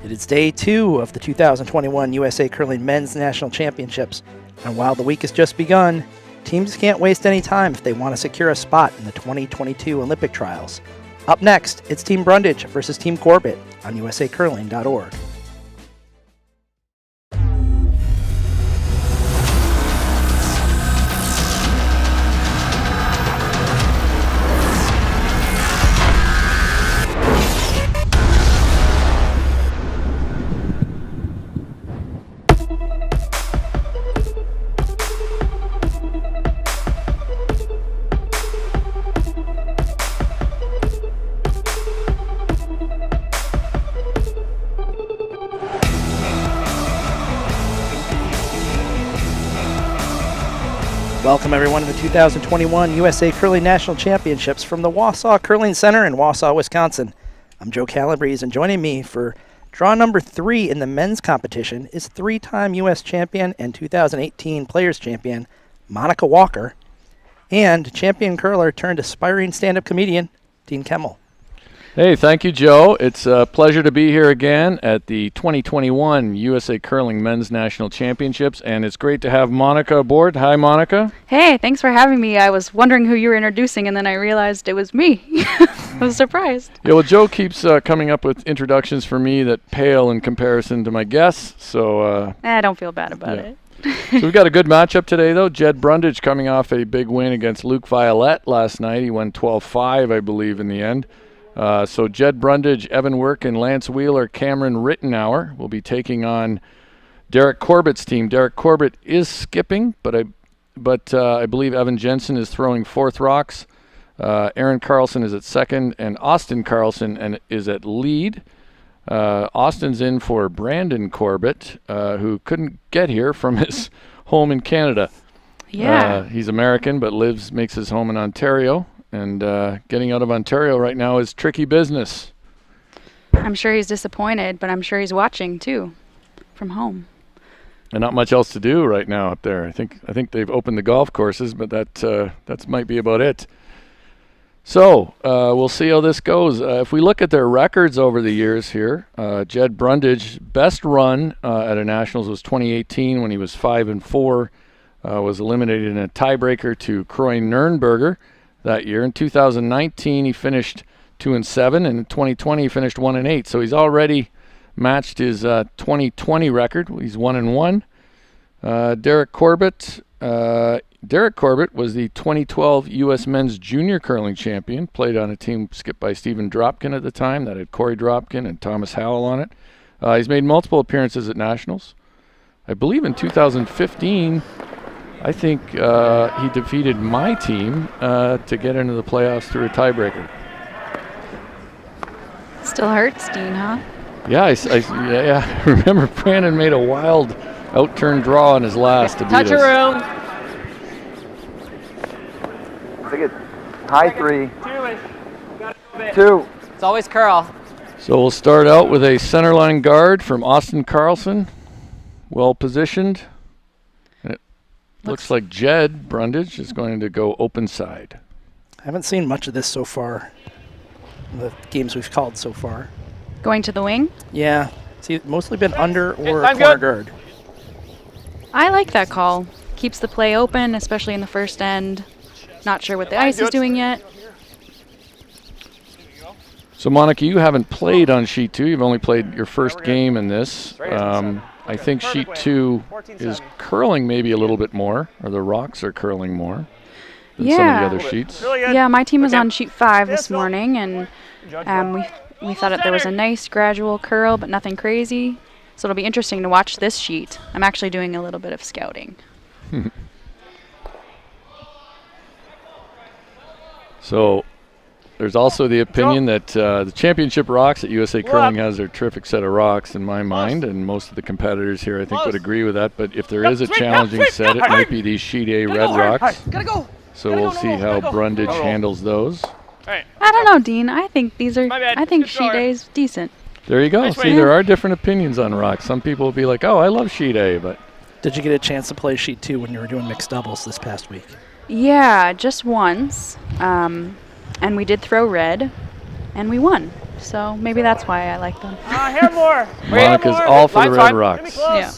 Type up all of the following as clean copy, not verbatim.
It is day 2 of the 2021 USA Curling Men's National Championships, and while the week has just begun, teams can't waste any time if they want to secure a spot in the 2022 Olympic trials. Up next, it's Team Brundidge versus Team Corbett on usacurling.org. Welcome everyone to the 2021 USA Curling National Championships from the Wausau Curling Center in Wausau, Wisconsin. I'm Joe Calabrese, and joining me for draw number 3 in the men's competition is 3-time U.S. champion and 2018 Players Champion Monica Walker and champion curler turned aspiring stand-up comedian Dean Kemmel. Hey, thank you, Joe. It's a pleasure to be here again at the 2021 USA Curling Men's National Championships, and it's great to have Monica aboard. Hi, Monica. Hey, thanks for having me. I was wondering who you were introducing, and then I realized it was me. I was surprised. Yeah, well, Joe keeps coming up with introductions for me that pale in comparison to my guests, so... I don't feel bad about it. So we've got a good matchup today, though. Jed Brundidge coming off a big win against Luke Violette last night. He won 12-5, I believe, in the end. So Jed Brundidge, Evan Work, and Lance Wheeler, Cameron Rittenauer will be taking on Derek Corbett's team. Derek Corbett is skipping, but I believe Evan Jensen is throwing fourth rocks. Aaron Carlson is at second, and Austin Carlson is at lead. Austin's in for Brandon Corbett, who couldn't get here from his home in Canada. Yeah. He's American, but makes his home in Ontario. And getting out of Ontario right now is tricky business. I'm sure he's disappointed, but I'm sure he's watching too, from home. And not much else to do right now up there. I think they've opened the golf courses, but that might be about it. So we'll see how this goes. If we look at their records over the years here, Jed Brundidge's best run at a Nationals was 2018 when he was 5-4, was eliminated in a tiebreaker to Croy Nernberger that year. In 2019, he finished 2-7, and in 2020, he finished 1-8. So he's already matched his 2020 record. He's 1-1. Derek Corbett. Derek Corbett was the 2012 U.S. Men's Junior Curling Champion. Played on a team skipped by Stephen Dropkin at the time. That had Corey Dropkin and Thomas Howell on it. He's made multiple appearances at Nationals. I believe in 2015. I think he defeated my team to get into the playoffs through a tiebreaker. Still hurts, Dean, huh? Yeah, I remember Brandon made a wild out-turn draw on his last to beat us. Touch a room. I think it's high 3. 2. It's always curl. So we'll start out with a centerline guard from Austin Carlson. Well positioned. Looks like Jed Brundidge is going to go open side. I haven't seen much of this so far, the games we've called so far. Going to the wing? Yeah, it's mostly been under or I'm corner good. guard. I like that call. Keeps the play open, especially in the first end. Not sure what the ice is doing yet. So Monica, you haven't played on sheet 2. You've only played your first game in this. I think sheet 2 is curling maybe a little bit more, or the rocks are curling more than some of the other sheets. Yeah, my team was on sheet 5 this morning, and we thought that there was a nice gradual curl, but nothing crazy. So it'll be interesting to watch this sheet. I'm actually doing a little bit of scouting. So there's also the opinion that the championship rocks at USA Curling has their terrific set of rocks in my mind, and most of the competitors here I think would agree with that. But if there is a challenging set, it might be these sheet A red rocks. So we'll see how Brundidge handles those. I don't know, Dean. I think I think sheet A is decent. There you go. See, there are different opinions on rocks. Some people will be like, oh, I love sheet A, but... Did you get a chance to play sheet 2 when you were doing mixed doubles this past week? Yeah, just once. And we did throw red, and we won. So maybe that's why I like them. Hair more. Monica's all for the Red Rocks. Yeah.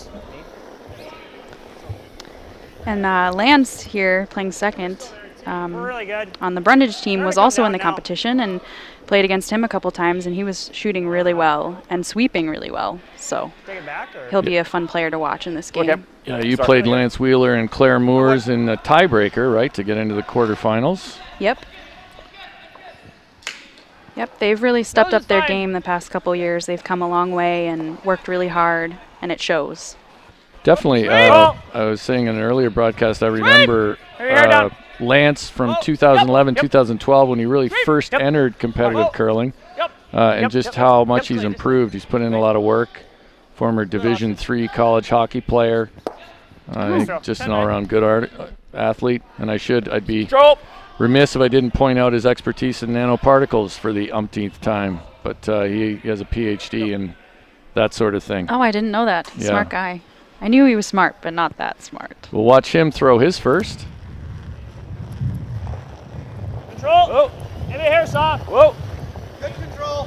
And Lance here playing second Really good. on the Brundidge team was also in the competition and played against him a couple times, and he was shooting really well and sweeping really well. So Take it back, or? he'll be a fun player to watch in this game. Okay. Yeah, you played Lance Wheeler and Claire Moores in the tiebreaker, right, to get into the quarterfinals. Yep. Yep, they've really stepped up their game the past couple years. They've come a long way and worked really hard, and it shows. Definitely. I was saying in an earlier broadcast, I remember Lance from 2011, 2012, when he really first entered competitive curling, and just how much he's improved. He's put in a lot of work. Former Division III college hockey player. Just an all-around good athlete. And I'd be remiss if I didn't point out his expertise in nanoparticles for the umpteenth time. But he has a PhD in that sort of thing. Oh, I didn't know that. Yeah. Smart guy. I knew he was smart, but not that smart. We'll watch him throw his first. Control. Whoa. Maybe hair soft. Whoa. Good control.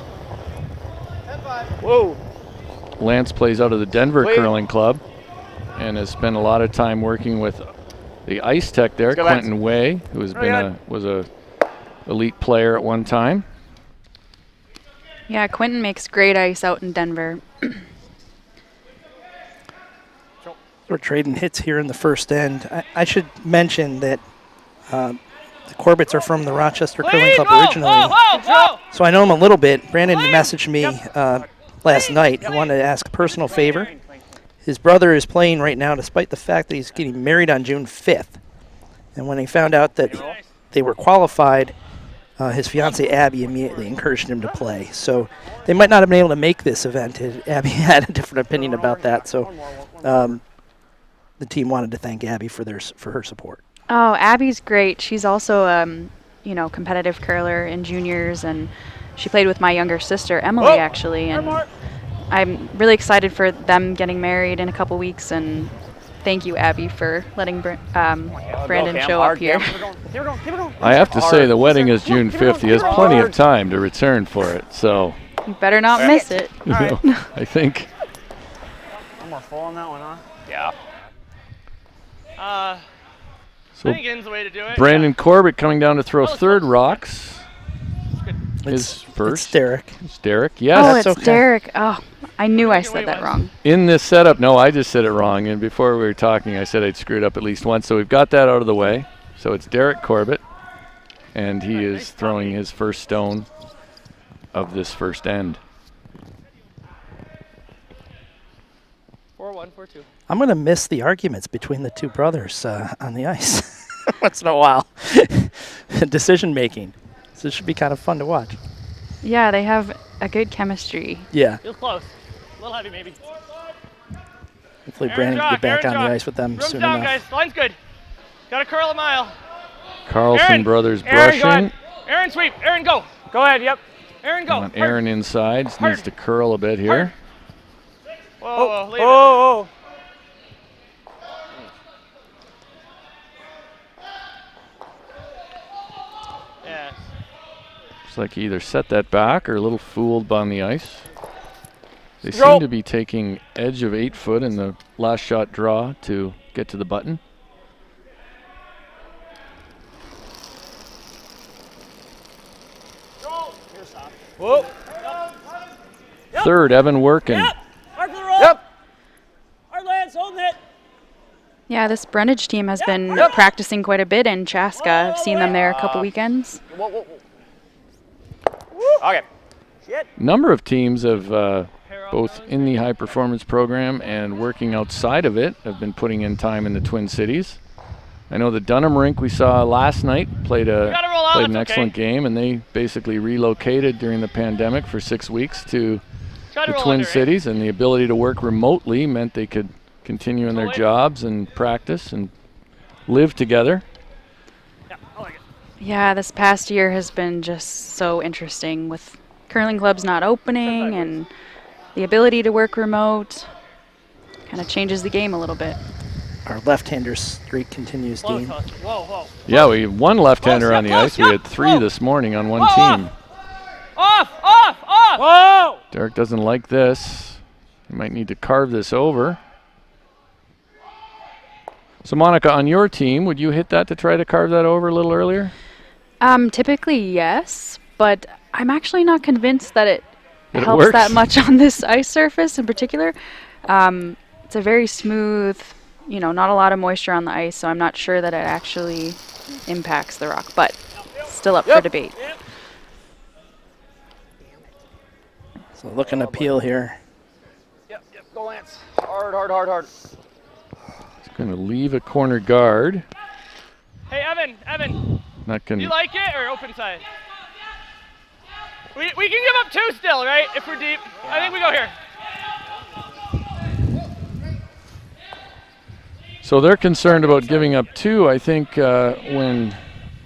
10-5. Whoa. Lance plays out of the Denver Curling Club and has spent a lot of time working with the ice tech there, Quentin Way, who has was a elite player at one time. Yeah, Quentin makes great ice out in Denver. We're trading hits here in the first end. I should mention that the Corbetts are from the Rochester Curling Club originally. So I know him a little bit. Brandon messaged me last night. He wanted to ask a personal favor. His brother is playing right now despite the fact that he's getting married on June 5th. And when he found out that they were qualified, his fiancée Abby immediately encouraged him to play. So they might not have been able to make this event. Abby had a different opinion about that. So the team wanted to thank Abby for her support. Oh, Abby's great. She's also competitive curler in juniors, and she played with my younger sister Emily actually, and I'm really excited for them getting married in a couple weeks, and thank you, Abby, for letting Brandon show up here. I have to say the wedding is June 5th. He has plenty of time to return for it, so You better not miss it. I think. One more full on that one, huh? Yeah. So I think In's the way to do it. Brandon Corbett coming down to throw third rocks. His first. It's Derek. It's Derek, yes. Oh, That's it's okay. Derek. Oh, I knew I said that wrong. In this setup, no, I just said it wrong. And before we were talking, I said I'd screwed up at least once. So we've got that out of the way. So it's Derek Corbett, and he is throwing his first stone of this first end. 4-1, 4-2. I'm going to miss the arguments between the two brothers on the ice once in a while. Decision making. So this should be kind of fun to watch. Yeah, they have a good chemistry. Yeah. Feels close. A little heavy, maybe. Hopefully Brandon can get back on the ice with them Room's soon down, enough. guys. Line's good. Got to curl a mile. Carlson Aaron, brothers Aaron, go brushing. ahead. Aaron, sweep. Aaron, go. Go ahead, yep. Aaron, go. Want Aaron inside. Needs to curl a bit here. Whoa, leave it. Yeah. Looks like he either set that back or a little fooled on the ice. They seem to be taking edge of 8 foot in the last shot draw to get to the button. Whoa. Third, Evan Workin. Hard for the roll. Yep. Hard Lance, holding it. Yeah, this Brundidge team has been practicing quite a bit in Chaska. I've seen them there a couple weekends. Okay. Number of teams have both in the high performance program and working outside of it have been putting in time in the Twin Cities. I know the Dunham rink we saw last night played an excellent game, and they basically relocated during the pandemic for 6 weeks to the Twin Cities, and the ability to work remotely meant they could continue in their jobs and practice and live together. Yeah, I like it. Yeah, this past year has been just so interesting with curling clubs not opening and the ability to work remote. Kind of changes the game a little bit. Our left-hander streak continues, Dean. Whoa. Yeah, we had one left-hander on the ice. We had 3 this morning on one team. Off. off! Whoa! Derek doesn't like this. He might need to carve this over. So, Monica, on your team, would you hit that to try to carve that over a little earlier? Typically, yes, but I'm actually not convinced that it That it helps works? that much on this ice surface in particular. It's a very smooth, not a lot of moisture on the ice, so I'm not sure that it actually impacts the rock, but still up for debate. So looking to peel here. Yep, go Lance. Hard. He's going to leave a corner guard. Hey, Evan, Not do going you to. like it or open side? We can give up 2 still, right? If we're deep. I think we go here. So they're concerned about giving up 2. I think when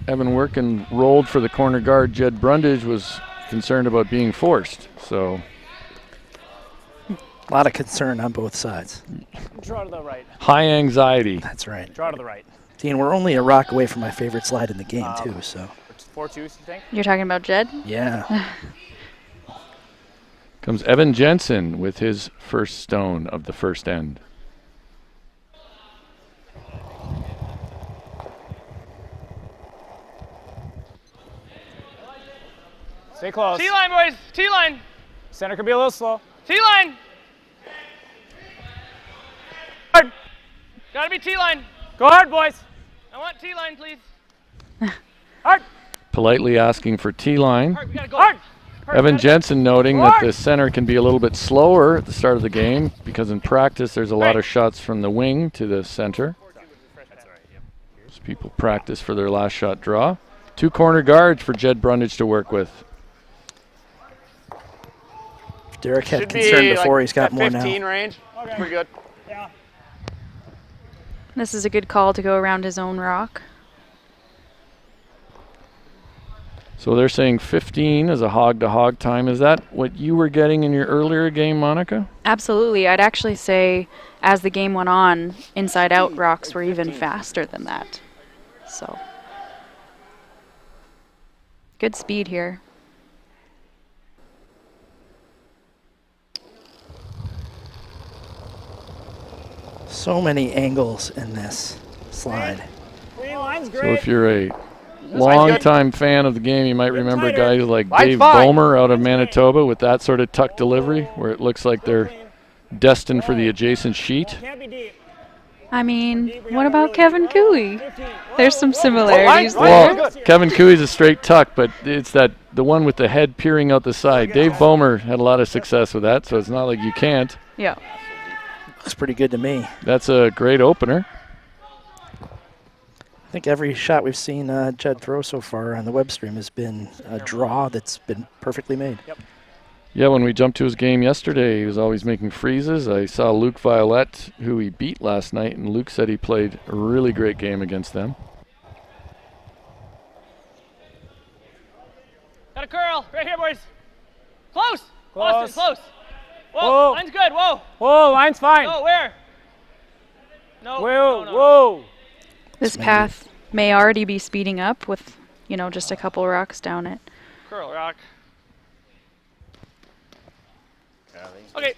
Evan Workin rolled for the corner guard, Jed Brundidge was concerned about being forced. So A lot of concern on both sides. Draw to the right. high anxiety. That's right. Draw to the right. Dean, we're only a rock away from my favorite slide in the game, too, so. 4-2s, you think? You're talking about Jed? Yeah. Comes Evan Jensen with his first stone of the first end. Stay close. T-line, boys. T-line. Center can be a little slow. T-line. Hard. Gotta be T-line. Go hard, boys. I want T-line, please. Hard. Politely asking for T-line. Hard. We gotta go hard. Evan Jensen noting that the center can be a little bit slower at the start of the game because in practice there's a lot of shots from the wing to the center. As people practice for their last shot draw. 2 corner guards for Jed Brundidge to work with. Derek had concern before. He's got more now. 15 range. Okay. Pretty good. Yeah. This is a good call to go around his own rock. So they're saying 15 is a hog-to-hog time. Is that what you were getting in your earlier game, Monica? Absolutely. I'd actually say as the game went on, inside-out rocks were even faster than that. So, good speed here. So many angles in this slide. Green line's So great. if you're a long-time fan of the game, you might remember guys like Line's Dave fine. Bomer out of Manitoba with that sort of tuck delivery where it looks like they're destined for the adjacent sheet. Can't be deep. I mean, what about Kevin Cooey? There's some similarities Line, there. line. Well, Kevin Cooey's a straight tuck, but it's the one with the head peering out the side. Dave Bomer had a lot of success with that, so it's not like you can't. Yeah. Looks pretty good to me. That's a great opener. I think every shot we've seen Jed throw so far on the web stream has been a draw that's been perfectly made. Yeah, when we jumped to his game yesterday, he was always making freezes. I saw Luke Violette, who he beat last night, and Luke said he played a really great game against them. Got a curl. Right here, boys. Close. Close. Austin, close. Whoa. Whoa. Line's good. Whoa. Whoa, line's fine. No, where? No. Whoa, no. whoa. This path may already be speeding up with, just a couple rocks down it. Curl, rock. Okay.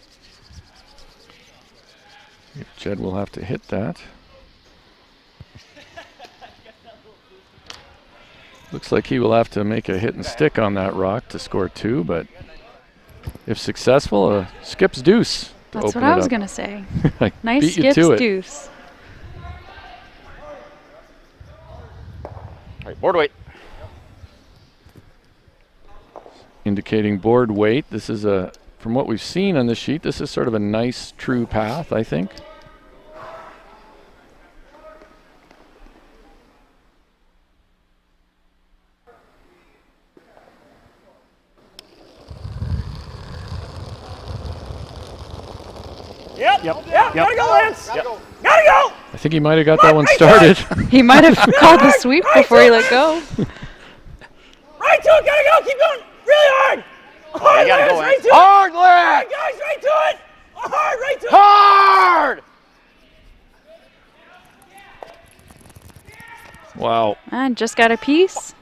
Jed will have to hit that. Looks like he will have to make a hit and stick on that rock to score 2, but if successful, skips deuce. To That's open what I it was up. going to say. I Nice beat you skips to it. deuce. All right, board weight. Indicating board weight. This is from what we've seen on the sheet, this is sort of a nice true path, I think. Yep. Gotta go, Lance. Gotta go. I think he might have got that one started. He might have called the sweep before he let go. Right to it. Gotta go. Keep going. Really hard. Hard, You gotta Lance. go, Right Lance. to it. Hard, All right, Lance. guys. Right to it. Hard. Right to it. Hard. Wow. And just got a piece.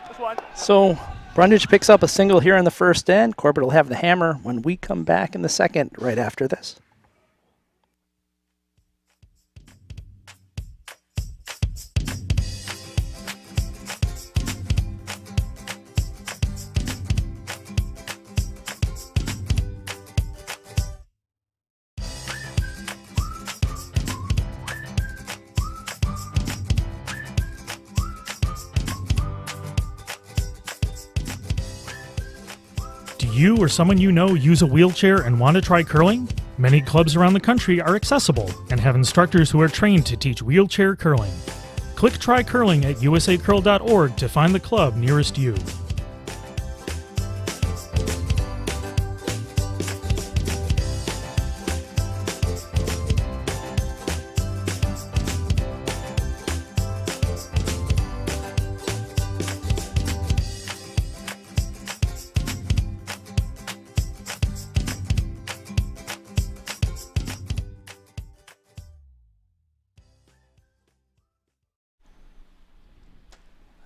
This one. So Brundidge picks up a single here in the first end. Corbett will have the hammer when we come back in the second right after this. Do you or someone you know use a wheelchair and want to try curling? Many clubs around the country are accessible and have instructors who are trained to teach wheelchair curling. Click Try Curling at usacurl.org to find the club nearest you.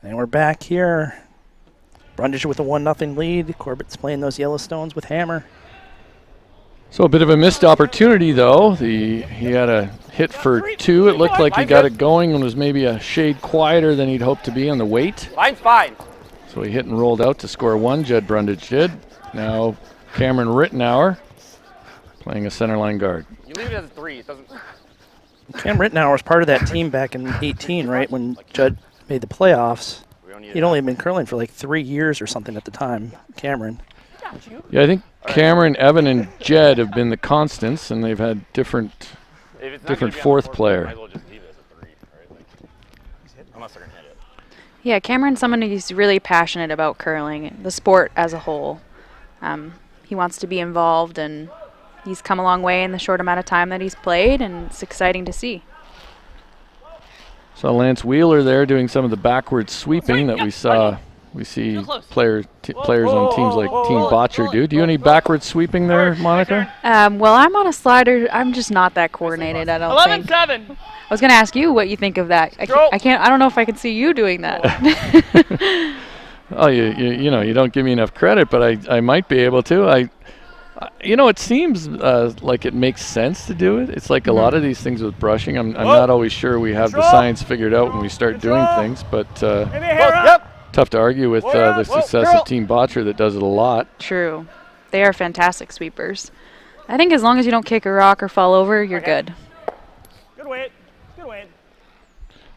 And we're back here. Brundidge with a 1-0 lead. Corbett's playing those Yellowstones with hammer. So a bit of a missed opportunity, though. He had a hit for 2. It looked like he got it going and was maybe a shade quieter than he'd hoped to be on the weight. Line's fine. So he hit and rolled out to score 1. Jed Brundidge did. Now Cameron Rittenauer playing a centerline guard. You leave it as a 3. It doesn't. Cam Rittenauer was part of that team back in 18, right, when Judd made the playoffs. He'd only been curling for like 3 years or something at the time, Cameron. Yeah, I think Cameron, Evan, and Jed have been the constants, and they've had different fourth player. Might as well just leave it as a 3, right? Like, unless they're gonna hit it. Yeah, Cameron's someone who's really passionate about curling, the sport as a whole. He wants to be involved, and he's come a long way in the short amount of time that he's played, and it's exciting to see. So Lance Wheeler there doing some of the backward sweeping that we saw. We see players on teams like Team Botcher do. Do you any backward sweeping there, Monica? Well, I'm on a slider. I'm just not that coordinated, I don't think. 11-7. I was going to ask you what you think of that. I don't know if I can see you doing that. Oh, you don't give me enough credit, but I might be able to. It seems like it makes sense to do it. It's like a lot of these things with brushing. I'm not always sure we have the science figured out when we start doing things, but tough to argue with the success of Team Botcher that does it a lot. True. They are fantastic sweepers. I think as long as you don't kick a rock or fall over, you're good. Good weight. Good weight.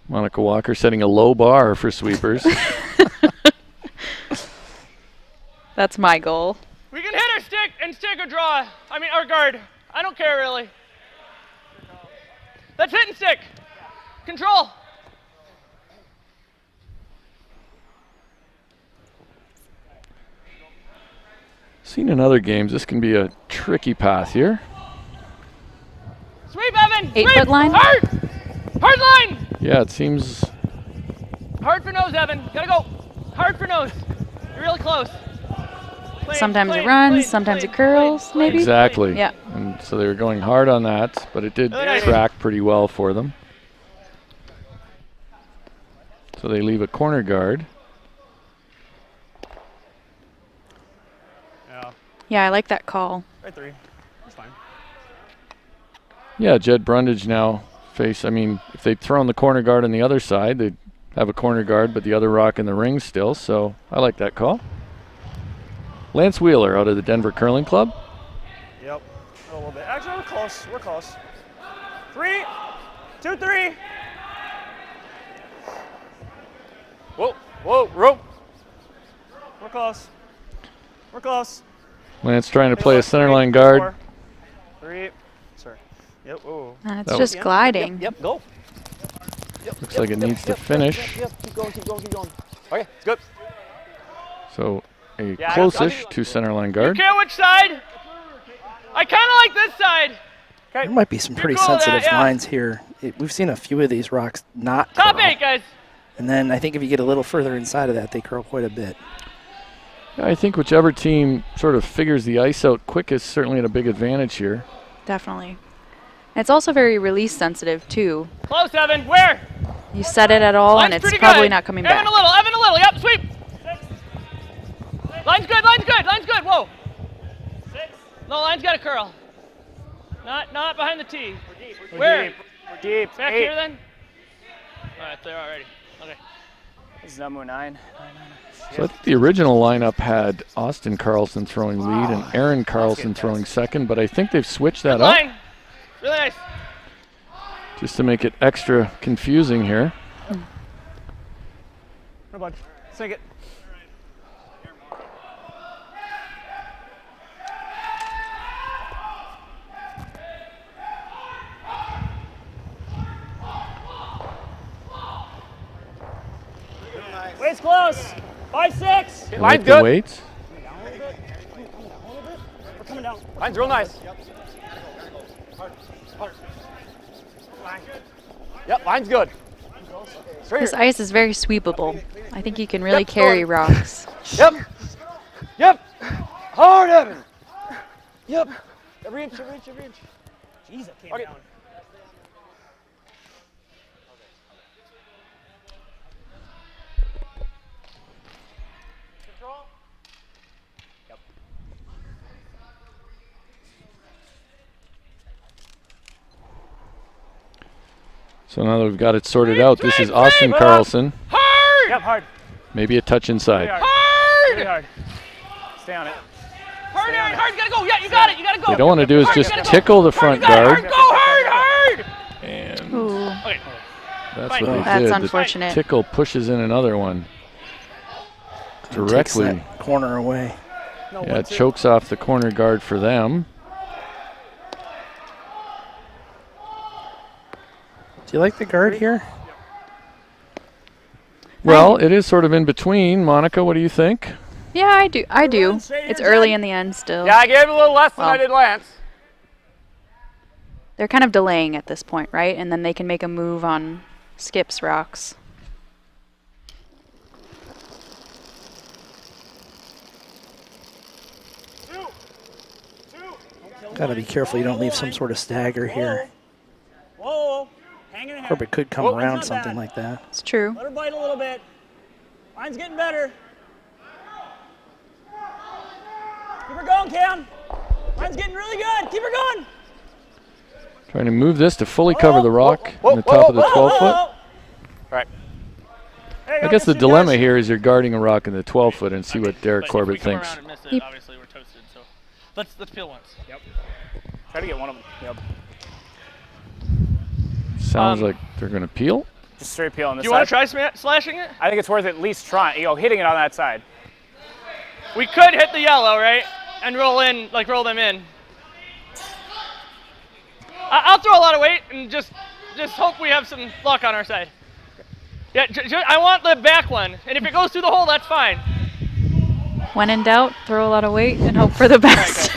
Monica Walker setting a low bar for sweepers. That's my goal. We can hit our stick and stick or draw. Our guard. I don't care really. Let's hit and stick. Control. Seen in other games, this can be a tricky path here. Sweep, Evan. 8-foot line. Hard. Hard line. Yeah, it seems. Hard for nose, Evan. Gotta go. Hard for nose. You're really close. Sometimes it runs, sometimes it curls, maybe? Exactly. Yeah. And so they were going hard on that, but it did track pretty well for them. So they leave a corner guard. Yeah, I like that call. Right 3. That's fine. Yeah, Jed Brundidge now if they'd thrown the corner guard on the other side, they'd have a corner guard, but the other rock in the ring still, so I like that call. Lance Wheeler out of the Denver Curling Club. Yep. A little bit. Actually, we're close. We're close. 3, 2, 3. Whoa, rope. We're close. We're close. Lance trying to play a centerline guard. 3. Sorry. Yep. Oh. It's just gliding. Yep, go. Looks like it needs to finish. Yep, keep going. Okay, it's good. So a close-ish to centerline guard. Care which side? I kind of like this side. There might be some pretty sensitive lines here. We've seen a few of these rocks not Top curl. 8, guys. And then I think if you get a little further inside of that, they curl quite a bit. Yeah, I think whichever team sort of figures the ice out quickest certainly at a big advantage here. Definitely. And it's also very release sensitive, too. Close, Evan. Where? You set it at all, Line's and it's pretty probably good. not coming Evan back. a little. Yep, sweep. Line's good, line's good, line's good. Whoa. 6. No, line's got to curl. Not behind the tee. We're deep. Where? We're deep. Back 8. here then? All right, there already. Okay. This is number 9. So I think the original lineup had Austin Carlson throwing lead and Aaron Carlson throwing second, but I think they've switched that up Line. Really nice. just to make it extra confusing here. No bud. Sink it. Wait's close. 5-6. I like the weights. We're coming down. Line's real nice. Yep, line's good. This ice is very sweepable. I think you can really carry rocks. Yep. Yep. Hard at her. Yep. Every inch. Jeez, that came down. Control. Yep. So now that we've got it sorted out, this is Austin Carlson. Hard! Yep, hard. Maybe a touch inside. Hard! Really hard. Stay on it. Hard, Aaron, hard, you gotta go. Yeah, you got it, you gotta go. What they don't want to do is just tickle the front guard. Go hard! And Ooh, Okay. that's Fine. what they that's did. unfortunate. The tickle pushes in another one. Takes Directly. that corner away. No, Yeah, it chokes off the corner guard for them. Do you like the guard here? Well, it is sort of in between. Monica, what do you think? yeah, I do. It's early in the end still. Yeah, I gave it a little less than I Well. did Lance. They're kind of delaying at this point, right? And then they can make a move on Skip's rocks. Got to be careful you don't leave some sort of stagger here. Whoa. Hang in there. Corbett could come Whoa, around that's not something bad. like that. It's true. Let her bite a little bit. Line's getting better. Keep her going, Cam. Line's getting really good. Keep her going. Trying to move this to fully cover the rock on the top of the 12-foot. All right. I guess the dilemma here is you're guarding a rock in the 12-foot and see what Derek Corbett If we come thinks. around and miss it, Yep. obviously we're toasted. So let's peel once. Yep. Try to get one of them. Yep. Sounds like they're going to peel. Just straight peel on this Do you want side. to try slashing it? I think it's worth at least trying. Hitting it on that side. We could hit the yellow, right, and roll them in. I'll throw a lot of weight and just hope we have some luck on our side. Yeah, I want the back one, and if it goes through the hole, that's fine. When in doubt, throw a lot of weight and hope for the best.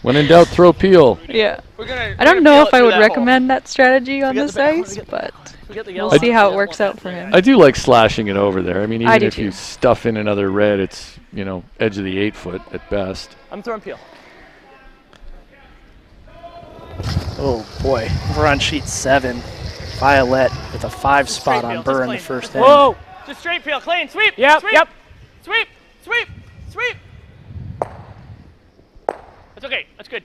When in doubt, throw peel. Yeah. We're gonna. I don't know if I would recommend that strategy on get this the back one, ice, we get the but We'll we'll see how it works out for him. I do like slashing it over there. I mean, I even do if you too. stuff in another red, it's, edge of the 8-foot at best. I'm throwing peel. Oh boy, we're on sheet 7. Violet with a 5 spot on Burr in the first end. Whoa. Just straight peel, clean, sweep. Yep. Sweep, Yep. Sweep, sweep, sweep. That's okay. That's good.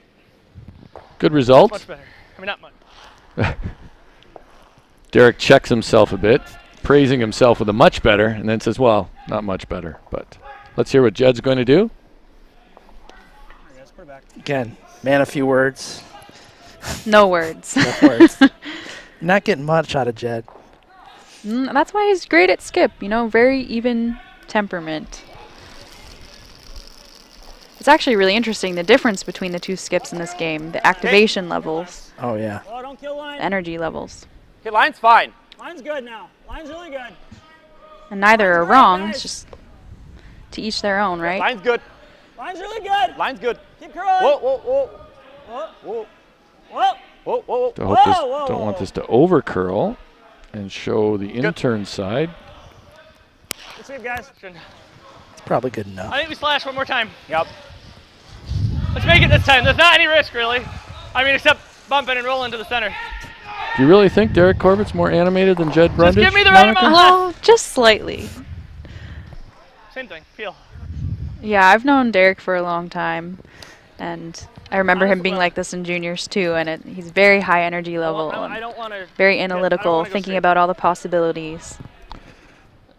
Good result. Much better. I mean, not much. Derek checks himself a bit, praising himself with a much better, and then says, well, not much better. But let's hear what Jed's going to do. Again, man, a few words. No words. No words. Not getting much out of Jed. That's why he's great at skip, very even temperament. It's actually really interesting, the difference between the two skips in this game, the activation levels, Oh yeah. Oh, don't kill line. energy levels. Okay, line's fine. Line's good now. Line's really good. And neither are wrong, it's just to each their own, right? Line's good. Line's really good. Line's good. Keep curling. Whoa, whoa, whoa. Whoa, whoa. Whoa, whoa, whoa. Don't want this to over curl and show the intern side. Good save, guys. It's probably good enough. I think we slash one more time. Yep. Let's make it this time. There's not any risk, really. I mean, except bumping and rolling to the center. Do you really think Derek Corbett's more animated than Jed Brundidge? Just give me the right Monica? amount. Oh, just slightly. Same thing. Peel. Yeah, I've known Derek for a long time, and I remember him being like this in juniors too. And he's very high energy level I and don't want to. very analytical, thinking about all the possibilities.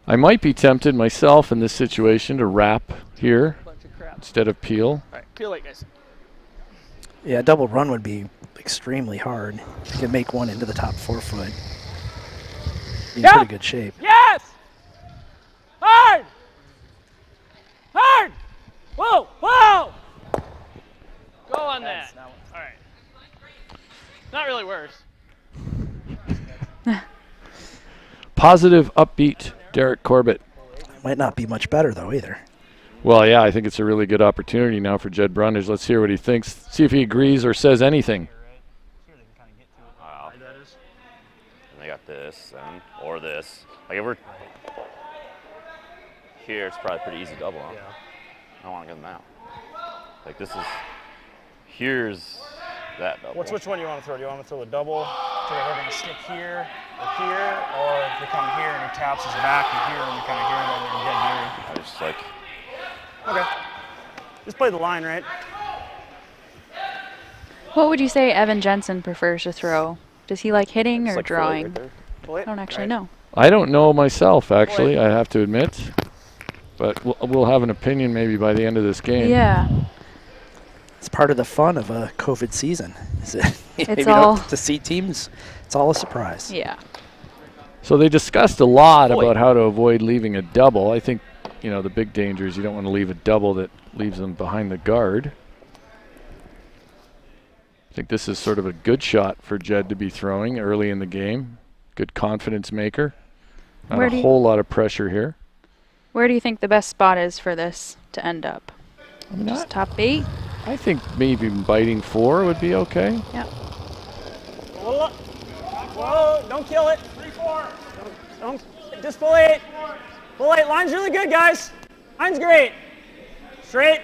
I might be tempted myself in this situation to wrap here instead of peel. All right, peel late, guys. Yeah, a double run would be extremely hard. You could make one into the top 4 foot. Be in pretty good shape. Yes! Hard! Hard! Whoa! Whoa! Go on that. All right. Not really worse. Positive, upbeat Derek Corbett. Might not be much better, though, either. Well, yeah, I think it's a really good opportunity now for Jed Brundidge. Let's hear what he thinks, see if he agrees or says anything. Wow. And they got this, or this. Like if we're here, it's probably pretty easy double, huh? Yeah. I don't want to get them out. Like this is, here's that double. Which one do you want to throw? Do you want to throw the double so that we're going to stick here or here, or if we come here and he taps his back and here and we kind of here and then we're getting here? I just like, Okay. Just play the line, right? What would you say Evan Jensen prefers to throw? Does he like hitting it's or like drawing? right I don't actually know. I don't know myself, actually, I have to admit. But we'll have an opinion maybe by the end of this game. Yeah. It's part of the fun of a COVID season. Is it? Maybe you all- don't get to see teams. It's all a surprise. Yeah. So they discussed a lot about how to avoid leaving a double. I think, you know, the big danger is you don't want to leave a double that leaves them behind the guard. I think this is sort of a good shot for Jed to be throwing early in the game. Good confidence maker. Not a whole lot of pressure here. Where do you think the best spot is for this to end up? I mean, Just top 8? I think maybe biting 4 would be okay. Yeah. Whoa, don't kill it. 3-4. Don't, just full 8. Full 8. Line's really good, guys. Line's great. Straight.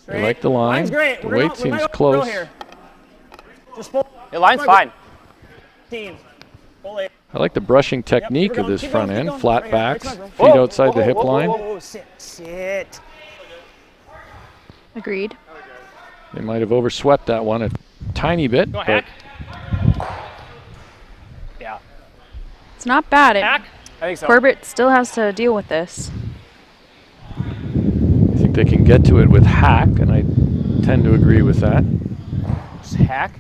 They like the line. Line's great. The weight seems close. Here. Just full. your line's fine. Team. Full 8. I like the brushing technique of this front end. Flat Right backs, here. feet outside the hip line. Whoa, sit, sit. Agreed. They might have overswept that one a tiny bit. Go but hack. Yeah. It's not bad. Hack. I think so. Corbett still has to deal with this. I think they can get to it with hack, and I tend to agree with that. Just hack.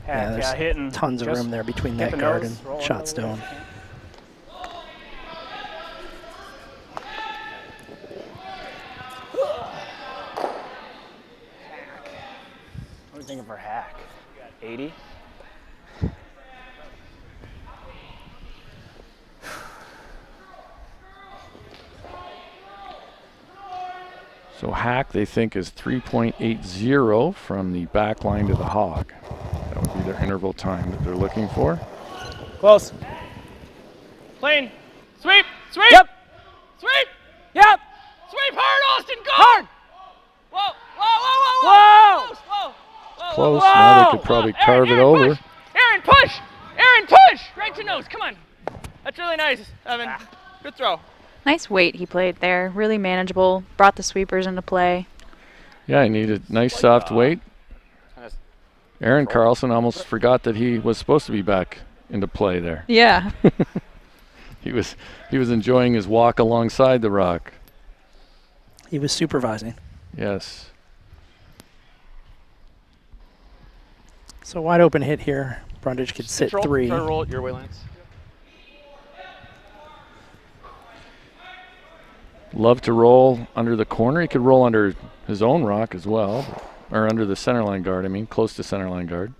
Yeah, there's hitting. tons of Just room there between hit that the guard nose, roll and it shot over stone. What are we thinking for hack? 80? So hack, they think, is 3.80 from the back line to the hog. That would be their interval time that they're looking for. Close. Plane. Sweep. Sweep. Yep. Sweep. Yep. Sweep hard, Austin. Go. Hard. Whoa. Whoa. Whoa. Whoa. Whoa. Close. Whoa. Whoa. Close. Whoa. Now they Whoa. could probably Aaron, carve it Aaron, over. Push. Aaron, push. Aaron, push. Right to nose. Come on. That's really nice, Evan. Good throw. Nice weight he played there. Really manageable. Brought the sweepers into play. Yeah, I need a nice soft weight. Aaron Carlson almost forgot that he was supposed to be back into play there. Yeah. He was enjoying his walk alongside the rock. He was supervising. Yes. So wide open hit here. Brundidge could sit Control. 3. Try to roll it your way, Lance. Love to roll under the corner. He could roll under his own rock as well. Or under the center line guard, I mean, close to center line guard.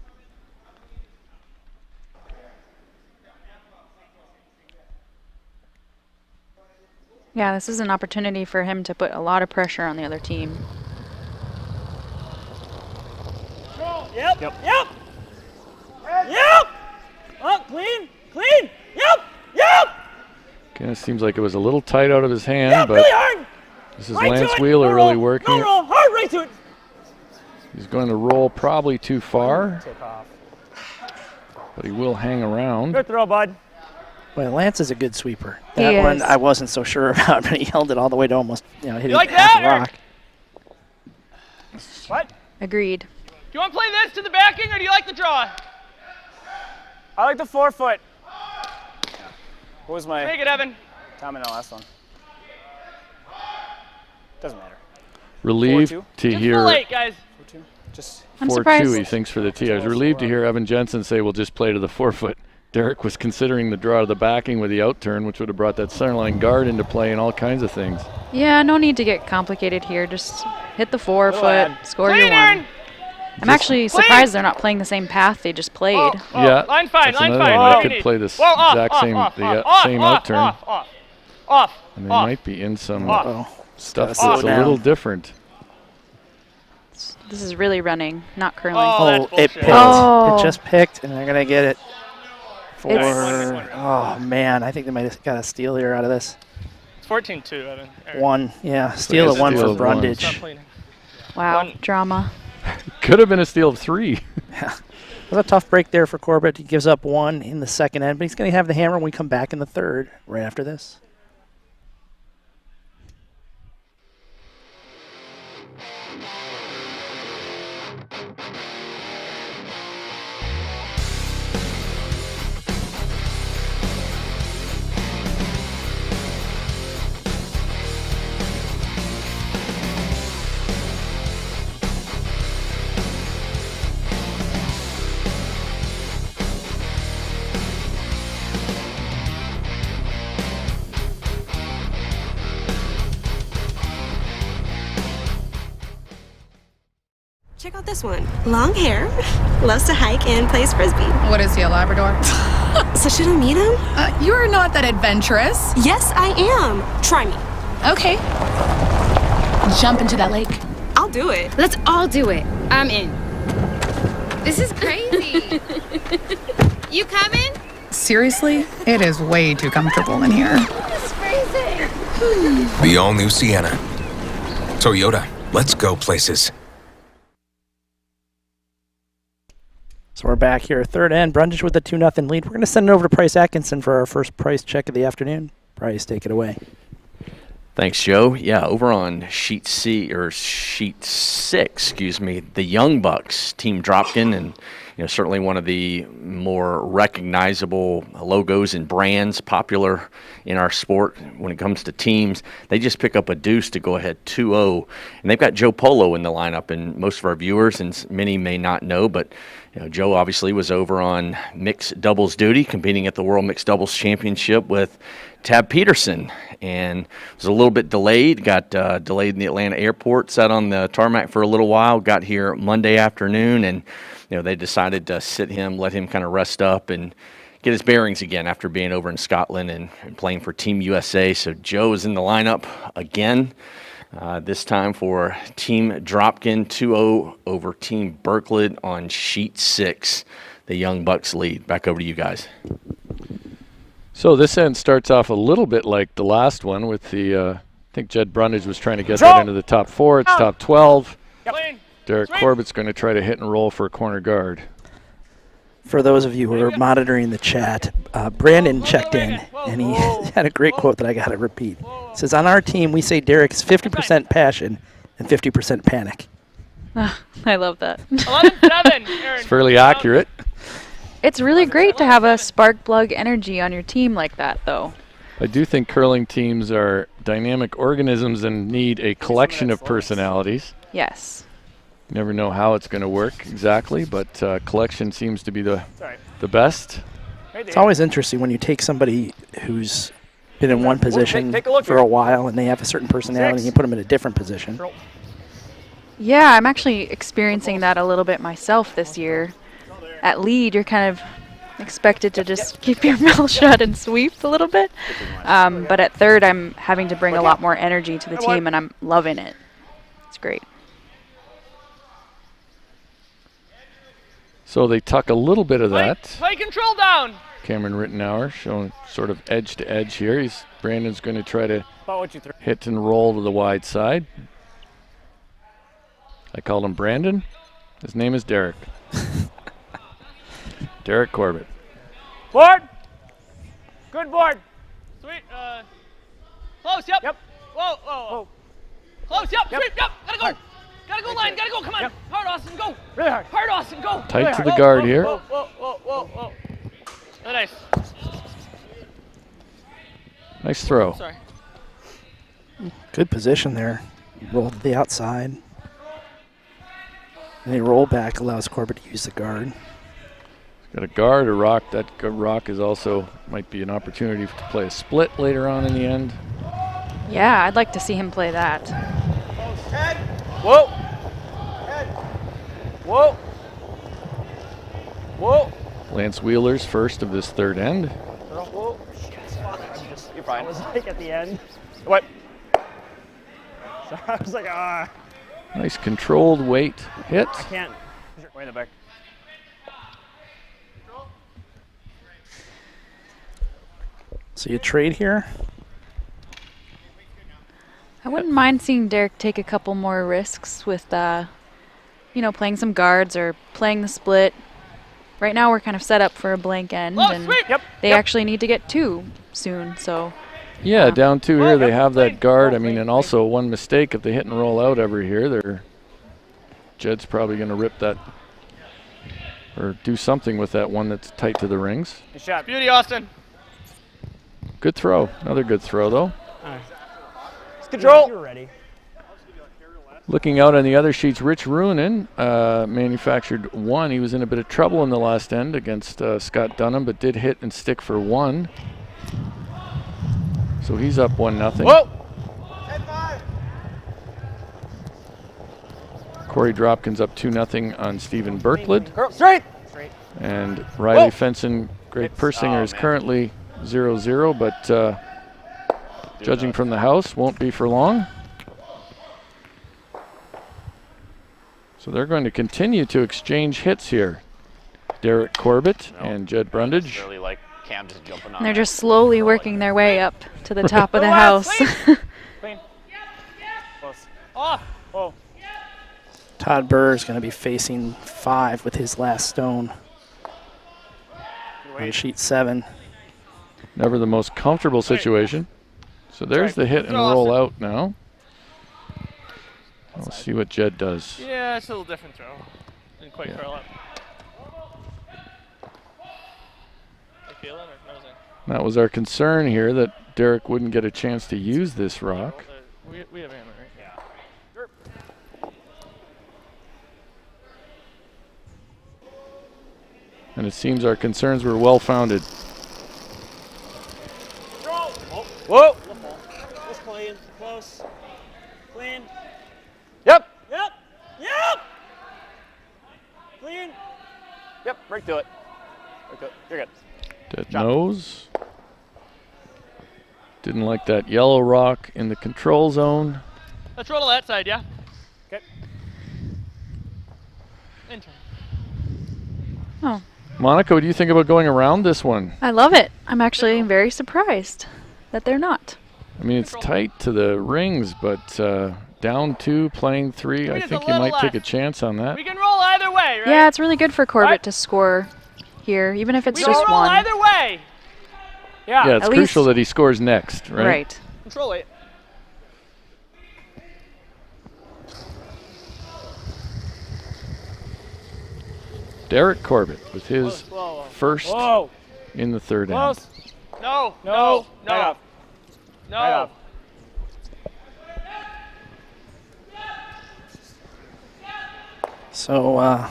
Yeah, this is an opportunity for him to put a lot of pressure on the other team. Yep. Yep. Yep. Yep. Oh, clean. Clean. Yep. Yep. Again, it seems like it was a little tight out of his hand, Yep. but Really hard. this is Right Lance to it. Wheeler No really roll. working No it. roll. Hard right to it. He's going to roll probably too far, Take off. but he will hang around. Good throw, bud. Well, Lance is a good sweeper. He That one is. I wasn't so sure about, but he held it all the way to almost, hitting like half that, the rock. What? Agreed. Do you want to play this to the backing, or do you like the draw? I like the 4-foot. What was my Take it, Evan. time in that last one? Doesn't matter. Relieved 4-2? to Just hear full 8, guys. 4-2. Just I'm 4-2 surprised. he thinks for the tee. I was relieved to hear Evan Jensen say we'll just play to the 4-foot. Derek was considering the draw to the backing with the out turn, which would have brought that centerline guard into play and all kinds of things. Yeah, no need to get complicated here. Just hit the 4-foot, ad. score Clean, your Aaron. one. I'm actually surprised they're not playing the same path they just played. Oh, Yeah, line fine, that's line another fine. one. Whatever They you could need. play this Whoa, off, exact off, same off, the off, same off, out turn, off, and they off. might be in some Uh-oh. stuff Gotta that's slow a little down. different. This is really running, not curling. Oh, Oh, that's it bullshit. picked. Oh. It just picked, and they're going to get it for. It's- Oh, man. I think they might have got a steal here out of this. It's 14-2, Evan. Aaron. One. Yeah. Steal of one steal for of one. Stop Brundidge. cleaning. Wow, One. drama. Could have been a steal of 3. It was a tough break there for Corbett. He gives up one in the second end, but he's going to have the hammer when we come back in the third right after this. Check out this one. Long hair, loves to hike, and plays frisbee. What is he, a Labrador? So should I meet him? You're not that adventurous. Yes, I am. Try me. Okay. Jump into that lake. I'll do it. Let's all do it. I'm in. This is crazy. You coming? Seriously? It is way too comfortable in here. It's freezing. The all-new Sienna. Toyota, let's go places. So we're back here, third end. Brundidge with a 2-0 lead. We're going to send it over to Price Atkinson for our first price check of the afternoon. Price, take it away. Thanks, Joe. Yeah, over on sheet 6, the Young Bucks team dropped in, and certainly one of the more recognizable logos and brands popular in our sport when it comes to teams. They just pick up a deuce to go ahead 2-0, and they've got Joe Polo in the lineup, and most of our viewers and many may not know, but Joe obviously was over on mixed doubles duty, competing at the World Mixed Doubles Championship with Tab Peterson, and was a little bit delayed. Got delayed in the Atlanta airport, sat on the tarmac for a little while, got here Monday afternoon, and they decided to sit him, let him kind of rest up and get his bearings again after being over in Scotland and playing for Team USA. So Joe is in the lineup again. This time for Team Dropkin, 2-0 over Team Berkeley on sheet 6. The Young Bucks lead. Back over to you guys. So this end starts off a little bit like the last one with the, I think Jed Brundidge was trying to get that into the top 4. It's top 12. Clean. Derek Corbett's going to try to hit and roll for a corner guard. For those of you who are monitoring the chat, Brandon checked in, and he had a great quote that I got to repeat. It says, on our team, we say Derek is 50% passion and 50% panic. I love that. 11-7, Aaron. It's fairly accurate. It's really great to have a spark plug energy on your team like that, though. I do think curling teams are dynamic organisms and need a collection of personalities. Yes. Never know how it's going to work exactly, but collection seems to be the best. It's always interesting when you take somebody who's been in one position take a look for here. a while and they have a certain personality and you put them in a different position. Yeah, I'm actually experiencing that a little bit myself this year. At lead, you're kind of expected to just keep your mouth shut and sweep a little bit. But at third, I'm having to bring a lot more energy to the team, and I'm loving it. It's great. So they tuck a little bit of that. Play control down. Cameron Rittenauer showing sort of edge to edge here. Brandon's going to try to About what you threw. hit and roll to the wide side. I called him Brandon. His name is Derek. Derek Corbett. Forward. Good board. Sweet. Close, yep. Yep. Whoa, whoa, whoa. Close, yep, Yep. sweet, yep. Gotta go. Hard. Gotta go, line, gotta go, come on. Yep. Hard, Austin, go. Really hard. Hard, Austin, go. Tight Really to the hard. guard Whoa, here. Whoa, whoa, whoa, whoa, whoa. Oh, nice. Nice throw. Sorry. Good position there. Roll to the outside. And a roll back allows Corbett to use the guard. Got a guard, a rock. That rock is also might be an opportunity to play a split later on in the end. Yeah, I'd like to see him play that. Head. Whoa. Head. Whoa. Whoa. Lance Wheeler's first of this third end. Whoa. You're fine. I was like at the end. What? So I was like, ah. Nice controlled weight hit. I can't. Way in the back. So you trade here. I wouldn't mind seeing Derek take a couple more risks with, playing some guards or playing the split. Right now we're kind of set up for a blank end, Oh, and sweet. Yep. they actually need to get 2 soon. So Yeah, down 2 here. They yep, have clean. that guard. Oh, I mean, clean, and also one mistake if they hit and roll out over here, Jed's probably going to rip that or do something with that one that's tight to the rings. Good shot. Beauty, Austin. Good throw. Another good throw, though. Control. You're ready. Looking out on the other sheets, Rich Ruinen manufactured 1. He was in a bit of trouble in the last end against Scott Dunham, but did hit and stick for 1. So he's up 1-0. Whoa. Corey Dropkins up 2-0 on Stephen Berklid. Girl, straight. Straight. And Riley Whoa. Fenson, Greg Persinger Oh, is man. currently 0-0, but judging from the house, won't be for long. So they're going to continue to exchange hits here. Derek Corbett and Jed Brundidge. Really like Cam just jumping on. and they're it. just slowly working their way up to the top of the Last house. Clean. Close. Off. Whoa. Todd Burr is going to be facing 5 with his last stone on sheet 7. Never the most comfortable situation. So there's the hit and roll out now. We'll see what Jed does. Yeah, it's a little different throw. Didn't quite curl up. You feeling or nosing? That was our concern here, that Derek wouldn't get a chance to use this rock. We have hammer, right? Yeah. And it seems our concerns were well founded. Whoa. Close, clean. Close. Clean. Yep. Yep. Yep. Clean. Yep. Right to it. Right to it. You're good. Dead nose. Didn't like that yellow rock in the control zone. Let's roll to that side, yeah? Okay. Intern. Oh, Monica, what do you think about going around this one? I love it. I'm actually very surprised that they're not. I mean, it's tight to the rings, but down 2, playing 3, I Just think a you little might take a left. chance on that. We can roll either way, right? Yeah, it's really good for Corbett Right. to score here, even if it's We just can roll one. either way. Yeah. Yeah, it's At crucial least- that he scores next, right? Right. Control it. Derek Corbett with his Whoa. first Whoa. in the third end. Close. No, No. no, no. Right off. No. Right off. So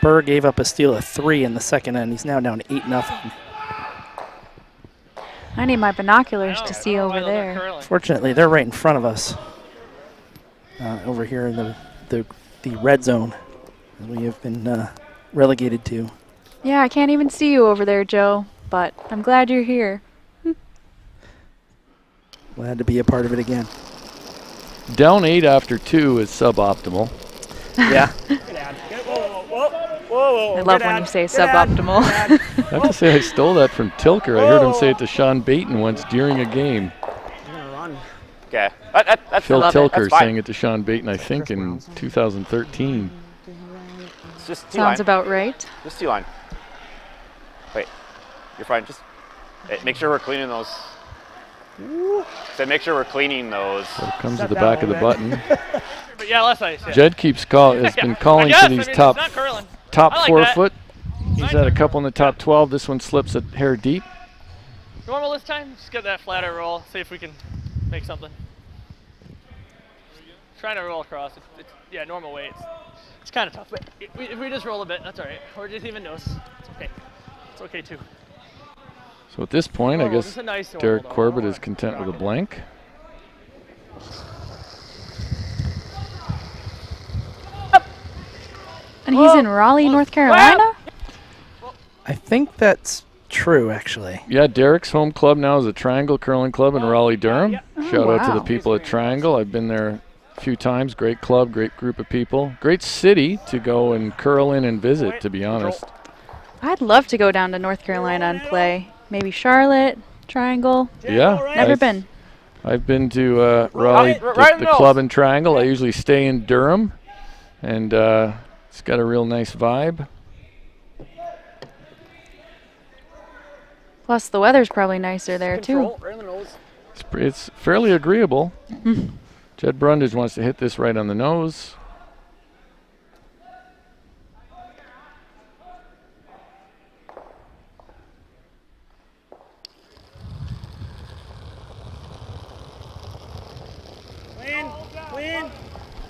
Burr gave up a steal of 3 in the second end. He's now down 8-0. I need my binoculars I to know, see I don't know over why those are there. curling. Fortunately, they're right in front of us. Over here in the red zone that we have been relegated to. Yeah, I can't even see you over there, Joe, but I'm glad you're here. Glad to be a part of it again. Down 8 after 2 is suboptimal. Yeah. Good ad. Good. Whoa, whoa, whoa. Whoa, whoa. I love Good when ad. you say Good ad. suboptimal. Good ad. I have to say I stole that from Tilker. I heard him say it to Sean Baton once during a game. I'm gonna run. Okay. That's Phil love it. Tilker That's fine. saying it to Sean Baton, I think, in 2013. It's just T-line. Sounds about right. Just T-line. Wait. You're fine. Just Make sure we're cleaning those. So make sure we're cleaning those. So it comes to the back of the button. But yeah, less ice. Yeah. Jed has been calling I guess, for these it's top not curling. top I like 4 that. foot. He's had a couple in the top 12. This one slips a hair deep. Normal this time. Just get that flatter roll. See if we can make something. Trying to roll across. Yeah, normal weight. It's kind of tough, but if we just roll a bit, that's all right. Or just even nose. It's okay. It's okay too. So at this point, I Normal, guess just a nice Derek roll, though. Corbett is content with a blank. And he's in Raleigh, North Carolina? I think that's true, actually. Yeah, Derek's home club now is a Triangle Curling Club in Raleigh, Durham. Shout out to the wow. people at Triangle. I've been there a few times. Great club, great group of people. Great city to go and curl in and visit, to be honest. I'd love to go down to North Carolina and play. Maybe Charlotte, Triangle. Yeah. Never been. I've been to Raleigh, the club in Triangle. I usually stay in Durham, and it's got a real nice vibe. Plus, the weather's probably nicer there, too. Right in the nose. It's fairly agreeable. Jed Brundidge wants to hit this right on the nose.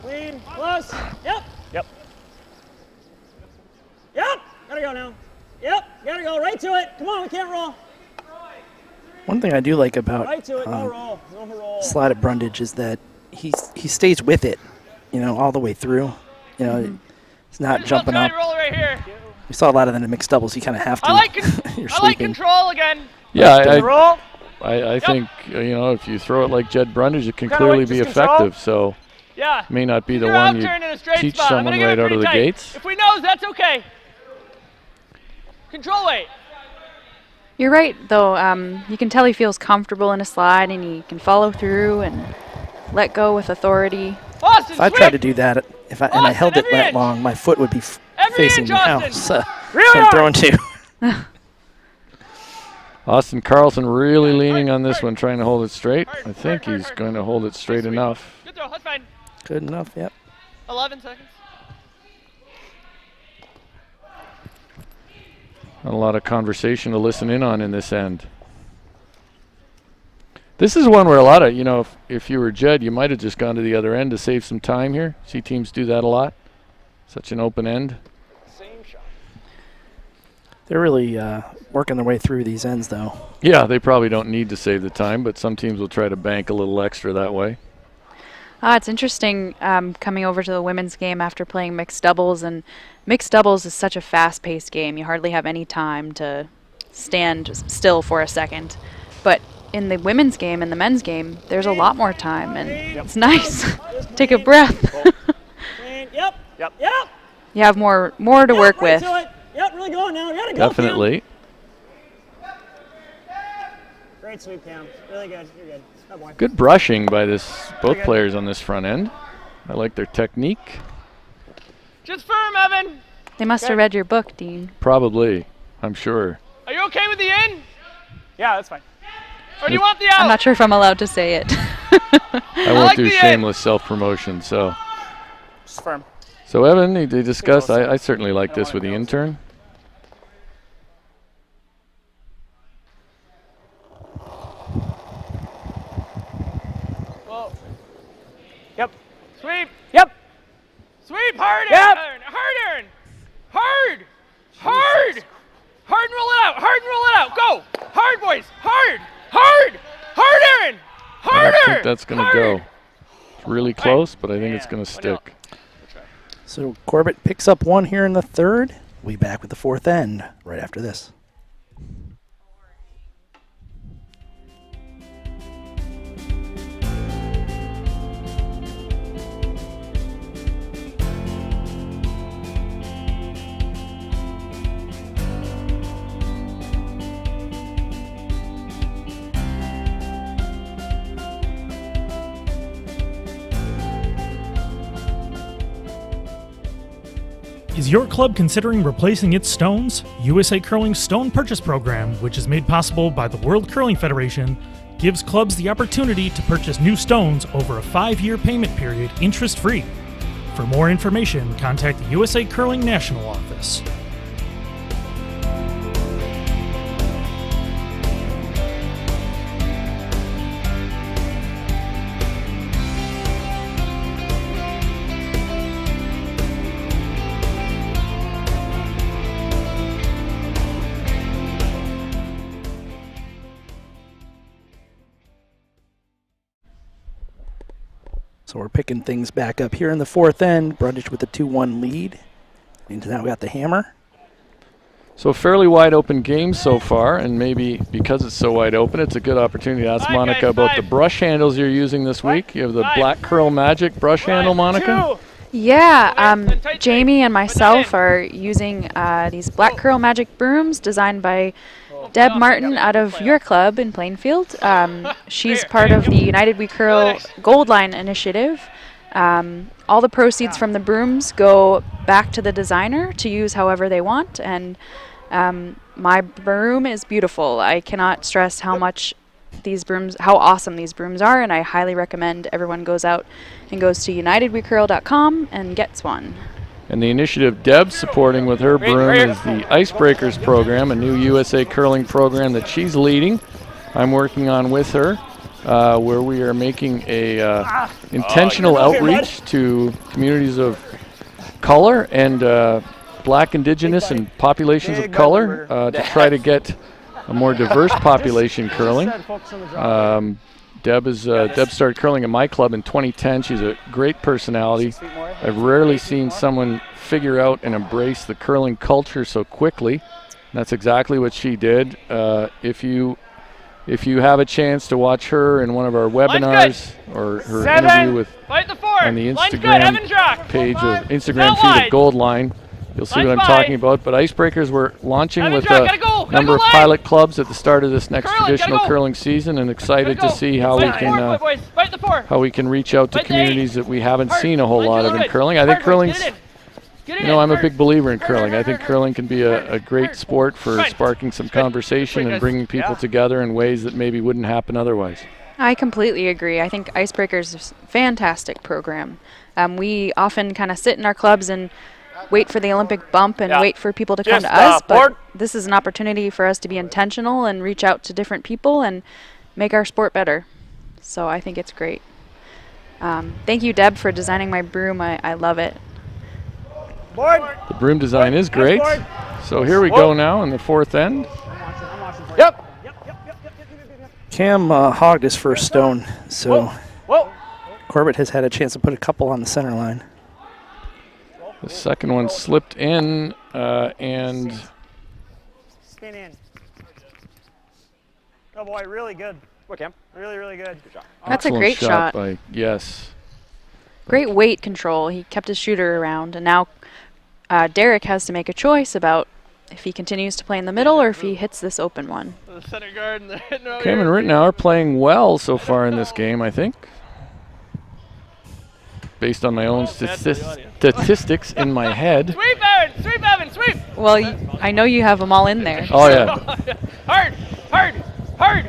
Clean, close. Yep. Gotta go now. Yep, gotta go right to it. Come on, we can't roll. One thing I do like about Right to it, no roll. No roll. Slide at Brundidge is that he stays with it, all the way through. He's not jumping up. Roll right here. We saw a lot of them in mixed doubles. You kind of have to. I like You're I like sweeping. control again. Yeah, Roll. I think, if you throw it like Jed Brundidge, it can Kinda clearly like be just control. effective. So Yeah. may not be the You're one you upturn in a straight teach spot. I'm someone gonna right get it out of the pretty tight. gates. If we nose, that's okay. Control weight. You're right, though. You can tell he feels comfortable in a slide, and he can follow through and let go with authority. Austin, If I sweep. tried to do that, and I Austin, held it every that inch. long, my foot would be Every facing inch, the Austin. house. Really I'm hard. throwing two. Austin Carlson really leaning on this one, trying to hold it straight. I think he's going to hold it straight enough. Good throw. That's fine. Good enough. Yep. 11 seconds. Not a lot of conversation to listen in on in this end. This is one where a lot of, if you were Jed, you might have just gone to the other end to save some time here. See teams do that a lot. Such an open end. Same shot. They're really working their way through these ends, though. Yeah, they probably don't need to save the time, but some teams will try to bank a little extra that way. It's interesting coming over to the women's game after playing mixed doubles, and mixed doubles is such a fast-paced game. You hardly have any time to stand still for a second. But in the women's game and the men's game, there's a lot more time, and it's nice. Take a breath. Clean. Yep. You have more to work right with. to it. Yep, really going now. We gotta go, Definitely. Cam. Great sweep, Cam. Really good. You're good. Oh, boy. Good brushing by both players on this front end. I like their technique. Just firm, Evan. They must have read your book, Dean. Probably, I'm sure. Are you okay with the in? Yeah, that's fine. Or do you want the out? I'm not sure if I'm allowed to say it. I won't like do the shameless self-promotion, so. Just firm. So Evan, they discussed, I certainly like this with the intern. Whoa. Yep. Sweep. Yep. Sweep. Hard. Yep. Hard earn. Hard. Hard. Hard and roll it out. Hard and roll it out. Go. Hard, boys. Hard. Hard. Hard earn. I Harder. don't think that's going to go. It's really close, but I think it's going to stick. So Corbett picks up one here in the third. We'll be back with the fourth end right after this. Is your club considering replacing its stones? USA Curling's Stone Purchase Program, which is made possible by the World Curling Federation, gives clubs the opportunity to purchase new stones over a 5-year payment period interest-free. For more information, contact the USA Curling National Office. So we're picking things back up here in the fourth end. Brundidge with a 2-1 lead. And now we got the hammer. So fairly wide open game so far, and maybe because it's so wide open, it's a good opportunity to ask Monica about the brush handles you're using this week. You have the Black Curl Magic brush handle, Monica? Yeah, Jamie and myself are using these Black Curl Magic brooms designed by Deb Martin out of your club in Plainfield. She's part of the United We Curl Gold Line initiative. All the proceeds from the brooms go back to the designer to use however they want, and my broom is beautiful. I cannot stress how awesome these brooms are, and I highly recommend everyone goes out and goes to unitedwecurl.com and gets one. And the initiative Deb's supporting with her broom is the Icebreakers program, a new USA curling program that she's leading. I'm working on with her, where we are making a intentional outreach to communities of color and Black, Indigenous, and populations of color to try to get a more diverse population curling. Deb started curling at my club in 2010. She's a great personality. I've rarely seen someone figure out and embrace the curling culture so quickly. That's exactly what she did. If you have a chance to watch her in one of our webinars or her interview with on the Instagram page of Instagram feed of Gold Line, you'll see what I'm talking about. But Icebreakers, we're launching with a number of pilot clubs at the start of this next traditional curling season, and excited to see how we can reach out to communities that we haven't seen a whole lot of in curling. I think curling's, I'm a big believer in curling. I think curling can be a great sport for sparking some conversation and bringing people together in ways that maybe wouldn't happen otherwise. I completely agree. I think Icebreakers is a fantastic program. We often kind of sit in our clubs and wait for the Olympic bump and wait for people to come to us, but this is an opportunity for us to be intentional and reach out to different people and make our sport better. So I think it's great. Thank you, Deb, for designing my broom. I love it. The broom design is great. So here we go now in the fourth end. Yep. Cam hogged his first stone, so Corbett has had a chance to put a couple on the center line. The second one slipped in and Spin in. Oh boy, really good. What, Cam? Really, really good. Good shot. That's a great shot. Yes. Great weight control. He kept his shooter around, and now Derek has to make a choice about if he continues to play in the middle or if he hits this open one. The center guard and the hitting over Cam and Rittenau are playing well so far in this game, I think. Based on my own statistics in my head. Sweep, Evan! Sweep, Evan! Sweep! Well, I know you have them all in there. Oh, yeah. Hard! Hard! Hard!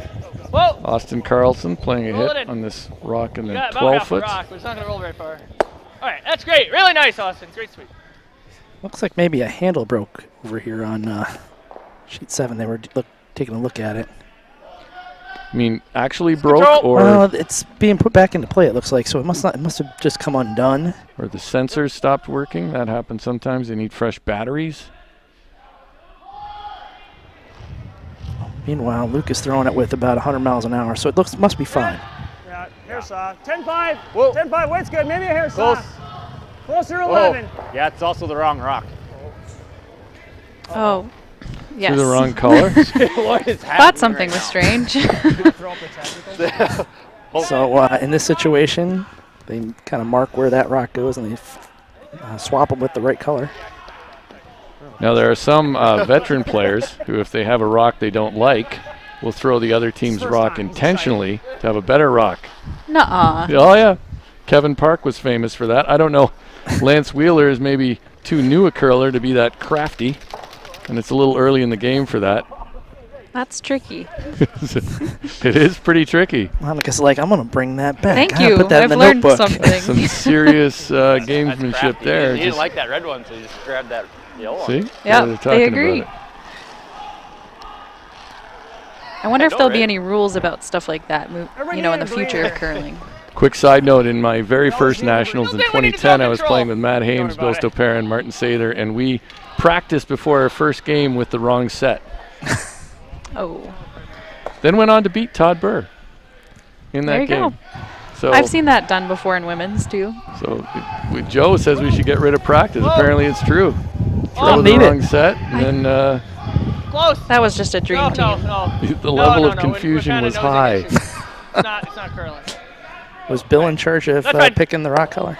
Whoa! Austin Carlson playing a hit on this rock in the 12-foot. Rock, but it's not going to roll very far. All right, that's great. Really nice, Austin. Great sweep. Looks like maybe a handle broke over here on sheet 7. They were taking a look at it. I mean, actually broke, or well, it's being put back into play. It looks like so. It must have just come undone. Or the sensors stopped working. That happens sometimes. They need fresh batteries. Meanwhile, Luke is throwing it with about 100 miles an hour, so it must be fine. Yeah, hair saw. 10-5. 10-5. Weight's good. Maybe a hair saw. Closer to 11. Yeah, it's also the wrong rock. Oh. Yes. To the wrong color. What is happening? Thought something was strange. So in this situation, they kind of mark where that rock goes and they swap them with the right color. Now there are some veteran players who, if they have a rock they don't like, will throw the other team's rock intentionally to have a better rock. Nuh-uh. Oh yeah, Kevin Park was famous for that. I don't know. Lance Wheeler is maybe too new a curler to be that crafty, and it's a little early in the game for that. That's tricky. It is pretty tricky. Monica's like, I'm going to bring that back. Thank I you. Put that I've in the learned notebook. something. Some serious gamesmanship Crafty. there. He didn't like that red one, so he just grabbed that yellow one. See? Yeah, They're they talking agree. about it. I wonder if don't there'll be rate. any rules about stuff like that, in the future of curling. Quick side note, in my very first Nationals in Okay, we need to 2010, talk I was control. playing with Matt Hames, Bill Stopera, and Martin Sather, and we practiced before our first game with the wrong set. Oh, Then went on to beat Todd Burr in that there you game. go. So, I've seen that done before in women's too. So Joe says we should get rid of practice. Apparently it's true. Throw Don't the need it. wrong set, and then Close. That was just a dream No, team. no. the level of We're confusion kinda was nosing high. issues. It's not curling. Was Bill in charge of That's fine. picking the rock color?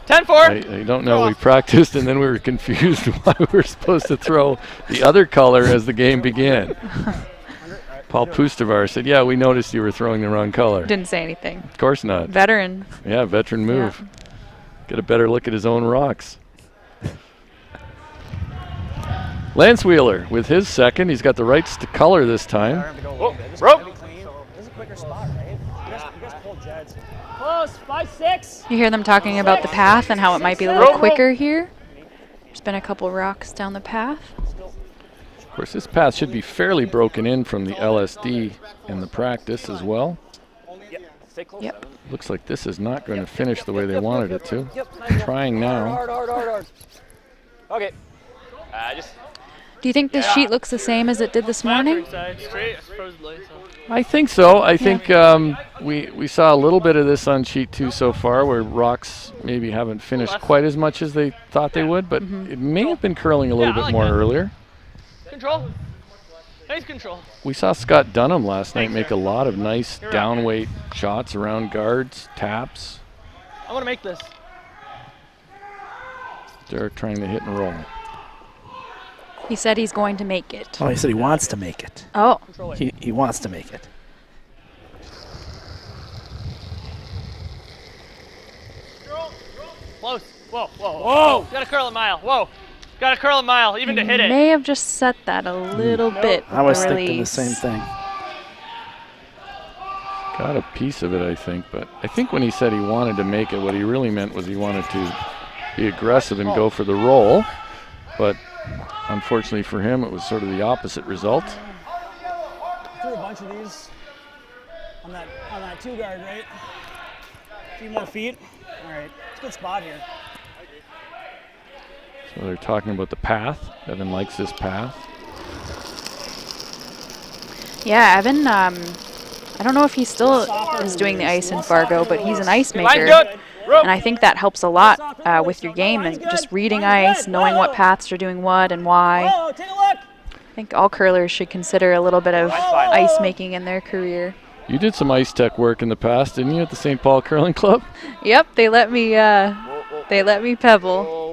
10-4. I don't know. We practiced, and then we were confused why we were supposed to throw the other color as the game began. Paul Pustovar said, "Yeah, we noticed you were throwing the wrong color." Didn't say anything. Of course not. Veteran. Yeah, veteran move. Get a better look at his own rocks. Lance Wheeler with his second. He's got the rights to color this time. Rope. This is a quicker spot, right? You guys pulled Jeds. Close, 5-6. You hear them talking about the path and how it might be a little quicker here. There's been a couple rocks down the path. Of course, this path should be fairly broken in from the LSD in the practice as well. Yep. Looks like this is not going to finish the way they wanted it to. Trying now. Hard. Okay. Just Do you think this sheet looks the same as it did this morning? Side straight, supposedly. So. I think so. I think we saw a little bit of this on sheet 2 so far, where rocks maybe haven't finished quite as much as they thought they would, but it may have been curling a little bit more earlier. Control. Nice control. We saw Scott Dunham last night make a lot of nice downweight shots around guards, taps. I want to make this. They're trying to hit and roll. He said he's going to make it. Oh, he said he wants to make it. Oh. He wants to make it. Close. Whoa. Got to curl a mile. Whoa. Got to curl a mile, even to hit it. May have just set that a little bit. I was with the thinking the release. same thing. Got a piece of it, I think, but I think when he said he wanted to make it, what he really meant was he wanted to be aggressive and go for the roll, but unfortunately for him, it was sort of the opposite result. Threw a bunch of these on that 2-guard, right? A few more feet. All right, it's a good spot here. So they're talking about the path. Evan likes this path. Yeah, Evan, I don't know if he still is doing the ice in Fargo, but he's an ice maker. good. And I think that helps a lot with your game and just reading ice, knowing what paths are doing what and why. Oh, take a look. I think all curlers should consider a little bit of ice making in their career. You did some ice tech work in the past, didn't you, at the St. Paul Curling Club? Yep, they let me pebble.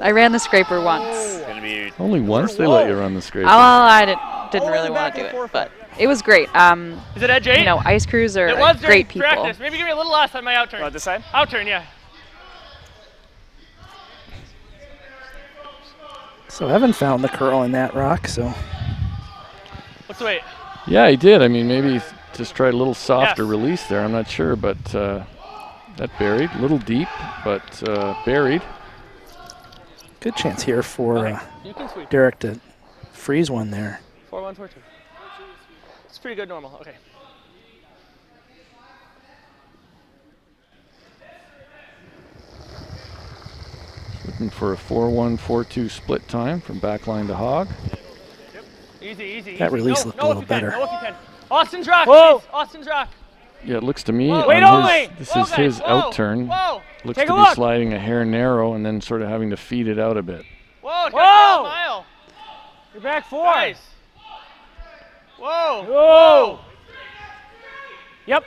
I ran the scraper once. Only once they let you run the scraper. Well, I didn't really want to do it, but it was great. Is it edge 8? You know, ice crews are It was during great people. practice. Maybe give me a little last on my out turn. this side? Out turn, yeah. So Evan found the curl in that rock, so What's the weight? Yeah, he did. I mean, maybe just tried a little softer Yes. release there. I'm not sure, but that buried. A little deep, but buried. good chance here for You can sweep. Derek to freeze one there. 4-1-4-2. It's pretty good normal. Okay. Looking for a 4-1-4-2 split time from backline to hog. Easy. That release looked a little if you can. better. No, if you can. Austin's rock. Whoa. Please. Austin's rock. Yeah, it looks to me Wait, on only. this is his out turn. Whoa. Looks Take to a be look. sliding a hair narrow and then sort of having to feed it out a bit. Whoa. It's Whoa. got a mile. You're back 4. Nice. Whoa. Whoa. Yep.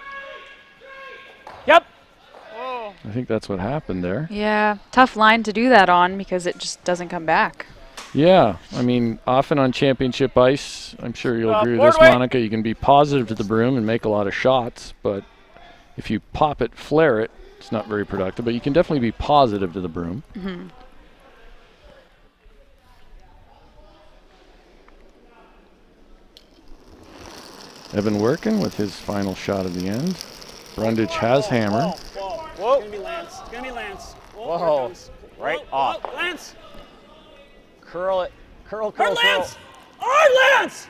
Whoa. I think that's what happened there. Yeah, tough line to do that on because it just doesn't come back. Yeah, I mean, often on championship ice, I'm sure you'll agree with board this, weight. Monica, you can be positive to the broom and make a lot of shots, but if you pop it, flare it, it's not very productive, but you can definitely be positive to the broom. Evan working with his final shot of the end. Brundidge has hammer. Whoa. It's going to be Lance. It's going to be Lance. Whoa. Right off. Lance. Curl it. Curl. Hard Lance. Hard Lance.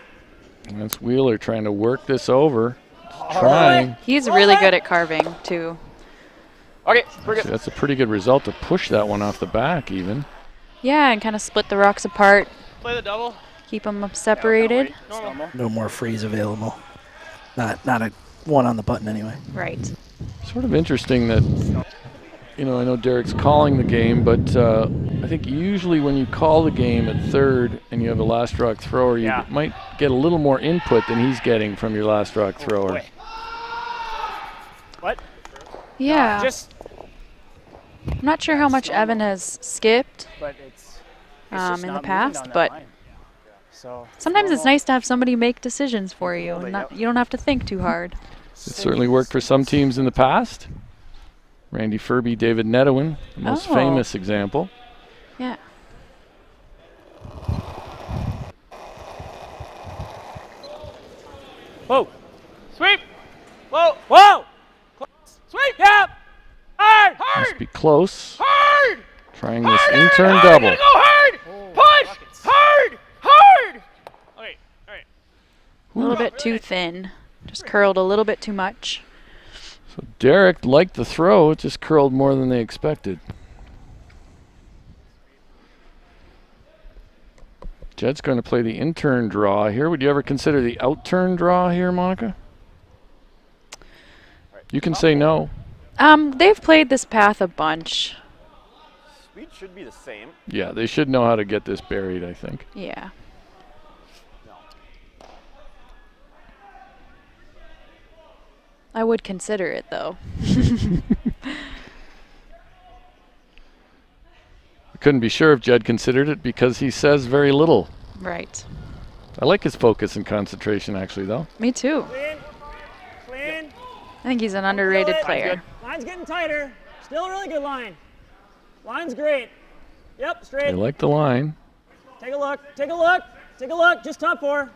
And that's Wheeler trying to work this over. Trying. He's really good at carving, too. Okay, we're good. That's a pretty good result to push that one off the back even. Yeah, and kind of split the rocks apart. Play the double. Keep them separated. No more freeze available. Not a one on the button anyway. Right. Sort of interesting that, I know Derek's calling the game, but I think usually when you call the game at third and you have a last rock thrower, you might get a little more input than he's getting from your last rock thrower. What? Yeah. Just. I'm not sure how much Evan has skipped But it's in the past, but sometimes it's nice to have somebody make decisions for you, and you don't have to think too hard. It certainly worked for some teams in the past. Randy Furby, David Nedowin, the most famous example. Yeah. Whoa. Sweep. Whoa. Whoa. Sweep. Yep. Hard. Must be close. Hard. Trying this in-turn double. Go hard. Push. Hard. Hard. Okay. All right. A little bit too thin. Just curled a little bit too much. So Derek liked the throw, it just curled more than they expected. Jed's going to play the in-turn draw here. Would you ever consider the out-turn draw here, Monica? You can say no. They've played this path a bunch. Speed should be the same. Yeah, they should know how to get this buried, I think. Yeah. I would consider it, though. I couldn't be sure if Jed considered it because he says very little. Right. I like his focus and concentration, actually, though. Me too. Clean. I think he's an underrated player. Line's getting tighter. Still a really good line. Line's great. Yep, straight. They like the line. Take a look. Take a look. Take a look. Just top four.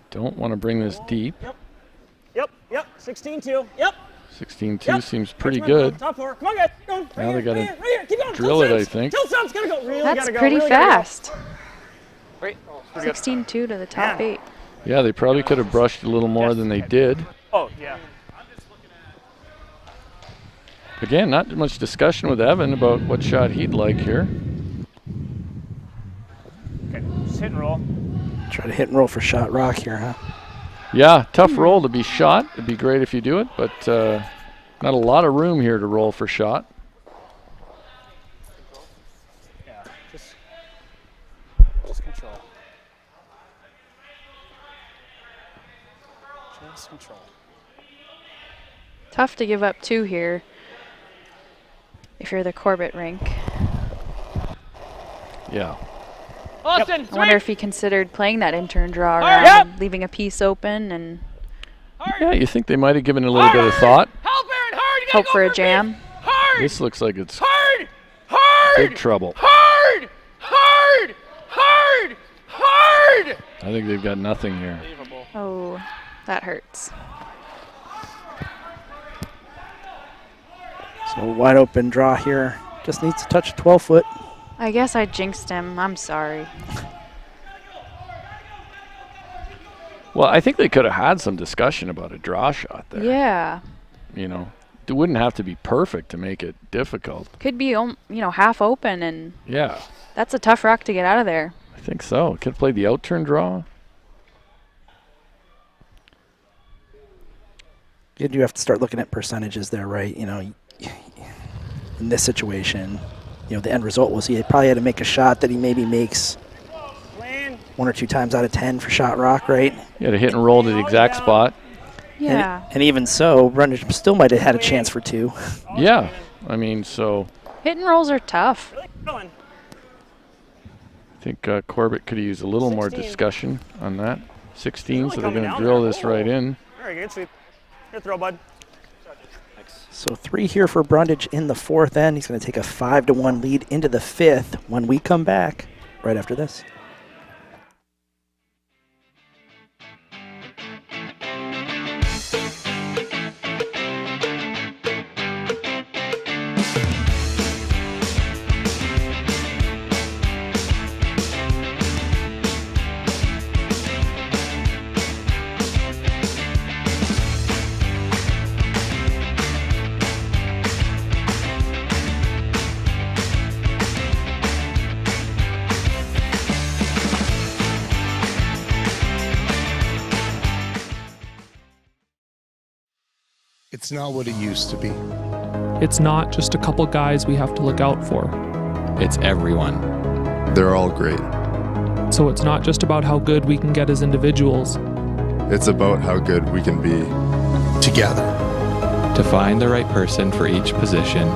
Don't want to bring this deep. Yep. 16-2. Yep. 16-2 seems pretty good. Top four. Come on, guys. Go. Now they got to Keep going. drill it, I think. Tilt sounds gotta go. Really That's gotta go. pretty Really fast. Great. 16-2 to the top 8. Yeah, they probably could have brushed a little more than they did. Oh, yeah. Again, not much discussion with Evan about what shot he'd like here. Okay, just hit and roll. Try to hit and roll for shot rock here, huh? Yeah, tough roll to be shot. It'd be great if you do it, but not a lot of room here to roll for shot. Yeah, just control. Just control. Tough to give up 2 here if you're the Corbett rink. Yeah. Austin, I wonder if he considered playing that in-turn draw Hard. around, and leaving a piece open and Yeah, you think they might have given it a little bit of thought. Help, Aaron, hard. You gotta hope go for a me. jam. Hard. This looks like it's Hard. big trouble. Hard. Hard. Hard. Hard. I think they've got nothing here. Oh, that hurts. So wide open draw here. Just needs to touch 12-foot. I guess I jinxed him. I'm sorry. Well, I think they could have had some discussion about a draw shot there. Yeah. It wouldn't have to be perfect to make it difficult. Could be, half open, and Yeah, that's a tough rock to get out of there. I think so. Could have played the out-turn draw. You do have to start looking at percentages there, right? In this situation, the end result was he probably had to make a shot that he maybe makes 1 or 2 times out of 10 for shot rock, right? You had to hit and roll to the exact spot. Yeah. And even so, Brundidge still might have had a chance for 2. Yeah, I mean, so Hit and rolls are tough. I think Corbett could have used a little more discussion on that. 16, so they're going to drill this right in. Very good sweep. Good throw, bud. So 3 here for Brundidge in the 4th end. He's going to take a 5-1 lead into the 5th when we come back right after this. It's not what it used to be. It's not just a couple guys we have to look out for. It's everyone. They're all great. So it's not just about how good we can get as individuals. It's about how good we can be together. To find the right person for each position.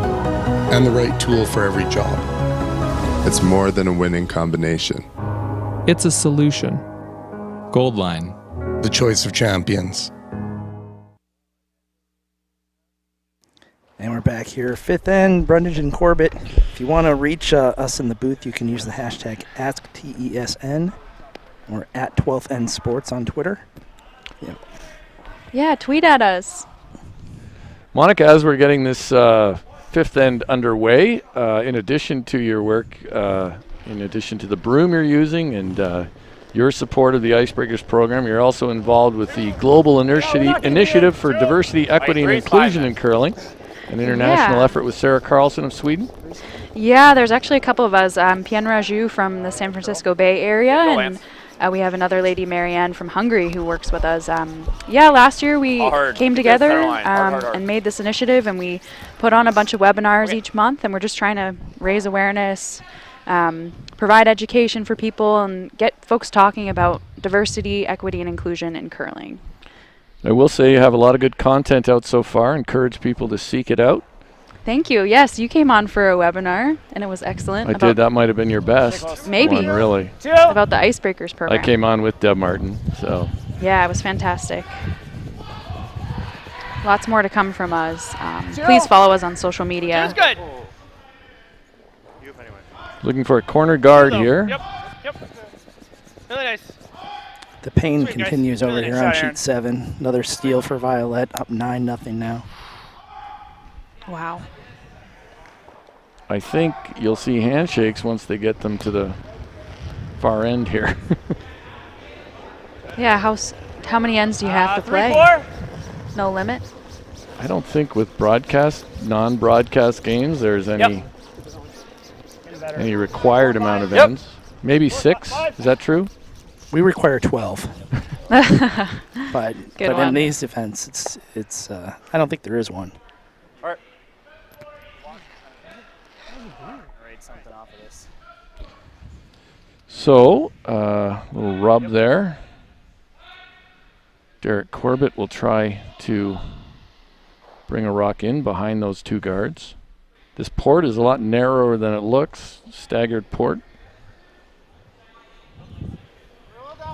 And the right tool for every job. It's more than a winning combination. It's a solution. Gold Line. The choice of champions. And we're back here. Fifth End, Brundidge and Corbett. If you want to reach us in the booth, you can use the hashtag AskTESN or at 12th End Sports on Twitter. Yeah, tweet at us. Monica, as we're getting this Fifth End underway, in addition to your work, in addition to the broom you're using and your support of the Icebreakers program, you're also involved with the Global Initiative for Diversity, Equity, and Inclusion in Curling, an international effort with Sarah Carlson of Sweden. Yeah, there's actually a couple of us. Pien Raju from the San Francisco Bay Area, and we have another lady, Marianne, from Hungary, who works with us. Last year we came together and made this initiative, and we put on a bunch of webinars each month, and we're just trying to raise awareness, provide education for people, and get folks talking about diversity, equity, and inclusion in curling. I will say you have a lot of good content out so far. Encourage people to seek it out. Thank you. Yes, you came on for a webinar, and it was excellent. I did. That might have been your best. Maybe. One, really. About the Icebreakers program. I came on with Deb Martin, so. Yeah, it was fantastic. Lots more to come from us. Please follow us on social media. Good. Looking for a corner guard here. Yep. Really nice. The pain Sweet, continues guys. over Really here nice on out, sheet Aaron. 7. Another steal for Violet, up 9-0 now. Wow. I think you'll see handshakes once they get them to the far end here. Yeah, how many ends do you have to play? 3-4. No limit? I don't think with non-broadcast games, there's any required amount of ends. Maybe 6. Is that true? We require 12. but in these events, it's I don't think there is one. So, little rub there. Derek Corbett will try to bring a rock in behind those two guards. This port is a lot narrower than it looks. Staggered port.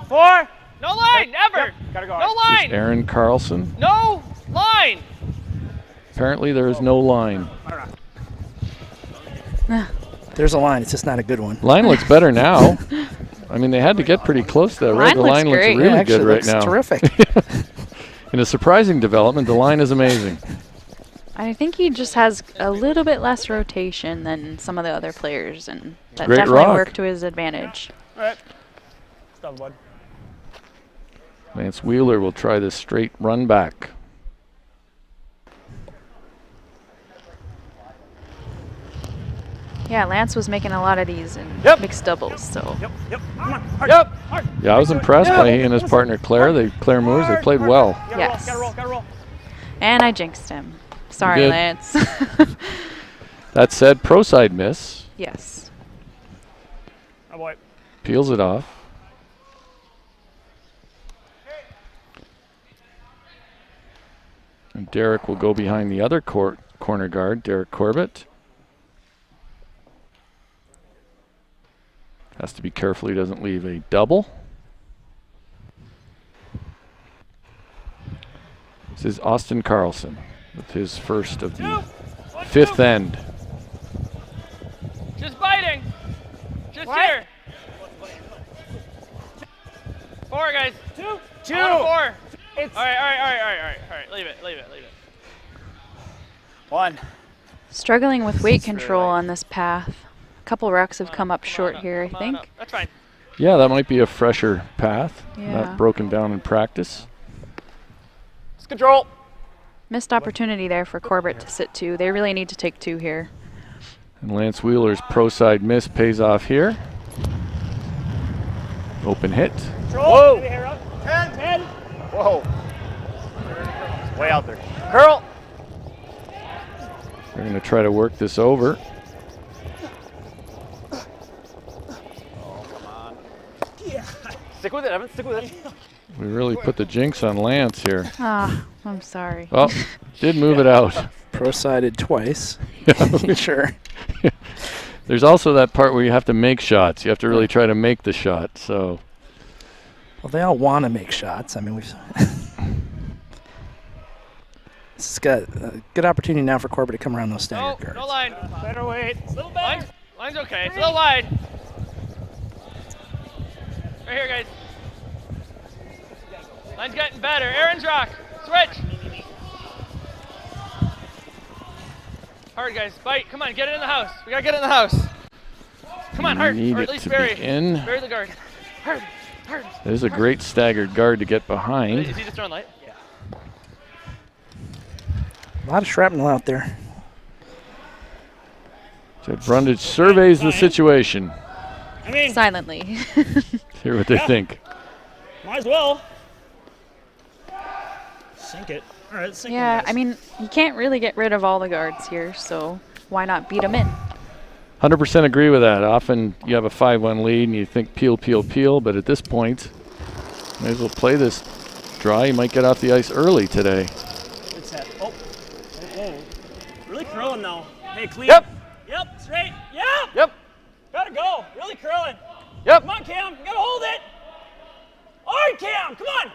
4. No line, never. Gotta go. No line. This is Aaron Carlson. No line. Apparently there is no line. There's a line, it's just not a good one. Line looks better now. I mean, they had to get pretty close to that, right? The line looks really good right now. Terrific. In a surprising development, the line is amazing. I think he just has a little bit less rotation than some of the other players, and that Great definitely rock. worked to his advantage. All right. Stop, bud. Lance Wheeler will try this straight run back. Yeah, Lance was making a lot of these in mixed doubles, so. Yep. Come on. Hard. Yeah, I was impressed by he and his partner Claire. Claire Moores, they played well. Yes. Gotta roll. And I jinxed him. Sorry, did. Lance. That said, pro side miss. Yes. Oh boy. Peels it off. And Derek will go behind the other corner guard, Derek Corbett. Has to be careful he doesn't leave a double. This is Austin Carlson with his first of the fifth end. Just biting. Just here. 4, guys. 2. 4. All right. Leave it. 1. Struggling with weight control on this path. A couple rocks have come up short here, I think. That's fine. Yeah, that might be a fresher path, Yeah. not broken down in practice. Let's control. Missed opportunity there for Corbett to sit 2. They really need to take 2 here. And Lance Wheeler's pro side miss pays off here. Open hit. Whoa. 10. Whoa. Way out there. Curl. They're going to try to work this over. Stick with it, Evan. Stick with it. We really put the jinx on Lance here. Ah, I'm sorry. Oh, did move it out. Pro-sided twice. Sure. There's also that part where you have to make shots. You have to really try to make the shot. So. Well, they all want to make shots. I mean, we've. This has got a good opportunity now for Corbett to come around those staggered guards. No line. Better wait. A little better. Line's okay. It's a little wide. Right here, guys. Line's getting better. Aaron's rock. Switch. Hard, guys. Bite. Come on, get it in the house. We gotta get it in the house. Come on, hard. Need Or it at least to bury. be in. Bury the guard. Hard. Hard. There's a great staggered guard to get behind. Is he just throwing light? Yeah. A lot of shrapnel out there. So Brundidge surveys the situation. I mean, silently. Hear what they think. Might as well. Sink it. All right, sink Yeah, it. I mean, you can't really get rid of all the guards here, so why not beat them in? 100% agree with that. Often you have a 5-1 lead and you think peel, peel, peel, but at this point, may as well play this dry. You might get off the ice early today. Good set. Oh. Whoa. Really curling now. Hey, clean. Yep. Yep. Straight. Yep. Yep. Gotta go. Really curling. Yep. Come on, Cam. You gotta hold it. Hard, Cam. Come on.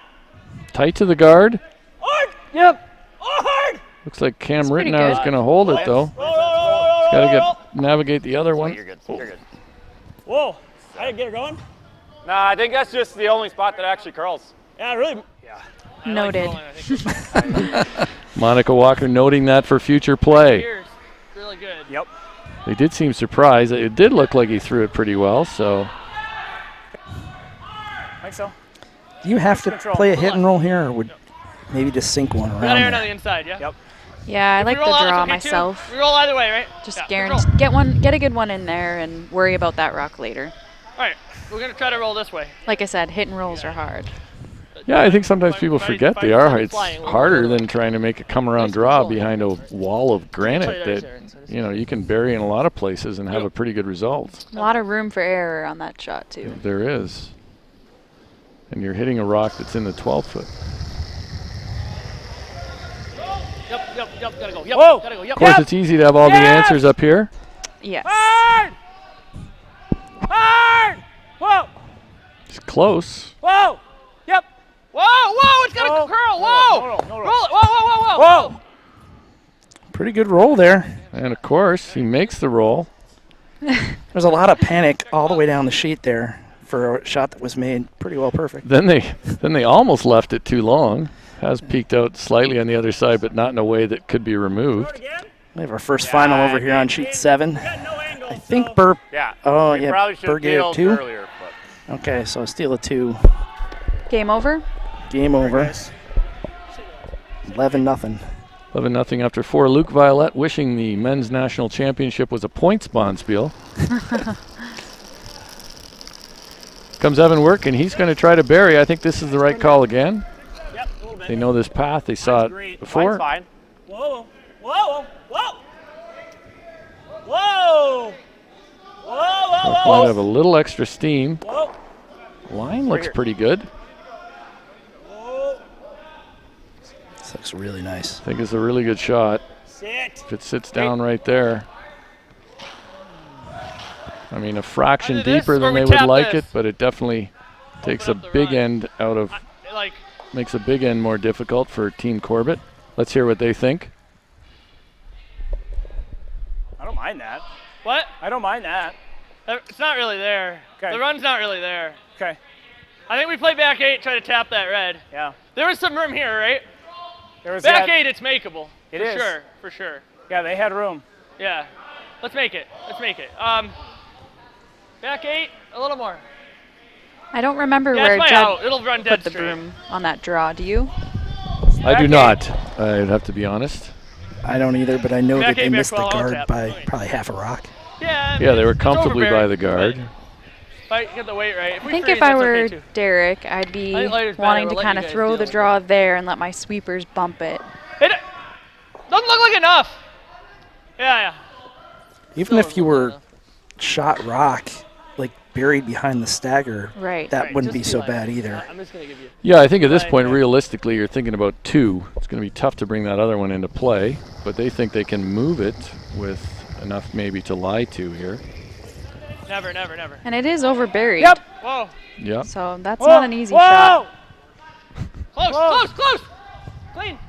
Tight to the guard. Hard. Yep. Hard. Looks like Cam pretty Rittenauer is good. going to hold it, though. He's got to navigate the other one. You're good. You're good. Whoa. I didn't get her going. Nah, I think that's just the only spot that actually curls. Yeah, really. Yeah. Noted. Monica Walker noting that for future play. Here's really good. Yep. They did seem surprised. It did look like he threw it pretty well, so. I think so. Do you have to play a hit and roll here, or would maybe just sink one around Got Aaron there? on the inside, yeah? Yep. Yeah, I If we like the roll out, it's draw okay, too. myself. We roll either way, right? Just yeah, guarantee get a good one in there and worry about that rock later. All right, we're gonna try to roll this way. Like I said, hit and rolls are hard. Yeah, I think sometimes people Five- forget five they are. percent It's flying, we'll harder roll it. than trying to make a come-around draw behind a wall of granite that, you know, you can bury in a lot of places and have a pretty good result. A lot of room for error on that shot, too. There is. And you're hitting a rock that's in the 12-foot. Yep, gotta go. Yep, Whoa. gotta go. Yep. Of course, it's easy to have all the answers up here. Yes. Hard. Hard. Whoa. It's close. Whoa. Yep. Whoa, it's gotta Whoa. curl. No, Whoa. no, no, no. Roll it. Whoa. Pretty good roll there. And, of course, he makes the roll. There's a lot of panic all the way down the sheet there for a shot that was made pretty well perfect. Then they almost left it too long. Has peeked out slightly on the other side, but not in a way that could be removed. We have our first final over here on sheet 7. I think Burr. Yeah. Oh, we yeah. probably should Burr have gave it peeled 2. earlier, but Okay, so a steal of 2. Game over? Game over. 11-0. 11-0 after 4. Luke Violette wishing the men's national championship was a points bonspiel. Comes Evan Work, and he's going to try to bury. I think this is the right call again. Yep, a little bit. They know this path. They saw Great. it before. fine. Whoa. Whoa. Whoa. Whoa. Whoa. Might have a little extra steam. Whoa. Line looks pretty good. Whoa. This looks really nice. I think it's a really good shot. Sit. If it sits down right there. I mean, a fraction Either this deeper or than we they would tap like this. it, but it definitely takes a up the big run. end out of, Like, makes a big end more difficult for Team Corbett. Let's hear what they think. I don't mind that. what? I don't mind that. It's not really there. Okay. The run's not really there. Okay. I think we play back 8, try to tap that red. Yeah. There was some room here, right? There was Back that. 8, it's makeable. It for is. sure, for sure. Yeah, they had room. Yeah. Let's make it. Back 8, a little more. I don't remember Yeah, where it's my Judd out. It'll run dead put the straight. broom on that draw. Do you? I do Back not. I'd have to be honest. I don't either, but I know Back that they 8, back missed the 12, I'll guard tap. by probably half a rock. Yeah. Yeah, they were it's comfortably by overbearing, the guard. but If I get the weight right. If I we think freeze, if I that's were okay too. Derek, I'd be I think lighter's better. wanting We'll to let kind you of guys throw deal the with draw there and let my sweepers bump it. It doesn't look like enough. Yeah. Even if you were shot rock, like buried behind the stagger, Right. that wouldn't be so bad either. I'm just gonna give you. Yeah, I think at this point, realistically, you're thinking about 2. It's going to be tough to bring that other one into play, but they think they can move it with enough maybe to lie to here. Never. And it is overburied. Yep. Whoa. Yeah. So that's not an easy shot. Close. Clean.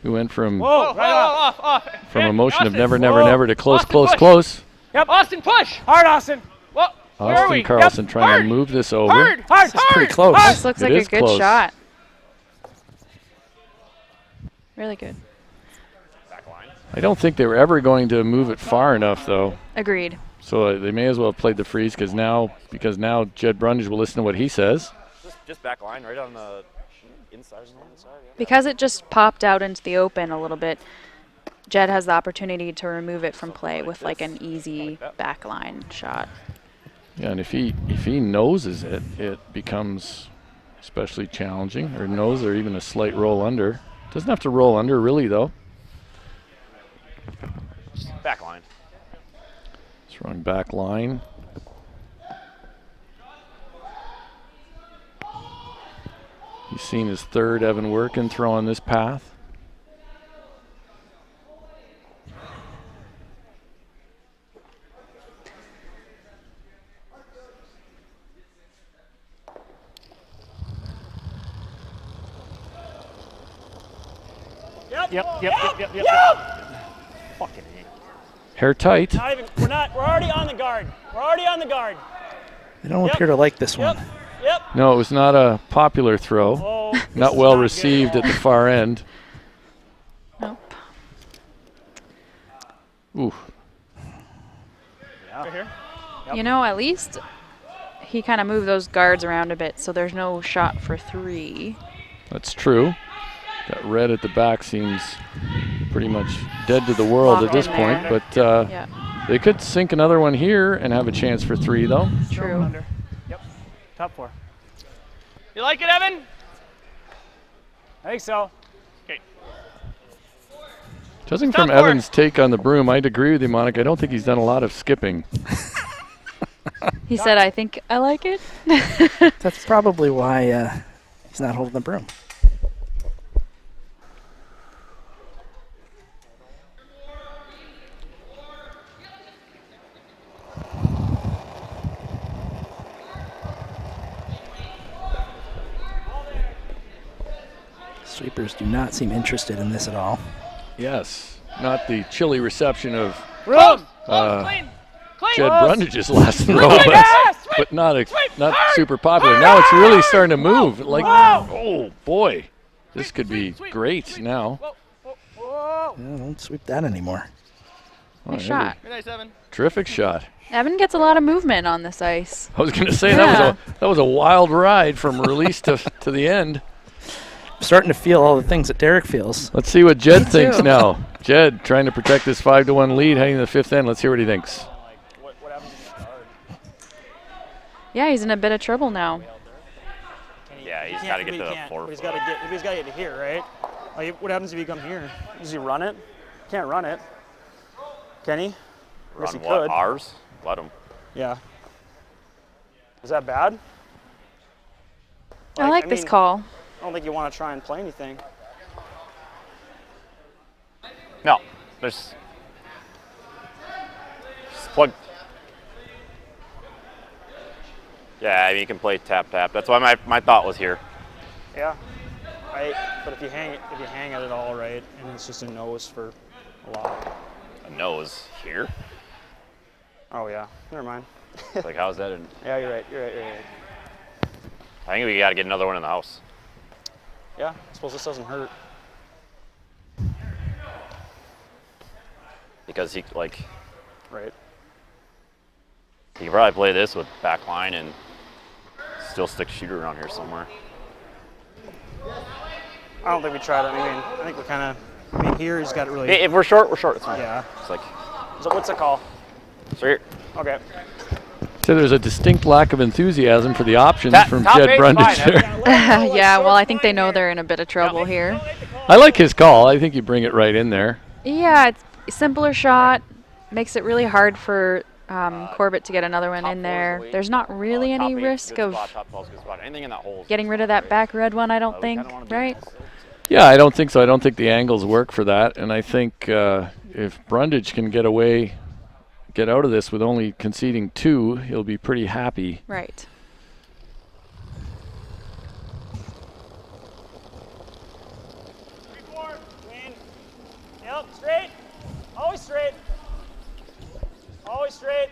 We went from Off. from a motion of Austin. never to close, Austin, push. close. Yep. Austin, push. Hard, Austin. Whoa. Where are we? Austin Carlson Yep. trying Hard. to move this over. Hard. This is pretty close. This looks like It a is good close. shot. Really good. I don't think they were ever going to move it far enough, though. Agreed. So they may as well have played the freeze because now Jed Brundidge will listen to what he says. Just back line right on the inside. Because it just popped out into the open a little bit, Jed has the opportunity to remove it from play with like an easy backline shot. Yeah, and if he noses it, it becomes especially challenging, or nose or even a slight roll under. Doesn't have to roll under really though. Back line. Throwing back line. He's seen his third Evan Workin throw on this path. Yep. Fucking A. Hair tight. We're already on the guard. They don't appear to like this one. Yep. No, it was not a popular throw. Not well received at the far end. Nope. Ooh. Right here. You know, at least he kind of moved those guards around a bit, so there's no shot for 3. That's true. That red at the back seems pretty much dead to the world at this point, but they could sink another one here and have a chance for 3, though. True. Under. Yep. Top 4. You like it, Evan? I think so. Okay. Judging from Evan's take on the broom, I'd agree with you, Monica. I don't think he's done a lot of skipping. He said, I think I like it. That's probably why he's not holding the broom. Sweepers do not seem interested in this at all. Yes, not the chilly reception of Clean. Jed Brundidge's last throw, but not super popular. Now it's really starting to move. Like, oh boy, this could be great now. Yeah, don't sweep that anymore. Nice shot. Good night, Evan. Terrific shot. Evan gets a lot of movement on this ice. I was going to say that was a wild ride from release to the end. I'm starting to feel all the things that Derek feels. Let's see what Jed thinks now. Jed trying to protect this 5-1 lead heading to the 5th end. Let's hear what he thinks. Yeah, he's in a bit of trouble now. Yeah, he's got to get to 4. He's got to get to here, right? Like, what happens if you come here? Does he run it? Can't run it. Can he? Run what? Ours? Let him. Yeah. Is that bad? I like this call. I don't think you want to try and play anything. No, just plug. Yeah, I mean, you can play tap. That's why my thought was here. Yeah. Right. But if you hang at it all right, and it's just a nose for a lot. A nose here? Oh yeah. Never mind. Like, how's that? Yeah, you're right. I think we got to get another one in the house. Yeah, I suppose this doesn't hurt. Because he, like... Right. He can probably play this with back line and still stick shooter around here somewhere. I don't think we tried it. I think we're kind of... here he's got it really... If we're short, we're short. It's fine. Yeah. It's like... So what's the call? So here. Okay. So there's a distinct lack of enthusiasm for the options from top Jed eight's Brundidge fine, there. Yeah, well, I think they know they're in a bit of trouble here. I like his call. I think you bring it right in there. Yeah, simpler shot, makes it really hard for Corbett to get another one in there. There's not really any risk of getting rid of that back red one, I don't think, right? Yeah, I don't think so. I don't think the angles work for that. And I think if Brundidge can get out of this with only conceding 2, he'll be pretty happy. Right. Yep, straight. Always straight. Always straight.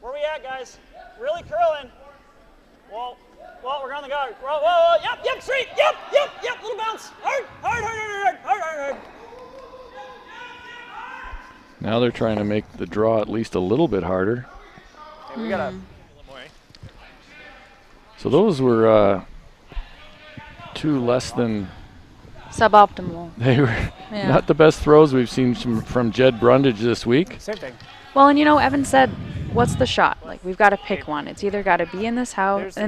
Where we at, guys? Really curling. Whoa, we're on the guard. Whoa, yep, straight. Yep, little bounce. Hard. Now they're trying to make the draw at least a little bit harder. Hey, we gotta. So those were 2 less than suboptimal. They were not the best throws we've seen from Jed Brundidge this week. Same thing. Well, and Evan said, what's the shot? Like, we've got to pick one. It's either got to be in the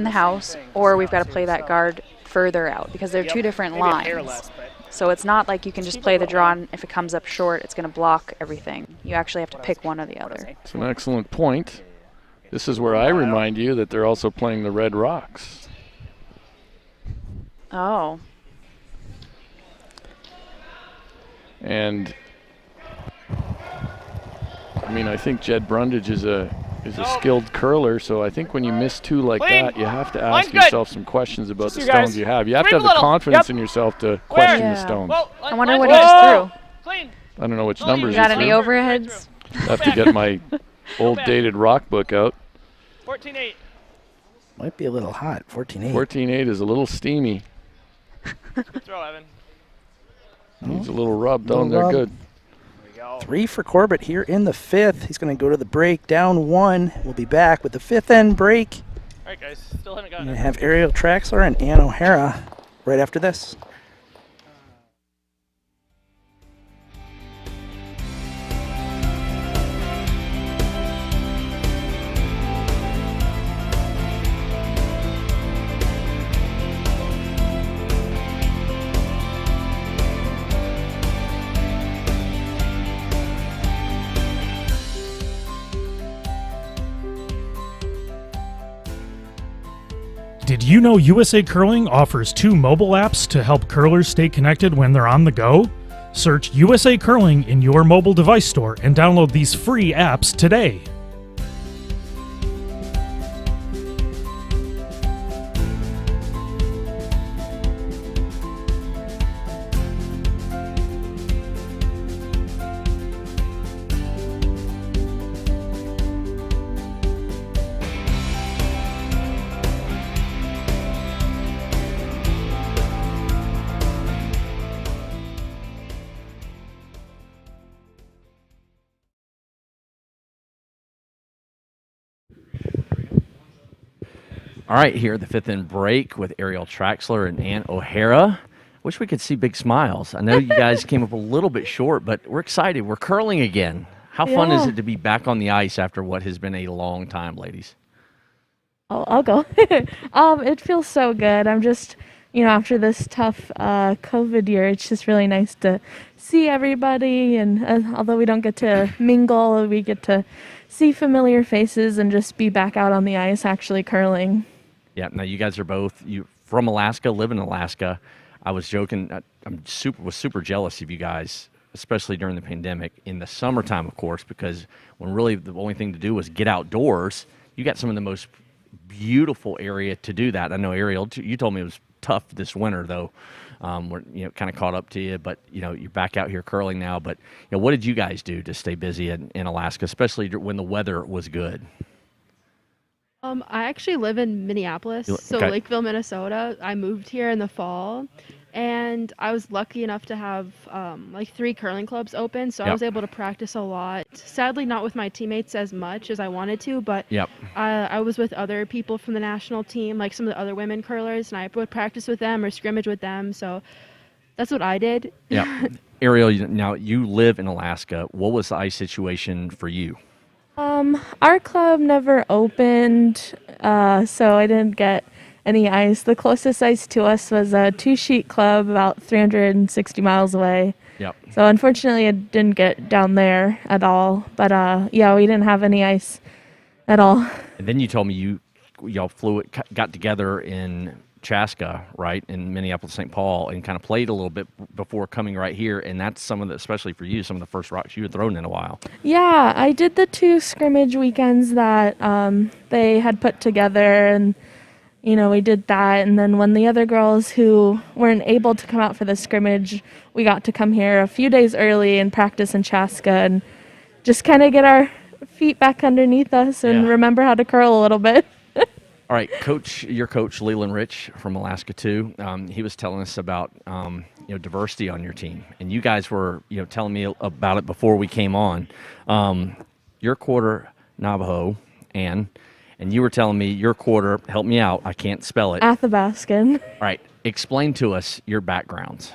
house, or we've got to play that guard further out, because they're 2 different lines. So it's not like you can just play the draw, and if it comes up short, it's going to block everything. You actually have to pick one or the other. It's an excellent point. This is where I remind you that they're also playing the red rocks. Oh. And I mean, I think Jed Brundidge is a skilled curler, so I think when you miss 2 like that, you have to ask yourself some questions about the stones you have. You have to have the confidence in yourself to question the stones. I wonder what he just threw. I don't know which numbers you got any overheads? I have to get my old dated rock book out. 14-8. Might be a little hot. 14-8. 14-8 is a little steamy. Throw, Evan. Needs a little rub down there. Good. 3 for Corbett here in the 5th. He's going to go to the break, down 1. We'll be back with the 5th end break. All right, guys. Still haven't gotten We're it. going to have Ariel Traxler and Ann O'Hara right after this. Did you know USA Curling offers 2 mobile apps to help curlers stay connected when they're on the go? Search USA Curling in your mobile device store and download these free apps today. All right, here at the 5th end break with Ariel Traxler and Ann O'Hara. Wish we could see big smiles. I know you guys came up a little bit short, but we're excited. We're curling again. How fun is it to be back on the ice after what has been a long time, ladies? I'll go. It feels so good. I'm just, after this tough COVID year, it's just really nice to see everybody. And although we don't get to mingle, we get to see familiar faces and just be back out on the ice actually curling. Yeah, now you guys are both from Alaska, live in Alaska. I was joking. Was super jealous of you guys, especially during the pandemic. In the summertime, of course, because when really the only thing to do was get outdoors, you got some of the most beautiful area to do that. I know, Ariel, you told me it was tough this winter, though. We're kind of caught up to you, but you're back out here curling now. But what did you guys do to stay busy in Alaska, especially when the weather was good? I actually live in Minneapolis, so Lakeville, Minnesota. I moved here in the fall, and I was lucky enough to have 3 curling clubs open, so I was able to practice a lot. Sadly, not with my teammates as much as I wanted to, but I was with other people from the national team, like some of the other women curlers, and I would practice with them or scrimmage with them, so that's what I did. Yeah. Ariel, now you live in Alaska. What was the ice situation for you? Our club never opened, so I didn't get any ice. The closest ice to us was a 2-sheet club about 360 miles away. Yep. So unfortunately, it didn't get down there at all. But yeah, we didn't have any ice at all. And then you told me y'all got together in Chaska, right, in Minneapolis, St. Paul, and kind of played a little bit before coming right here. And that's some of the, especially for you, some of the first rocks you had thrown in a while. Yeah, I did the 2 scrimmage weekends that they had put together, and we did that. And then when the other girls who weren't able to come out for the scrimmage, we got to come here a few days early and practice in Chaska and just kind of get our feet back underneath us and remember how to curl a little bit. All right, your coach, Leland Rich from Alaska too, he was telling us about diversity on your team, and you guys were telling me about it before we came on. Your quarter Navajo, and you were telling me your quarter. Help me out. I can't spell it. Athabaskan. All right, explain to us your backgrounds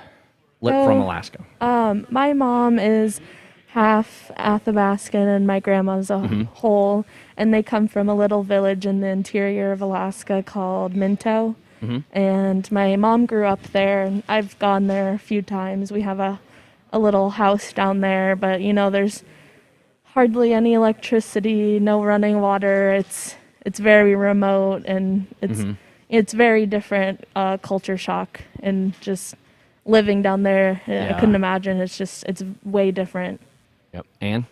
from Alaska. My mom is half Athabaskan and my grandma's a whole, and they come from a little village in the interior of Alaska called Minto. And my mom grew up there, and I've gone there a few times. We have a little house down there, but there's hardly any electricity, no running water. It's very remote, and it's very different culture shock, and just living down there, I couldn't imagine. It's way different. Yep. Anne?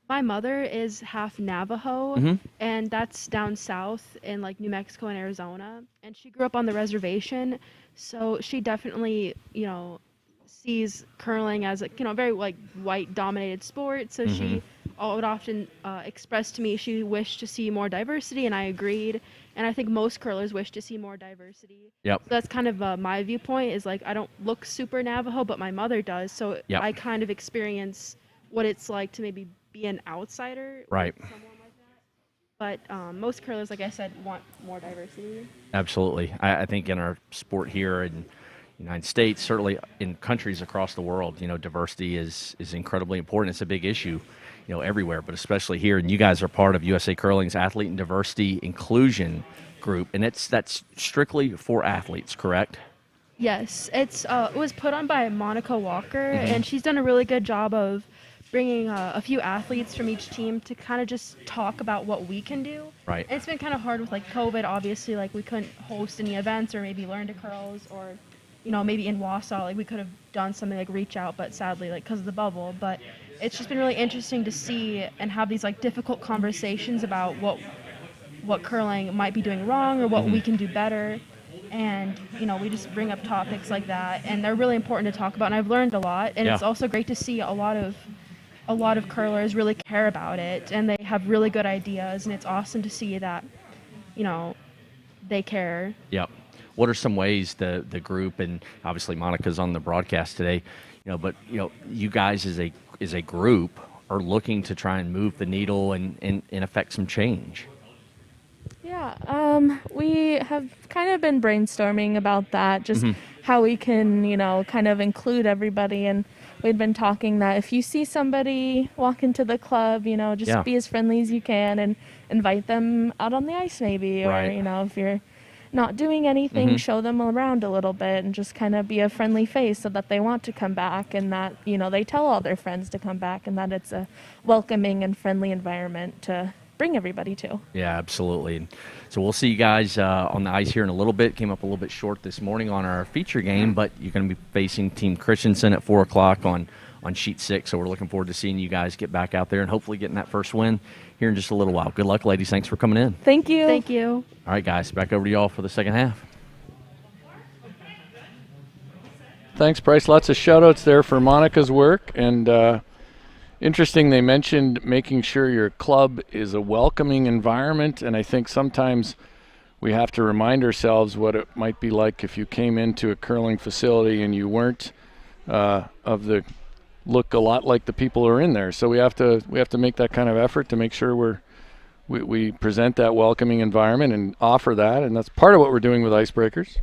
My mother is half Navajo, and that's down south in like New Mexico and Arizona. And she grew up on the reservation, so she definitely, sees curling as a very like white-dominated sport. So she would often express to me she wished to see more diversity, and I agreed. And I think most curlers wish to see more diversity. Yep. So that's kind of my viewpoint. Is like I don't look super Navajo, but my mother does. So I kind of experience what it's like to maybe be an outsider, right? Someone like that. But most curlers, like I said, want more diversity. Absolutely. I think in our sport here in the United States, certainly in countries across the world, diversity is incredibly important. It's a big issue, everywhere, but especially here. And you guys are part of USA Curling's Athlete and Diversity Inclusion Group, and that's strictly for athletes, correct? Yes, it was put on by Monica Walker, and she's done a really good job of bringing a few athletes from each team to kind of just talk about what we can do. Right. And it's been kind of hard with like COVID, obviously, like we couldn't host any events or maybe learn to curls, or maybe in Wausau, like we could have done something like reach out, but sadly, like because of the bubble. But it's just been really interesting to see and have these like difficult conversations about what curling might be doing wrong or what we can do better. And we just bring up topics like that, and they're really important to talk about. And I've learned a lot, and it's also great to see a lot of curlers really care about it, and they have really good ideas, and it's awesome to see that they care. Yep. What are some ways the group, and obviously Monica's on the broadcast today, but you guys as a group are looking to try and move the needle and affect some change? Yeah, we have kind of been brainstorming about that, just how we can, kind of include everybody. And we'd been talking that if you see somebody walk into the club, just be as friendly as you can and invite them out on the ice maybe. Or, if you're not doing anything, show them around a little bit and just kind of be a friendly face so that they want to come back, and that, they tell all their friends to come back, and that it's a welcoming and friendly environment to bring everybody to. Yeah, absolutely. So we'll see you guys on the ice here in a little bit. Came up a little bit short this morning on our feature game, but you're going to be facing Team Christensen at 4 o'clock on sheet 6. So we're looking forward to seeing you guys get back out there and hopefully getting that first win here in just a little while. Good luck, ladies. Thanks for coming in. Thank you. Thank you. All right, guys, back over to y'all for the second half. Thanks, Bryce. Lots of shout-outs there for Monica's work. And interesting, they mentioned making sure your club is a welcoming environment, and I think sometimes we have to remind ourselves what it might be like if you came into a curling facility and you weren't look a lot like the people who are in there. So we have to make that kind of effort to make sure we present that welcoming environment and offer that, and that's part of what we're doing with Icebreakers.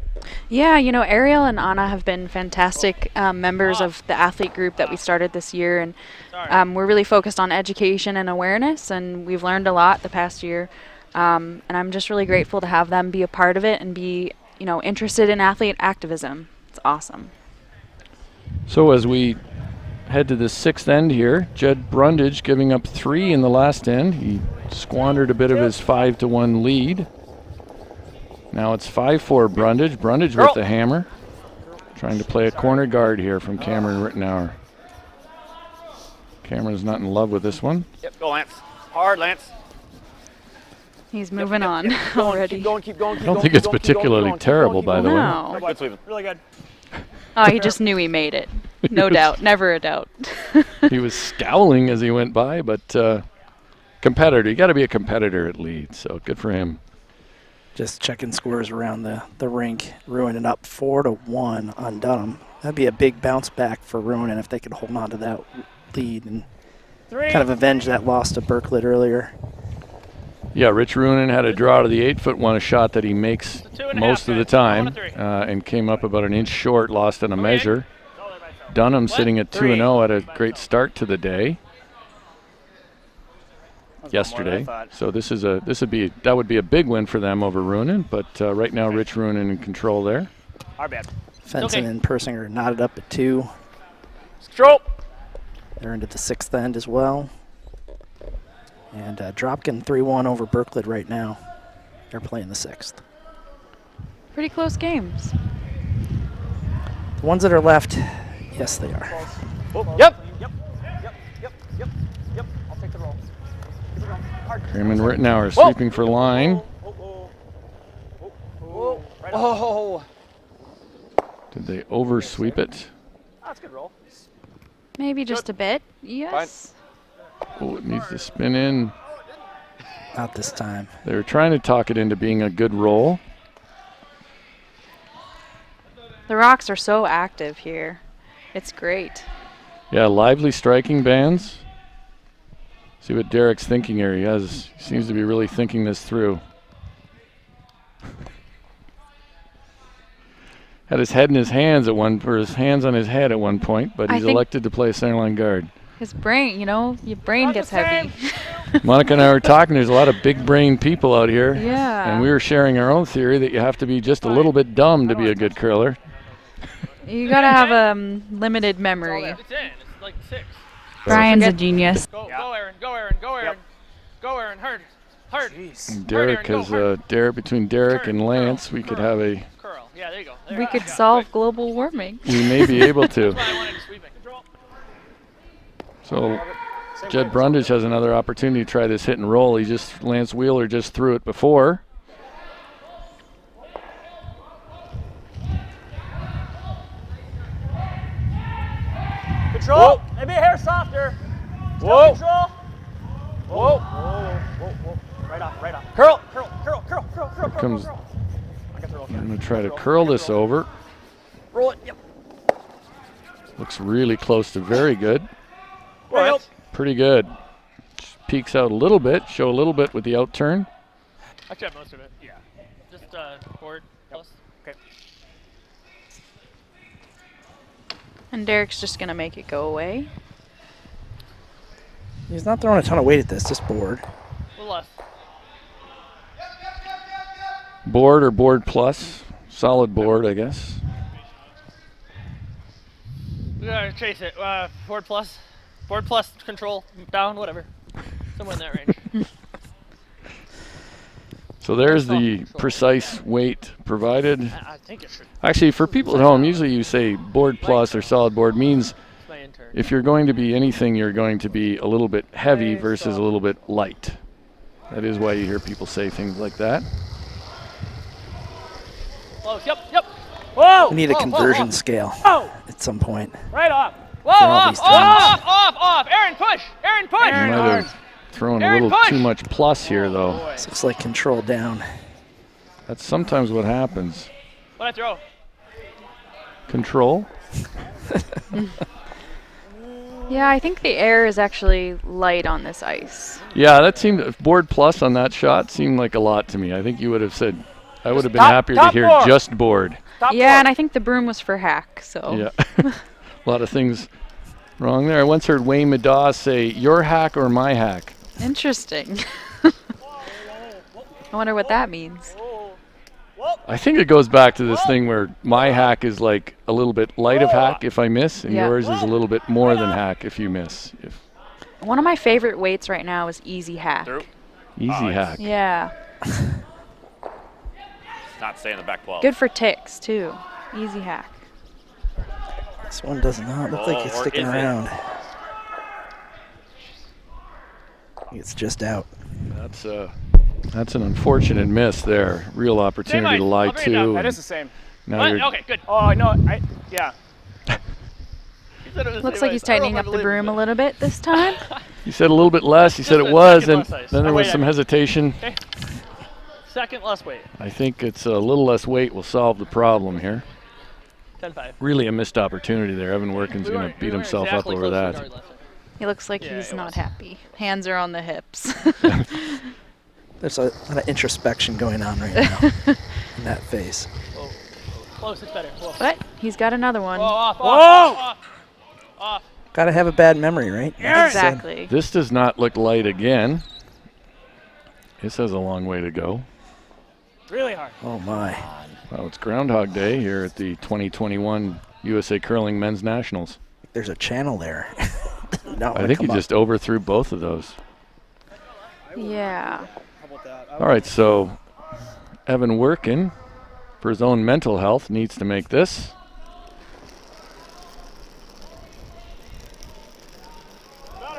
Yeah, Ariel and Anna have been fantastic members of the athlete group that we started this year, and we're really focused on education and awareness, and we've learned a lot the past year, and I'm just really grateful to have them be a part of it and be interested in athlete activism. It's awesome. So as we head to the 6th end here. Jed Brundidge giving up 3 in the last end. He squandered a bit of his 5-1 lead. Now it's 5-4 Brundidge. Brundidge with the hammer. Trying to play a corner guard here from Cameron Rittenauer. Cameron's not in love with this one. Yep, go Lance. Hard, Lance. He's moving on already. Keep going, keep going, I don't think it's particularly terrible, by the way. No. Good sweeping. Really good. Oh, he just knew he made it. No doubt. Never a doubt. He was scowling as he went by, but competitor. You got to be a competitor at Leeds, so good for him. Just checking scores around the rink. Ruinen up 4-1 on Dunham. That'd be a big bounce back for Ruinen if they could hold on to that lead and kind of avenge that loss to Berklet earlier. Yeah, Rich Ruinen had a draw to the 8-foot one, a shot that he makes most of the time, and came up about an inch short, lost on a measure. Dunham sitting at 2-0 had a great start to the day yesterday. So that would be a big win for them over Ruinen, but right now Rich Ruinen in control there. Our bad. Fenton and Persinger knotted up at 2. Stroke. They're into the 6th end as well. And Dropkin 3-1 over Berklet right now. They're playing the 6th. Pretty close games. The ones that are left, yes, they are. Oh, yep. Yep. I'll take the roll. Keep it going. Hard. Cameron Rittenauer sweeping for line. Oh. Did they oversweep it? That's a good roll. Maybe just a bit. Yes. Oh, it needs to spin in. Not this time. They were trying to talk it into being a good roll. The Rocks are so active here. It's great. Yeah, lively striking bands. See what Derek's thinking here. He seems to be really thinking this through. Had his head in his hands his hands on his head at one point, but he's elected to play centerline guard. His brain, your brain gets heavy. Monica and I were talking, there's a lot of big brain people out here. Yeah. And we were sharing our own theory that you have to be just a little bit dumb to be a good curler. You gotta have limited memory. It's in. It's like 6. Brian's a genius. Go, Aaron. Go, Aaron. Go, Aaron. Go, Aaron. Hard. And Derek between Derek and Lance, we could have a. Curl. Yeah, there you go. We could solve global warming. We may be able to. So Jed Brundidge has another opportunity to try this hit and roll. Lance Wheeler just threw it before. Control. Maybe a hair softer. Still control. Whoa. Right off. Curl. Comes. I'm going to try to curl this over. Roll it. Yep. Looks really close to very good. Right. Pretty good. Peeks out a little bit. Show a little bit with the out turn. Actually, I have most of it. Yeah. Just board plus. Okay. And Derek's just gonna make it go away. He's not throwing a ton of weight at this, just board. A little less. Board or board plus. Solid board, I guess. We gotta chase it. Board plus. Board plus, control, down, whatever. Somewhere in that range. So there's the precise weight provided. I think it should. Actually, for people at home, usually you say board plus or solid board means if you're going to be anything, you're going to be a little bit heavy versus a little bit light. That is why you hear people say things like that. Close, yep. Whoa! We need a conversion scale at some point. Right off. Whoa, off. Aaron, push. You might have thrown a little too much plus here, though. This looks like control down. That's sometimes what happens. What'd I throw? Control. Yeah, I think the air is actually light on this ice. Yeah, that seemed board plus on that shot seemed like a lot to me. I think you would have said, I would have been happier to hear just board. Yeah, and I think the broom was for hack, so. Yeah, a lot of things wrong there. I once heard Wayne Madaw say, your hack or my hack. Interesting. I wonder what that means. I think it goes back to this thing where my hack is like a little bit light of hack if I miss, and yours is a little bit more than hack if you miss. One of my favorite weights right now is easy hack. Easy hack. Yeah. Not stay in the back 12. Good for ticks, too. Easy hack. This one does not look like it's sticking around. It's just out. That's an unfortunate miss there. Real opportunity to lie to. That is the same. Now you're Okay, good. Oh, no, yeah. Looks like he's tightening up the broom a little bit this time. You said a little bit less. You said it was, and then there was some hesitation. Okay. Second less weight. I think it's a little less weight will solve the problem here. 10-5. Really a missed opportunity there. Evan Workin's going to beat himself up over that. He looks like he's not happy. Hands are on the hips. There's a lot of introspection going on right now in that face. Whoa. Close, it's better. Whoa. But he's got another one. Whoa, off. Gotta have a bad memory, right? Exactly. This does not look light again. This has a long way to go. Really hard. Oh, my. Well, it's Groundhog Day here at the 2021 USA Curling Men's Nationals. There's a channel there. I think he just overthrew both of those. Yeah. All right, so Evan Workin, for his own mental health, needs to make this. There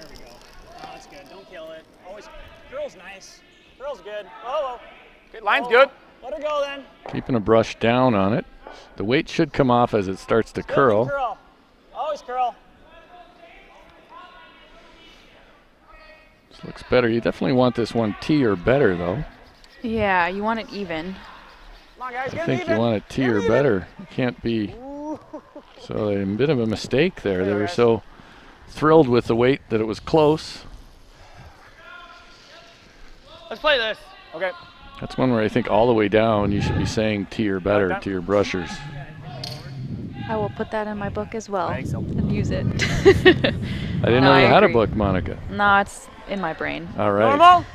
we go. Oh, that's good. Don't kill it. Always. Girl's nice. Girl's good. Oh. Okay, line's good. Let her go then. Keeping a brush down on it. The weight should come off as it starts to curl. Curl. Always curl. This looks better. You definitely want this one T or better, though. Yeah, you want it even. Come on, guys, I think you want it T or better. You can't be. So a bit of a mistake there. They were so thrilled with the weight that it was close. Let's play this. Okay. That's one where I think all the way down you should be saying T or better to your brushers. I will put that in my book as well and use it. I didn't know you had a book, Monica. No, it's in my brain. All right. Normal.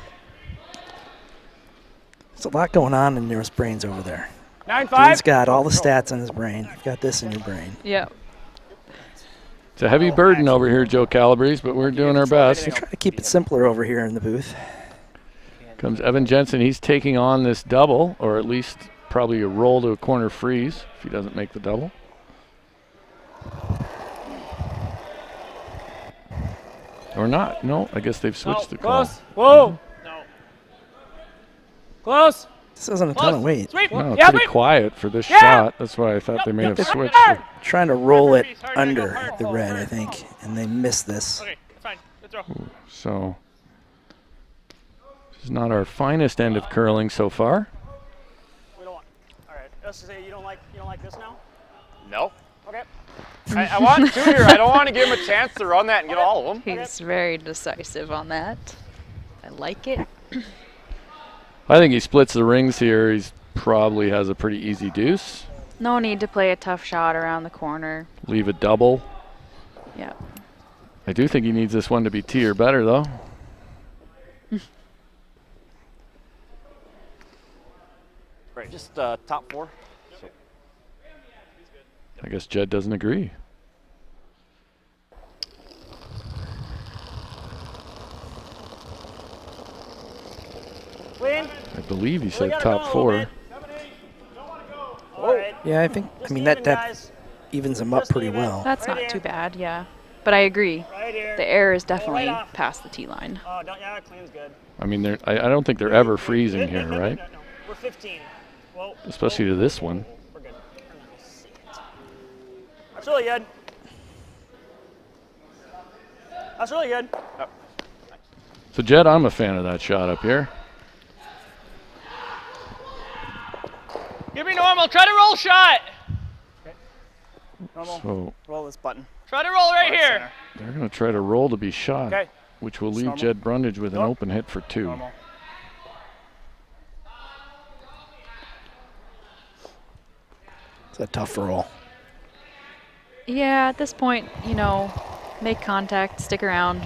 There's a lot going on in his brains over there. 9-5. He's got all the stats in his brain. You've got this in your brain. Yep. It's a heavy burden over here, Joe Calabrese, but we're doing our best. We try to keep it simpler over here in the booth. Comes Evan Jensen. He's taking on this double, or at least probably a roll to a corner freeze if he doesn't make the double. Or not. No, I guess they've switched the call. Close. Whoa. No. Close. This isn't a ton of weight. No, pretty quiet for this shot. That's why I thought they may have switched. Trying to roll it under the red, I think, and they missed this. Okay, fine. Let's roll. So this is not our finest end of curling so far. We don't want. All right. Let's just say you don't like this now. No. Okay. I want two here. I don't want to give him a chance to run that and get all of them. He's very decisive on that. I like it. I think he splits the rings here. He's probably has a pretty easy deuce. No need to play a tough shot around the corner. Leave a double. Yeah. I do think he needs this one to be T or better, though. Right, just top four. So. I guess Jed doesn't agree. Clean. I believe he said top four. Yeah, I think, I mean, that depth evens him up pretty well. That's not too bad, yeah. But I agree. The air is definitely past the tee line. Oh, yeah, clean's good. I mean, I don't think they're ever freezing here, right? No. We're 15. Whoa. Especially to this one. We're good. That's really good. That's really good. Oh. So, Jed, I'm a fan of that shot up here. Give me normal. Try to roll shot. Okay. Normal. So roll this button. Try to roll right here. they're going to try to roll to be shot, okay. which will leave Jed Brundidge with an open hit for two. Normal. It's a tough roll. Yeah, at this point, you know, make contact, stick around,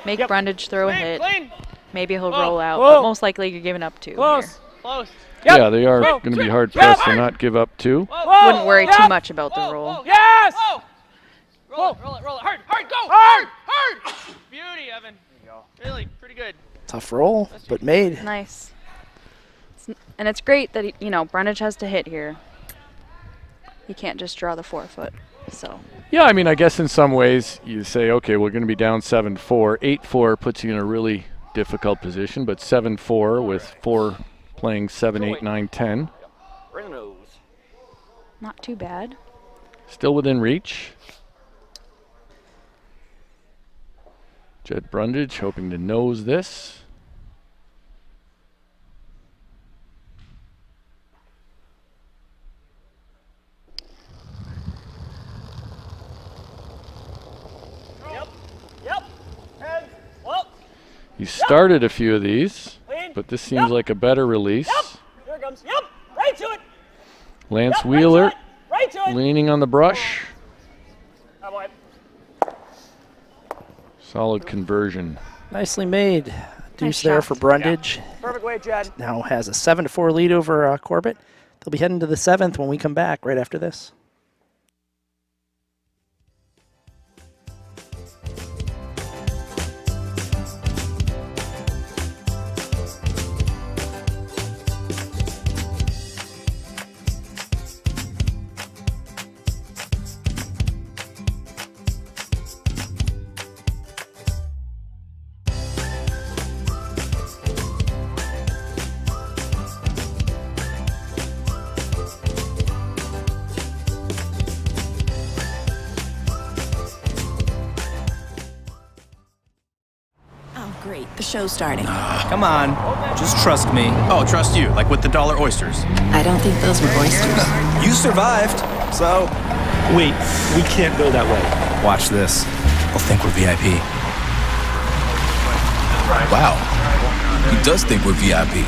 make Brundidge throw a hit. Clean. Maybe he'll roll out, Whoa. but most likely you're giving up two. Close. Here. Close. Yeah, they are going to be hard pressed to not give up 2. Wouldn't worry too much about the roll. Yes! Roll it. Hard. Go! Hard! Beauty, Evan. There you go. Really, pretty good. Tough roll, but made. Nice. And it's great that, Brundidge has to hit here. He can't just draw the 4-foot, so. Yeah, I mean, I guess in some ways you say, okay, we're going to be down 7-4. 8-4 puts you in a really difficult position, but 7-4 with 4 playing 7, 8, 9, 10. Not too bad. Still within reach. Jed Brundidge hoping to nose this. He started a few of these, but this seems like a better release. Here it comes. Right to it. Lance Wheeler Right to it. leaning on the brush. Oh, boy. Solid conversion. Nicely made. Deuce Nice there shot. for Brundidge. Perfect way, Jed. Now has a 7-4 lead over Corbett. They'll be heading to the 7th when we come back right after this. Great, the show's starting. Come on, just trust me. Oh, trust you, like with the dollar oysters. I don't think those were oysters. You survived, so. Wait, we can't go that way. Watch this. They'll think we're VIP. Wow, he does think we're VIP.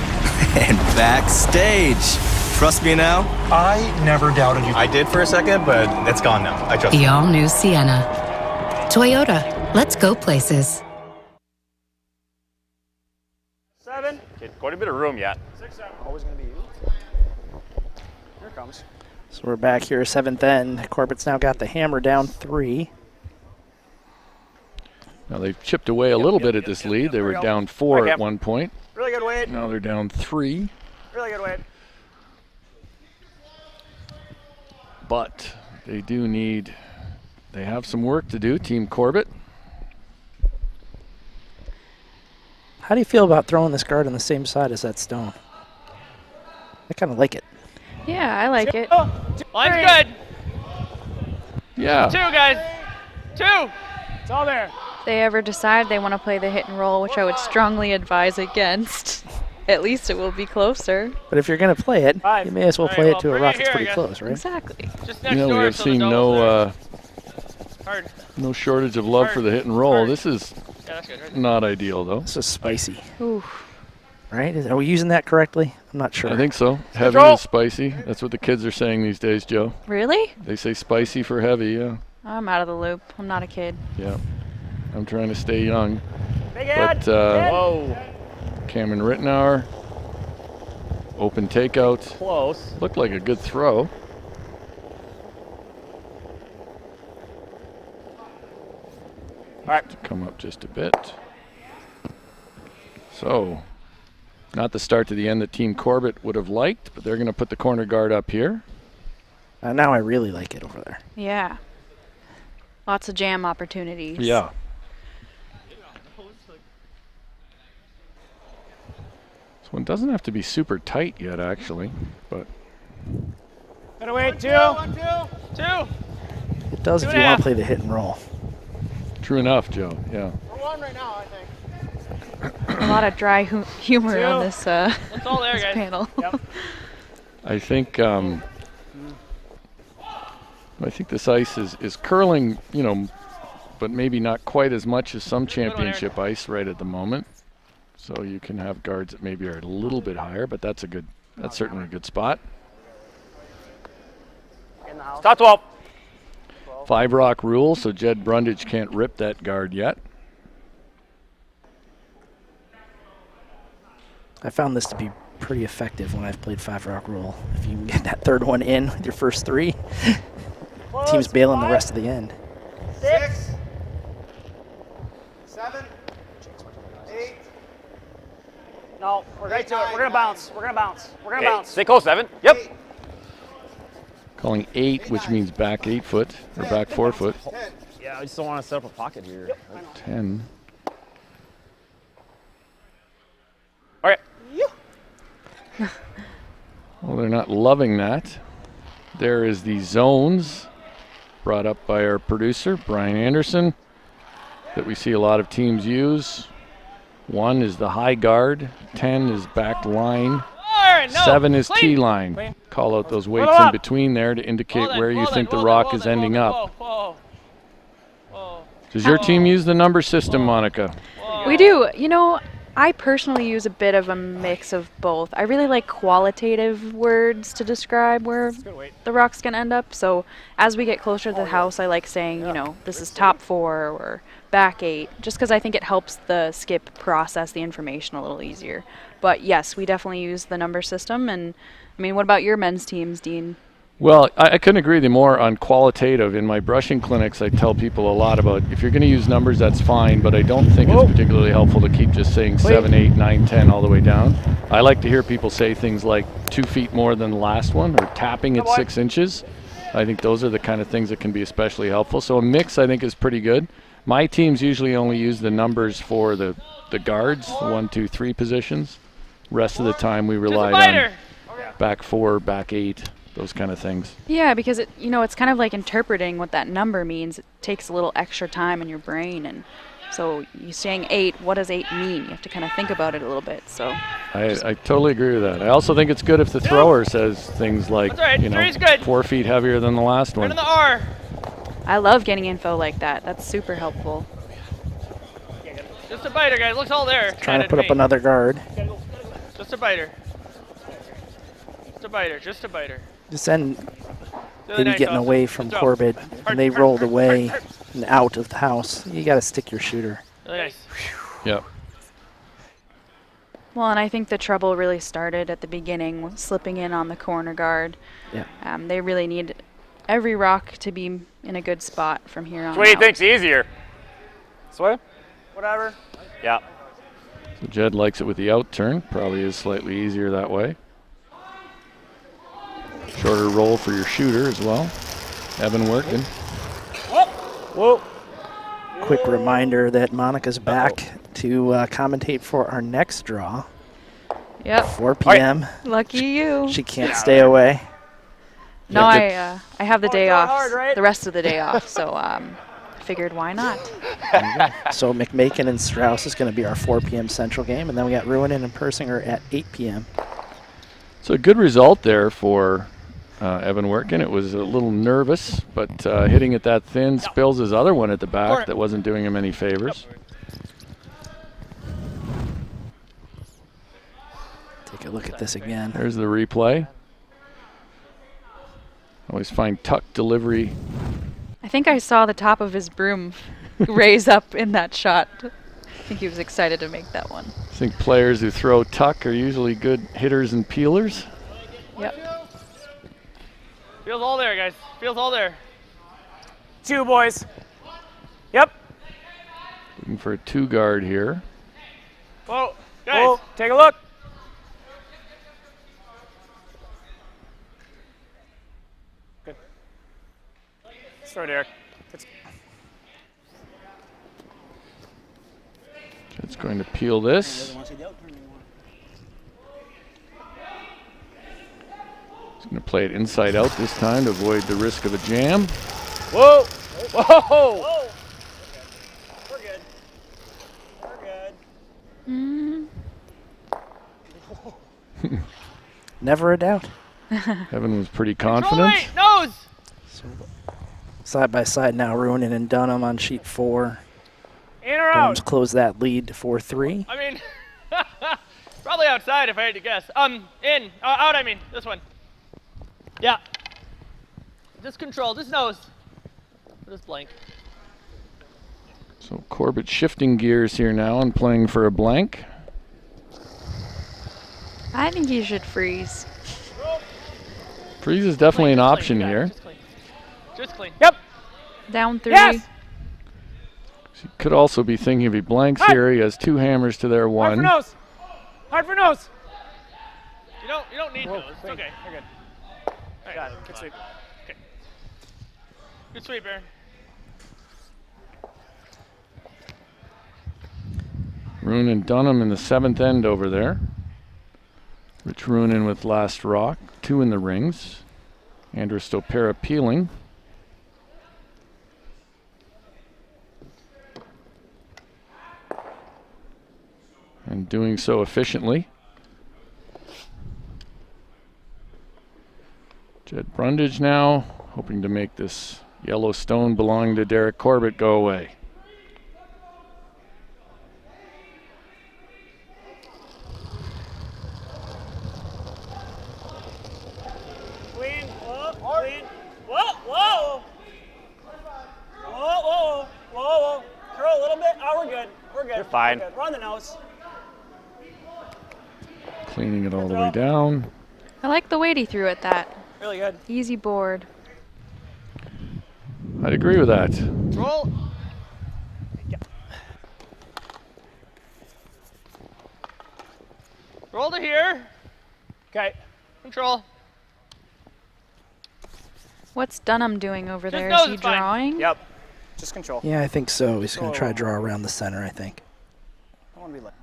And backstage. Trust me now? I never doubted you. I did for a second, but it's gone now. I trust you. The all-new Sienna. Toyota, let's go places. 7. Okay, quite a bit of room yet. 6, 7. Always going to be you. Here it comes. So we're back here, 7th end. Corbett's now got the hammer down 3. Now they've chipped away a little bit at this lead. They were down 4 at one point. Really good weight. Now they're down 3. Really good weight. But they they have some work to do, Team Corbett. How do you feel about throwing this guard on the same side as that stone? I kind of like it. Yeah, I like it. Line's good. Yeah. 2, guys. 2. It's all there. If they ever decide they want to play the hit and roll, which I would strongly advise against, at least it will be closer. But if you're going to play it, you may as well play it to a rock that's pretty close, right? Exactly. Just You know, we have seen no shortage of love for the hit and roll. This is not ideal, though. This is spicy. Ooh. Right? Are we using that correctly? I'm not sure. I think so. Heavy is spicy. That's what the kids are saying these days, Joe. Really? They say spicy for heavy, yeah. I'm out of the loop. I'm not a kid. Yeah. I'm trying to stay young. Big But whoa. Cameron Rittenauer, open takeout. Close. Looked like a good throw. All right. To come up just a bit. So, not the start to the end that Team Corbett would have liked, but they're going to put the corner guard up here. Now I really like it over there. Yeah. Lots of jam opportunities. Yeah. This one doesn't have to be super tight yet, actually, but. Gotta wait. 2. 2. It does if you want to play the hit and roll. True enough, Joe. Yeah. We're 1 right now, I think. A lot of dry humor 2. on this, It's all there, this guys. panel. Yep. I think this ice is curling, but maybe not quite as much as some championship ice right at the moment. So you can have guards that maybe are a little bit higher, but that's certainly a good spot. Stop 12. 5 rock rule, so Jed Brundidge can't rip that guard yet. I found this to be pretty effective when I've played 5 rock rule. If you can get that third one in with your first 3, team's bailing the rest of the end. 6, 7, 8. No, we're right to it. We're gonna bounce. We're gonna bounce. We're gonna bounce. Stay close, 7. Yep. Calling 8, which means back 8 foot or back 4 foot. Yeah, I just don't want to set up a pocket here. 10. All right. Well, they're not loving that. There is the zones brought up by our producer, Brian Anderson, that we see a lot of teams use. 1 is the high guard, 10 is back line, 7 is T line. Call out those weights in between there to indicate where you think the rock is ending up. Does your team use the number system, Monica? We do. You know, I personally use a bit of a mix of both. I really like qualitative words to describe where the rock's going to end up. So as we get closer to the house, I like saying, you know, this is top 4 or back 8, just because I think it helps the skip process the information a little easier. But yes, we definitely use the number system. And I mean, what about your men's teams, Dean? Well, I couldn't agree with you more on qualitative. In my brushing clinics, I tell people a lot about if you're going to use numbers, that's fine, but I don't think it's particularly helpful to keep just saying 7, 8, 9, 10 all the way down. I like to hear people say things like 2 feet more than the last one or tapping at 6 inches. I think those are the kind of things that can be especially helpful. So a mix, I think, is pretty good. My teams usually only use the numbers for the guards, the 1, 2, 3 positions. Rest of the time we relied on back 4, back 8. Those kind of things. Yeah, because it's kind of like interpreting what that number means. It takes a little extra time in your brain, and so you saying 8, what does 8 mean? You have to kind of think about it a little bit. So I totally agree with that. I also think it's good if the thrower says things like, 4 feet heavier than the last one. In the R. I love getting info like that. That's super helpful. Just a biter, guys. Looks all there. Trying to put up another guard. Just a biter. Just a biter. Just a biter. This end, maybe getting away from Corbett, and they rolled away and out of the house. You got to stick your shooter. Nice. Yep. Well, and I think the trouble really started at the beginning, slipping in on the corner guard. Yeah. They really need every rock to be in a good spot from here on What do you out. think's easier? This way? Whatever. Yeah. So Jed likes it with the out turn. Probably is slightly easier that way. Shorter roll for your shooter as well. Evan working. Whoa. Quick reminder that Monica's back to commentate for our next draw. Yep. 4 p.m. Lucky you. She can't stay away. No, I have the day off, hard, right? the rest of the day off, so I figured why not. So McMakin and Strauss is going to be our 4 p.m. Central game, and then we got Ruinen and Persinger at 8 p.m. So a good result there for Evan Workin. It was a little nervous, but hitting it that thin spills his other one at the back that wasn't doing him any favors. Take a look at this again. There's the replay. Always find tuck delivery. I think I saw the top of his broom raise up in that shot. I think he was excited to make that one. I think players who throw tuck are usually good hitters and peelers. Yep. Feels all there, guys. Feels all there. 2, boys. Yep. Looking for a 2 guard here. Whoa, guys. Whoa, take a look. Good. Throw it, Eric. It's going to peel this. He's going to play it inside out this time to avoid the risk of a jam. Whoa! Whoa! We're good. We're good. Never a doubt. Evan was pretty Control confident. right, nose. So, side by side now, Ruinen and Dunham on sheet 4. In or Dunham's out? closed that lead to 4-3. I mean, probably outside if I had to guess. In. Out, I mean. This one. Yeah. Just control. Just nose. Just blank. So Corbett shifting gears here now and playing for a blank. I think you should freeze. Freeze is definitely an option here. Just clean. Yep. Down 3. Yes. He could also be thinking if he blanks here, he has 2 hammers to their 1. Hard for nose. Hard for nose. You don't need those. It's okay. You're good. All right. Got it. Good sweep. Okay. Good sweep, Aaron. Roonin Dunham in the 7th end over there. Rich Roonin with last rock. 2 in the rings. Andrew Stopera peeling. And doing so efficiently. Jed Brundidge now, hoping to make this yellow stone belonging to Derek Corbett go away. Clean. Whoa. Clean. Whoa. Whoa. Whoa. Whoa. Whoa. Curl a little bit. Oh, we're good. We're good. You're fine. We're good. We're on the nose. Cleaning it all the way down. I like the weight he threw at that. Really good. Easy board. I'd agree with that. Roll. Roll to here. Okay. Control. What's Dunham doing over there? nose Is he is fine. drawing? Yep. Just control. Yeah, I think so. He's going to try to draw around the center, I think. I want to be late.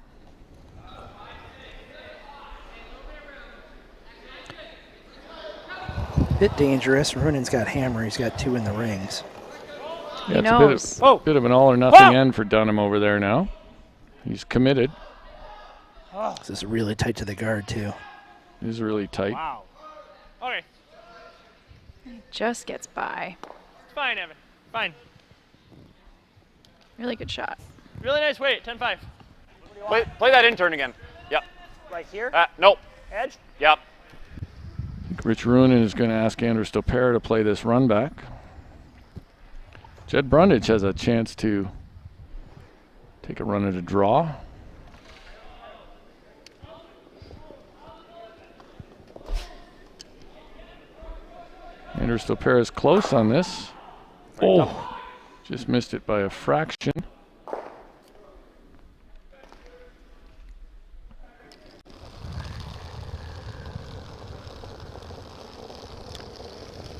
Bit dangerous. Roonin's got hammer. He's got 2 in the rings. Yeah, He it's a bit of an all or nothing end for Dunham over there now. He's committed. This is really tight to the guard, too. It is really tight. Wow. Okay. Just gets by. It's fine, Evan. Fine. Really good shot. Really nice weight. 10-5. Play that in turn again. Yep. Right here? Nope. Edge? Yep. I think Rich Roonin is going to ask Andrew Stopera to play this run back. Jed Brundidge has a chance to take a run at a draw. Andrew Stopera is close on this. Oh, just missed it by a fraction.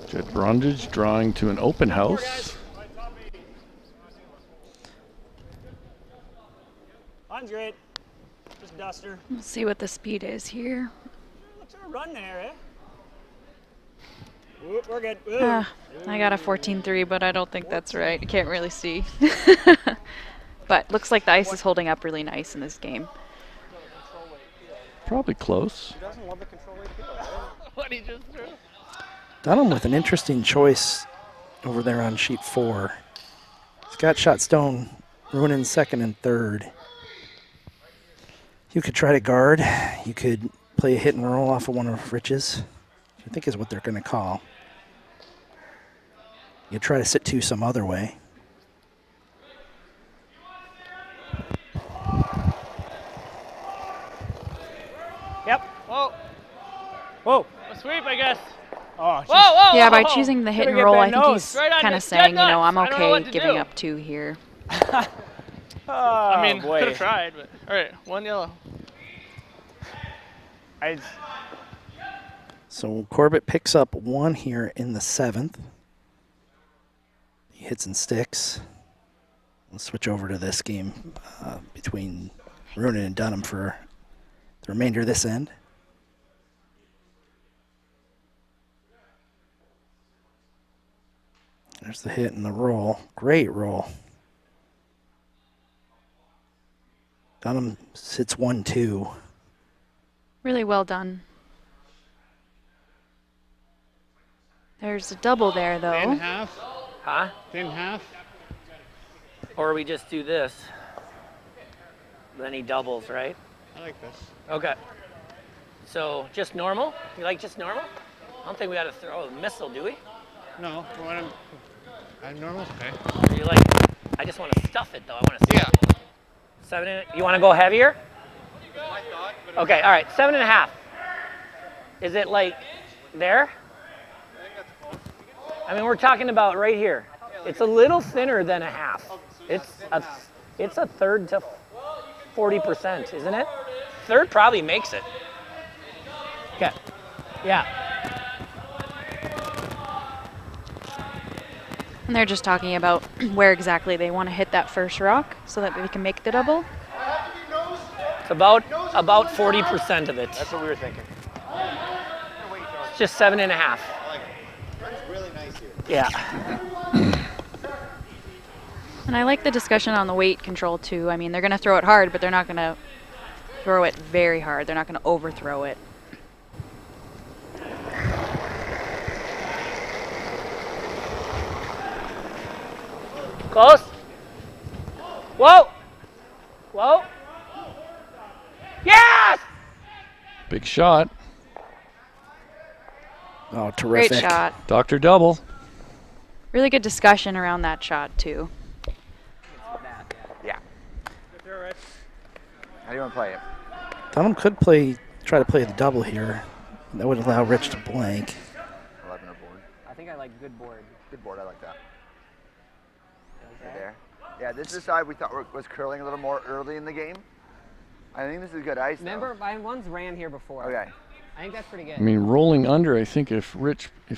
Jed Brundidge drawing to an open house. Mine's great. Just duster. We'll see what the speed is here. What's our run there, eh? Whoop, we're good. I got a 14-3, but I don't think that's right. I can't really see. But looks like the ice is holding up really nice in this game. Probably close. He doesn't love the control weight field, right? What he just threw. Dunham with an interesting choice over there on sheet 4. He's got shot stone, Roonin 2nd and 3rd. You could try to guard. You could play a hit and roll off of one of Rich's, which I think is what they're going to call. You try to sit 2 some other way. Yep. Whoa. Whoa. A sweep, I guess. Oh, whoa, whoa, Yeah, whoa, by whoa. choosing the hit Gotta and get roll, that I think nose. he's Right on kind you. of saying, Dead I'm nuts. I don't know what okay to giving do. up 2 here. I mean, boy. could have tried, but all right, 1 yellow. So Corbett picks up 1 here in the 7th. He hits and sticks. We'll switch over to this game between Roonin and Dunham for the remainder of this end. There's the hit and the roll. Great roll. Dunham sits 1-2. Really well done. There's a double there, though. Thin half? Huh? Thin half? Or we just do this. Then he doubles, right? I like this. Okay. So just normal? You like just normal? I don't think we got to throw a missile, do we? No, I'm normal. Okay. Or you like? I just want to stuff it though. I want to. Yeah. 7 in it. You want to go heavier? Okay, all right, 7.5. Is it like there? I mean, we're talking about right here. It's a little thinner than a half. It's a third to 40%, isn't it? Third probably makes it. Okay, yeah. And they're just talking about where exactly they want to hit that first rock so that we can make the double. It's about 40% of it. That's what we were thinking. It's just 7.5. That's really nice here. Yeah. And I like the discussion on the weight control too. I mean, they're going to throw it hard, but they're not going to throw it very hard. They're not going to overthrow it. Close. Whoa. Whoa. Yes! Big shot. Oh, terrific. Great shot. Dr. Double. Really good discussion around that shot too. Yeah. How do you want to play it? Dunham could try to play the double here. That would allow Rich to blank. 11 or board. I think I like good board. Good board, I like that. Right there. Yeah, this is the side we thought was curling a little more early in the game. I think this is good ice. Remember, one's ran here before. Okay. I think that's pretty good. I mean, rolling under, I think if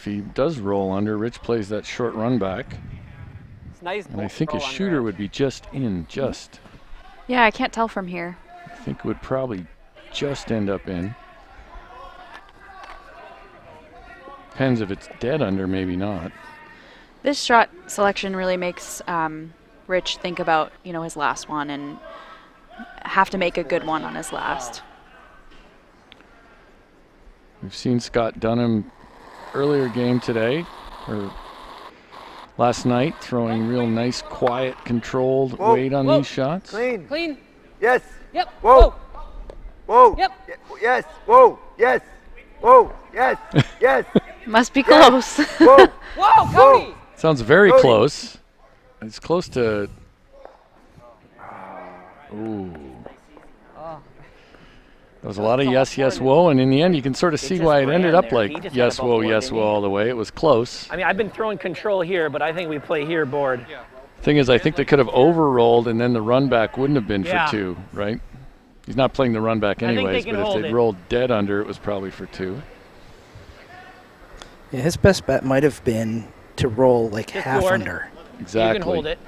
he does roll under, Rich plays that short run back. It's nice. And I think his shooter would be just. Yeah, I can't tell from here. I think it would probably just end up in. Depends if it's dead under, maybe not. This shot selection really makes Rich think about, his last one and have to make a good one on his last. We've seen Scott Dunham earlier game today, or last night, throwing real nice, quiet, controlled weight on these shots. Clean. Clean. Yes. Yep. Whoa. Whoa. Yep. Yes. Whoa. Yes. Whoa. Yes. Yes. Must be close. Whoa. Whoa, Cody. Sounds very Cody. close. It's close to. Ooh. There was a lot of yes, whoa, and in the end, you can sort of see why it ended up like yes, whoa, all the way. It was close. I mean, I've been throwing control here, but I think we play here board. Thing is, I think they could have over-rolled, and then the run back wouldn't have been for 2, right? He's not playing the run back anyways, but if they'd rolled dead under, it was probably for 2. Yeah, his best bet might have been to roll like Just half board. under. Exactly. You can hold it.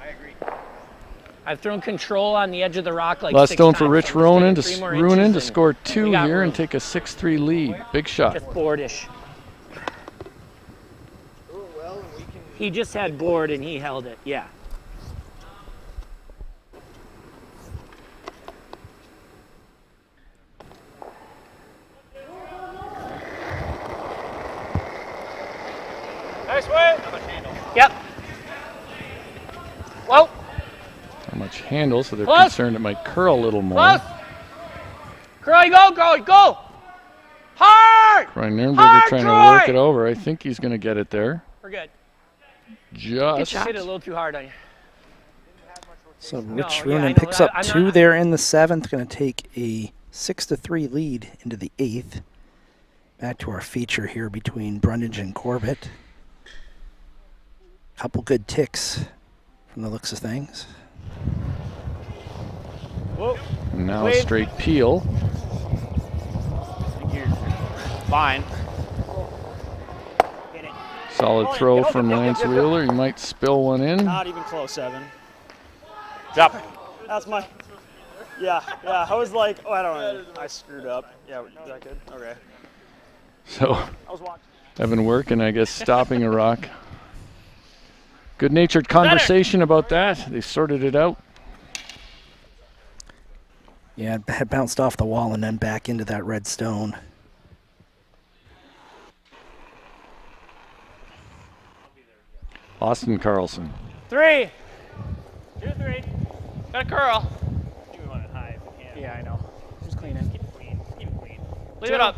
I've thrown control on the edge of the rock like Last 6 stone times. for Rich So I'm Ronan just taking 3 more to inches score and 2 we got here room. and take a 6-3 lead. Big shot. Just boardish. He just had board and he held it. Yeah. Nice way. Yep. Whoa. How much handle, so they're Close. concerned it might curl a little more. Close. Curly, go. Hard. Ryan Nürnberger Hard, trying Troy. to work it over. I think he's going to get it there. We're good. Just. Hit it a little too hard on you. So No, Rich yeah, I Ronan know. picks up I'm 2 not- there in the 7th. Going to take a 6-3 lead into the 8th. Back to our feature here between Brundidge and Corbett. Couple good ticks from the looks of things. Whoa. Now Wait. straight peel. Fine. Solid throw from Lance Wheeler. He might spill one in. Not even close, 7. Drop. That's my. Yeah. I was like, I screwed up. Yeah, is that good? Okay. So, I was watching. Evan working, I guess, stopping a rock. Good-natured conversation about that. They sorted it out. Yeah, it had bounced off the wall and then back into that red stone. Austin Carlson. 3. 2, 3. Got a curl. You want it high if you can. Yeah, I know. Just clean it. Keep it clean. Keep it clean. Leave 2. it up.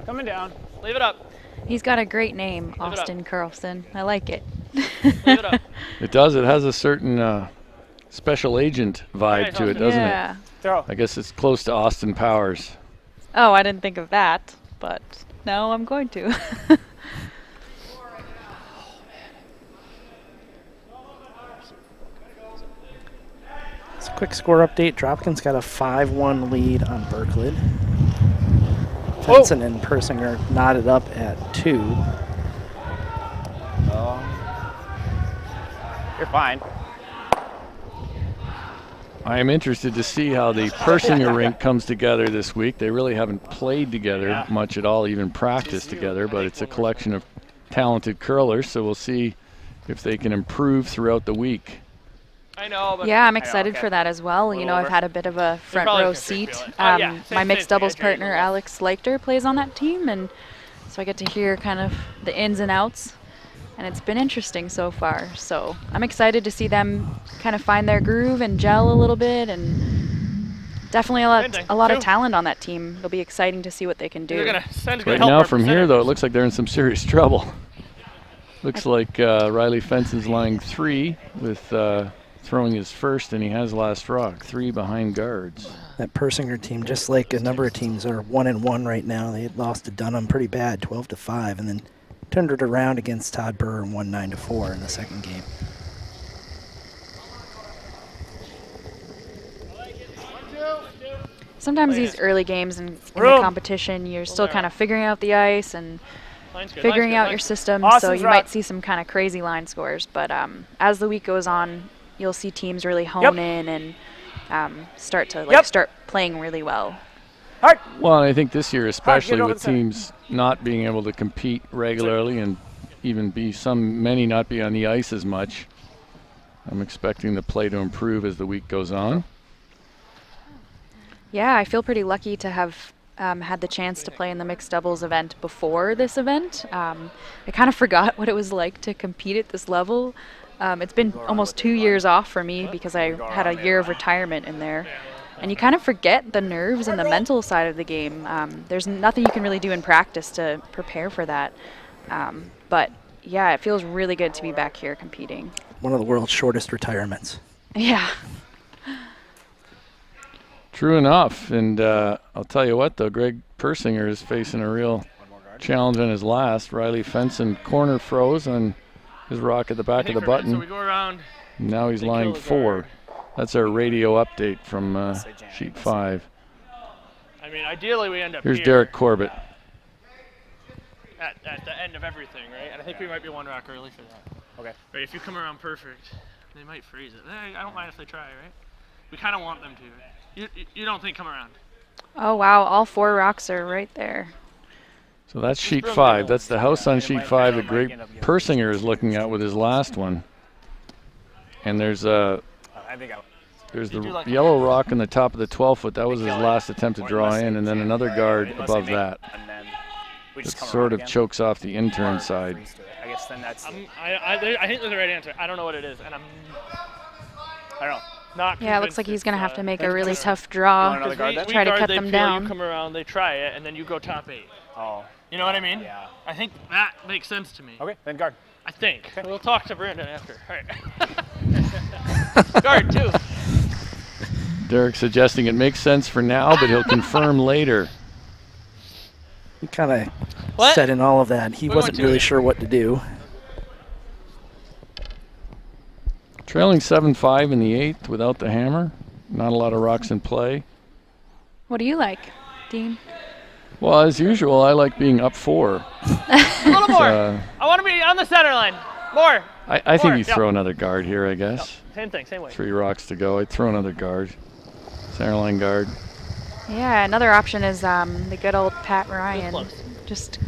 Coming down. Leave it up. He's got a great name, Leave it up. Austin Carlson. I like it. Leave it up. It does. It has a certain special agent vibe Nice, to it, Austin. doesn't Yeah. it? Throw. I guess it's close to Austin Powers. Oh, I didn't think of that, but now I'm going to. It's a quick score update. Dropkin's got a 5-1 lead on Berkeley. Fenson and Persinger knotted up at 2. You're fine. I am interested to see how the Persinger rink comes together this week. They really haven't played together much at all, even practiced together, but it's a collection of talented curlers, so we'll see if they can improve throughout the week. I know, but yeah, I'm excited for that as well. You know, I've had a bit of a front row seat. My mixed doubles partner, Alex Leichter, plays on that team, and so I get to hear kind of the ins and outs, and it's been interesting so far. So I'm excited to see them kind of find their groove and gel a little bit, and definitely a lot of talent on that team. It'll be exciting to see what they can do. Right now from here, though, it looks like they're in some serious trouble. Looks like Riley Fenson's lying 3 with throwing his first, and he has last rock. 3 behind guards. That Persinger team, just like a number of teams, are 1-1 right now. They had lost to Dunham pretty bad, 12-5, and then turned it around against Todd Burr and won 9-4 in the second game. Sometimes these early games in the competition, you're still kind of figuring out the ice and figuring out your system, so you might see some kind of crazy line scores. But as the week goes on, you'll see teams really hone in and start playing really well. Well, I think this year, especially with teams not being able to compete regularly and even many not be on the ice as much, I'm expecting the play to improve as the week goes on. Yeah, I feel pretty lucky to have had the chance to play in the mixed doubles event before this event. I kind of forgot what it was like to compete at this level. It's been almost 2 years off for me because I had a year of retirement in there. And you kind of forget the nerves and the mental side of the game. There's nothing you can really do in practice to prepare for that. But yeah, it feels really good to be back here competing. One of the world's shortest retirements. Yeah. True enough. And I'll tell you what, though, Greg Persinger is facing a real challenge on his last. Riley Fenson corner froze on his rock at the back of the button. So we go around. Now he's lying 4. That's our radio update from sheet 5. I mean, ideally we end up Here's here Derek Corbett. At the end of everything, right? And I think we might be 1 rock early for that. Okay. Right, if you come around perfect, they might freeze it. I don't mind if they try, right? We kind of want them to. You don't think come around? Oh, wow. All 4 rocks are right there. So that's sheet 5. That's the house on sheet 5 that Greg Persinger is looking at with his last one. And there's the yellow rock on the top of the 12-foot. That was his last attempt to draw in, and then another guard above that. It sort of chokes off the intern side. I guess then that's. I think there's the right answer. I don't know what it is, and I don't know. Yeah, it looks like he's going to have to make a really tough draw to try to cut them down. You come around, they try it, and then you go top 8. Oh. You know what I mean? Yeah. I think that makes sense to me. Okay, then guard. I think. Okay. We'll talk to Brandon after. All right. Guard, too. Derek suggesting it makes sense for now, but he'll confirm later. He kind of said in all of that he wasn't really sure what to do. Trailing 7-5 in the 8th without the hammer. Not a lot of rocks in play. What do you like, Dean? Well, as usual, I like being up 4. A little more. I want to be on the center line. More. I think you throw another guard here, I guess. Same thing, same way. 3 rocks to go. I'd throw another guard. Center line guard. Yeah, another option is the good old Pat Ryan. Just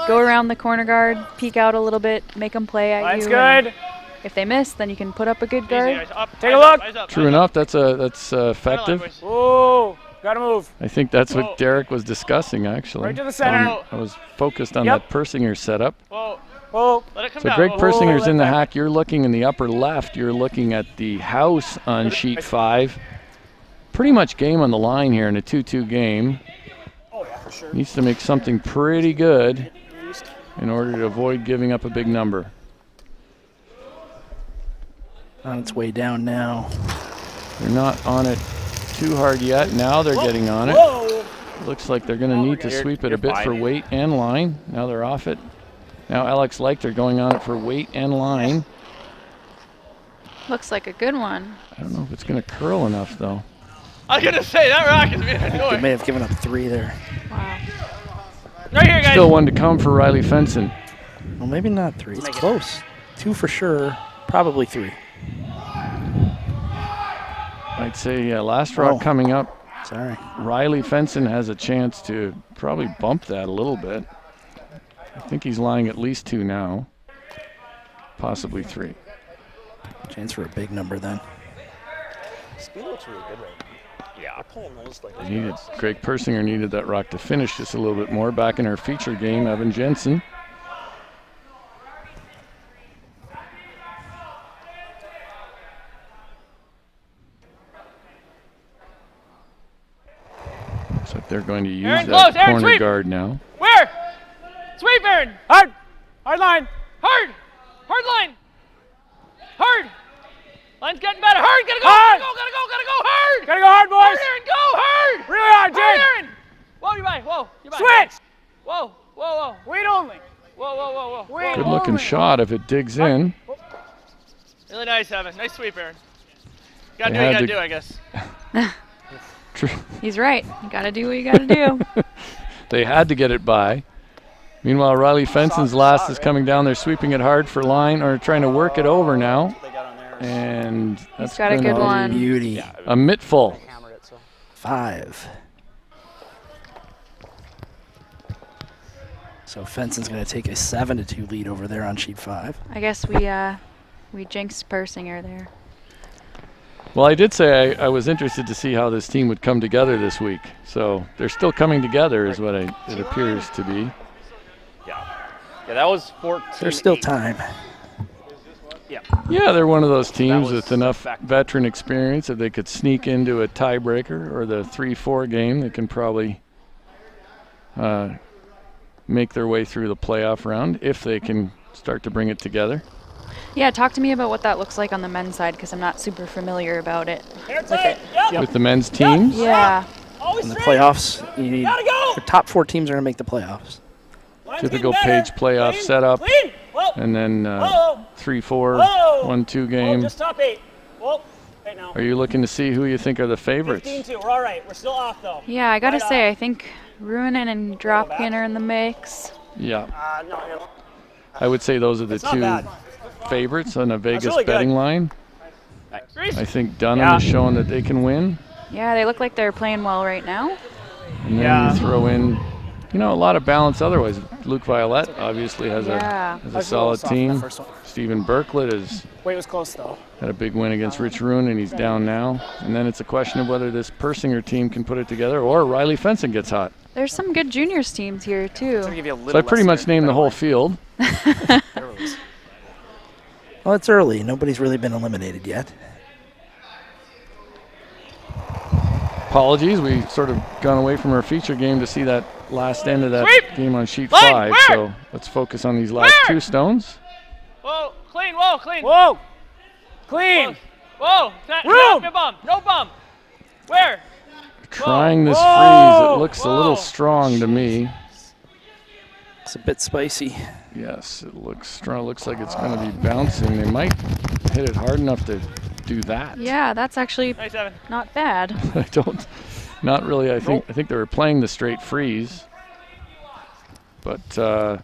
go around the corner guard, peek out a little bit, make them play at you. That's good. If they miss, then you can put up a good guard. Take a look. True enough, that's effective. Whoa, gotta move. I think that's what Derek was discussing, actually. Right to the center. I was focused on that Persinger setup. Whoa. Let it come So down. Greg Persinger's in the hack. You're looking in the upper left. You're looking at the house on sheet 5. Pretty much game on the line here in a 2-2 game. Oh, yeah, for sure. Needs to make something pretty good in order to avoid giving up a big number. On its way down now. They're not on it too hard yet. Now they're getting on it. Whoa. Looks like they're going to need to sweep it a bit for weight and line. Now they're off it. Now Alex Leichter going on it for weight and line. Looks like a good one. I don't know if it's going to curl enough, though. I was gonna say that rock is being They annoying. may have given up 3 there. Wow. Right here, guys. Still one to come for Riley Fenson. Well, maybe not 3. It's close. 2 for sure. Probably 3. I'd say, yeah, last rock coming up. Sorry. Riley Fenson has a chance to probably bump that a little bit. I think he's lying at least 2 now. Possibly 3. Chance for a big number then. Speed looks really good right now. Yeah. Pulling those like Greg Persinger needed that rock to finish just a little bit more. Back in our feature game, Evan Jensen. Looks like they're going to use Aaron, that close, Aaron, corner sweep. guard now. Where? Sweep, Aaron. Hard. Hard line. Hard. Hard line. Hard. Line's getting better. Hard. Gotta go. Hard. Gotta go hard. Gotta go hard, boys. Hard, Aaron. Go hard. Really hard, Hard, Jake. Aaron. Whoa, you by. Whoa, you by. Switch. Whoa, whoa, whoa. Wait only. Whoa, whoa, whoa, whoa. Wait Good looking shot if it digs in. Really nice, Evan. Nice sweep, Aaron. Gotta They do what you had gotta to- do, I guess. He's right. You gotta do what you gotta do. They had to get it by. Meanwhile, Riley Fenson's last is coming down. They're sweeping it hard for line or trying to work it over now. And that's got a gonna good be one. Beauty. A mittful. 5. So Fenson's going to take a 7-2 lead over there on sheet 5. I guess we jinxed Persinger there. Well, I did say I was interested to see how this team would come together this week. So they're still coming together is what it appears to be. Yeah, that was 14. There's still time. Yeah, they're one of those teams with enough veteran experience that they could sneak into a tiebreaker or the 3-4 game. They can probably make their way through the playoff round if they can start to bring it together. Yeah, talk to me about what that looks like on the men's side because I'm not super familiar about it. With the men's teams. Yeah. In the playoffs, you need the top 4 teams are going to make the playoffs. Typical page playoff setup. And then 3-4, 1-2 game. Just top 8. Whoa. Right now. Are you looking to see who you think are the favorites? 15-2. We're all right. We're still off though. Yeah, I gotta Right say, off. I think Ruinen and Dropkin are in the mix. Yeah. No. I would say those are the It's not 2 bad. favorites on a Vegas really good. betting line. I think Dunham is showing that they can win. Yeah, they look like they're playing well right now. And then you throw in, a lot of balance otherwise. Luke Violette obviously has a solid team. Stephen Berklet has Weight was close though. had a big win against Rich Roon, and he's down now. And then it's a question of whether this Persinger team can put it together or Riley Fenson gets hot. There's some good juniors teams here too. So I pretty much named the whole field. Well, it's early. Nobody's really been eliminated yet. Apologies, we sort of gone away from our feature game to see that last end of that Sweep! game on sheet Line, 5. where? So let's focus on these last 2 stones. Whoa, clean, whoa, clean. Whoa. Clean. Whoa. Room. No bump. No bump. Where? Trying this freeze, Whoa. it looks a little strong to me. It's a bit spicy. Yes, it looks strong. Looks like it's going to be bouncing. They might hit it hard enough to do that. Yeah, that's actually Nice, Evan. not bad. I don't, not really. I think they were playing the straight freeze, but they're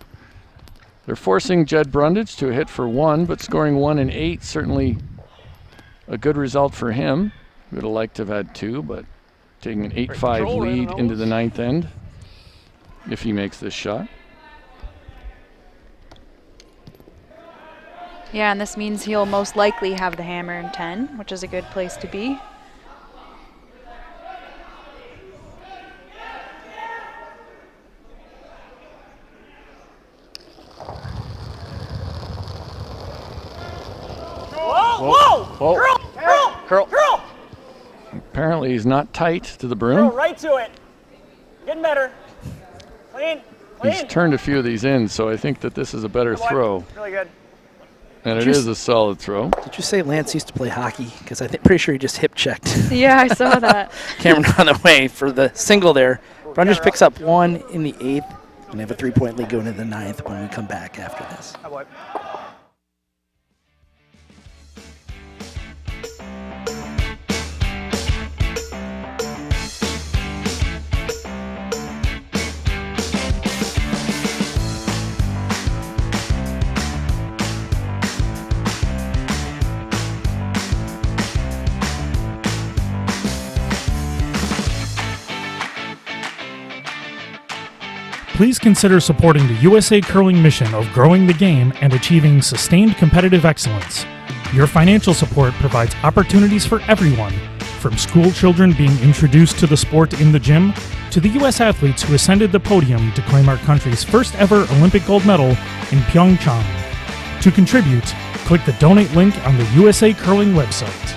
forcing Jed Brundidge to a hit for 1, but scoring 1 and 8 certainly a good result for him. Would have liked to have had 2, but taking an 8-5 lead into the 9th end if he makes this shot. Yeah, and this means he'll most likely have the hammer in 10, which is a good place to be. Whoa. Curl. Apparently he's not tight to the Curl broom. right to it. Getting better. Clean. He's turned a few of these in, so I think that this is a better throw. Really good. And it is a solid throw. Did you say Lance used to play hockey? Because I'm pretty sure he just hip checked. Yeah, I saw that. Cameron on the way for the single there. Brundidge picks up 1 in the 8th, and they have a 3-point lead going into the 9th when we come back after this. Please consider supporting the USA Curling mission of growing the game and achieving sustained competitive excellence. Your financial support provides opportunities for everyone, from school children being introduced to the sport in the gym, to the U.S. athletes who ascended the podium to claim our country's first ever Olympic gold medal in Pyeongchang. To contribute, click the donate link on the USA Curling website.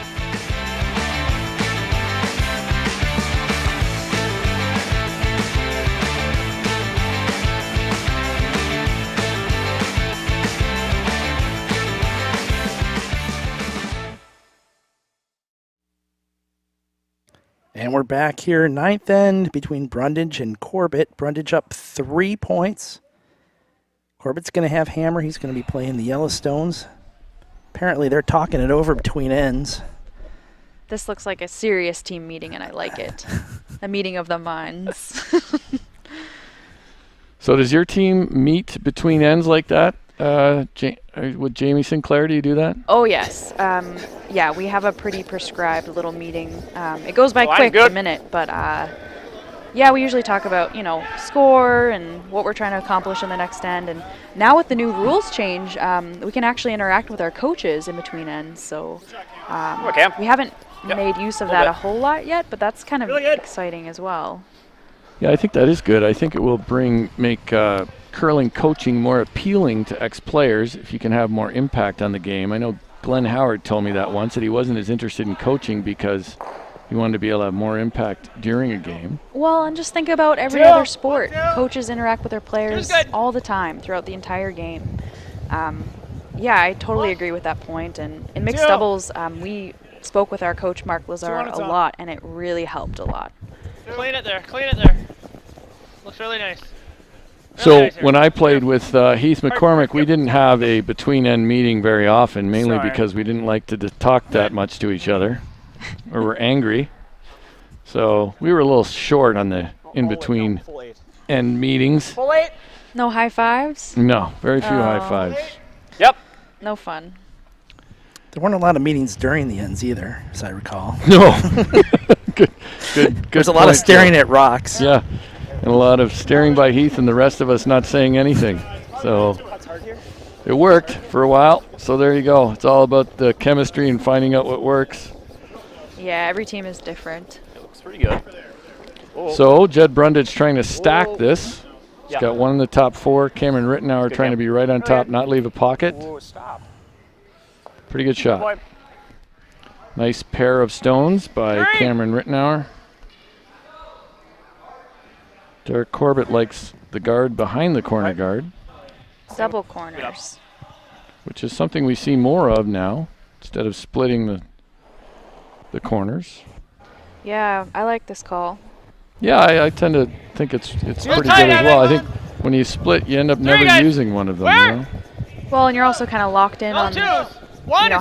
And we're back here, 9th end between Brundidge and Corbett. Brundidge up 3 points. Corbett's going to have hammer. He's going to be playing the Yellowstones. Apparently they're talking it over between ends. This looks like a serious team meeting, and I like it. A meeting of the minds. So does your team meet between ends like that? With Jamie Sinclair, do you do that? Oh, yes. Yeah, we have a pretty prescribed little meeting. It goes by quick, a minute, but yeah, we usually talk about, score and what we're trying to accomplish in the next end. And now with the new rules change, we can actually interact with our coaches in between ends. So we haven't made use of that a whole lot yet, but that's kind of exciting as well. Yeah, I think that is good. I think it will make curling coaching more appealing to ex-players if you can have more impact on the game. I know Glenn Howard told me that once, that he wasn't as interested in coaching because he wanted to be able to have more impact during a game. Well, and just think about every other sport. Coaches interact with their players all the time throughout the entire game. Yeah, I totally agree with that point. And in mixed doubles, we spoke with our coach, Mark Lazar, a lot, and it really helped a lot. Clean it there. Clean it there. Looks really nice. So when I played with Heath McCormick, we didn't have a between-end meeting very often, mainly because we didn't like to talk that much to each other, or were angry. So we were a little short on the in-between end meetings. No high fives? No, very few high fives. Yep. No fun. There weren't a lot of meetings during the ends either, as I recall. No. good. There's a lot of staring at rocks. Yeah. And a lot of staring by Heath and the rest of us not saying anything. So it worked for a while. So there you go. It's all about the chemistry and finding out what works. Yeah, every team is different. It looks pretty good. So Jed Brundidge trying to stack this. He's got one in the top 4. Cameron Rittenauer trying to be right on top, not leave a pocket. Pretty good shot. Nice pair of stones by Cameron Rittenauer. Derek Corbett likes the guard behind the corner guard. Double corners. Which is something we see more of now, instead of splitting the corners. Yeah, I like this call. Yeah, I tend to think it's pretty good as well. I think when you split, you end up never using one of them. You know? Well, and you're also kind of locked in on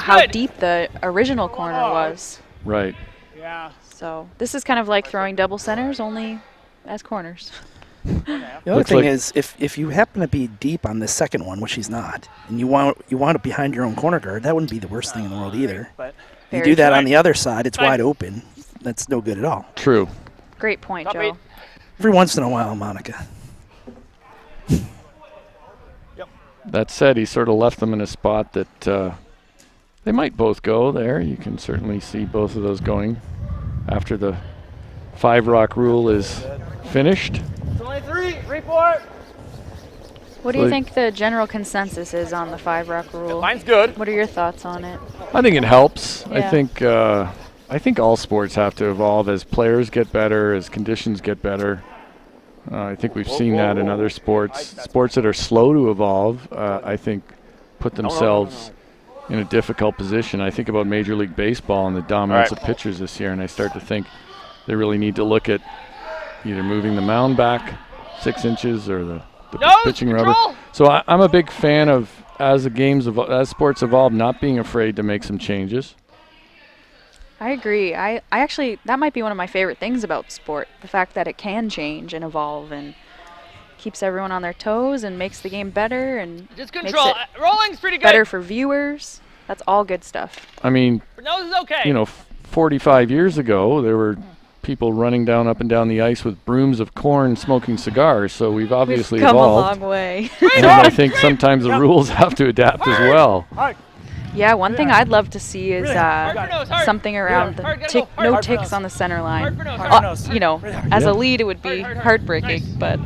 how deep the original corner was. Right. Yeah. So this is kind of like throwing double centers, only as corners. The other thing is, if you happen to be deep on the second one, which he's not, and you want it behind your own corner guard, that wouldn't be the worst thing in the world either. You do that on the other side, it's wide open. That's no good at all. True. Great point, Joe. Every once in a while, Monica. That said, he sort of left them in a spot that they might both go there. You can certainly see both of those going after the 5-rock rule is finished. It's only 3. Report. What do you think the general consensus is on the 5-rock rule? Mine's good. What are your thoughts on it? I think it helps. Yeah. I think all sports have to evolve as players get better, as conditions get better. I think we've seen that in other sports. Sports that are slow to evolve, I think, put themselves in a difficult position. I think about Major League Baseball and the dominance of pitchers this year, and I start to think they really need to look at either moving the mound back 6 inches or the pitching rubber. So I'm a big fan of, as sports evolve, not being afraid to make some changes. I agree. I actually, that might be one of my favorite things about sport, the fact that it can change and evolve and keeps everyone on their toes and makes the game better and Just makes control. it Rolling's pretty good. better for viewers. That's all good stuff. I mean, Nose is okay. you know, 45 years ago, there were people running up and down the ice with brooms of corn smoking cigars, so we've obviously We've come evolved. a long way. And I think sometimes the rules have to adapt as well. Yeah, one thing I'd love to see is something around no ticks on the center line. You know, as a lead, it would be heartbreaking, but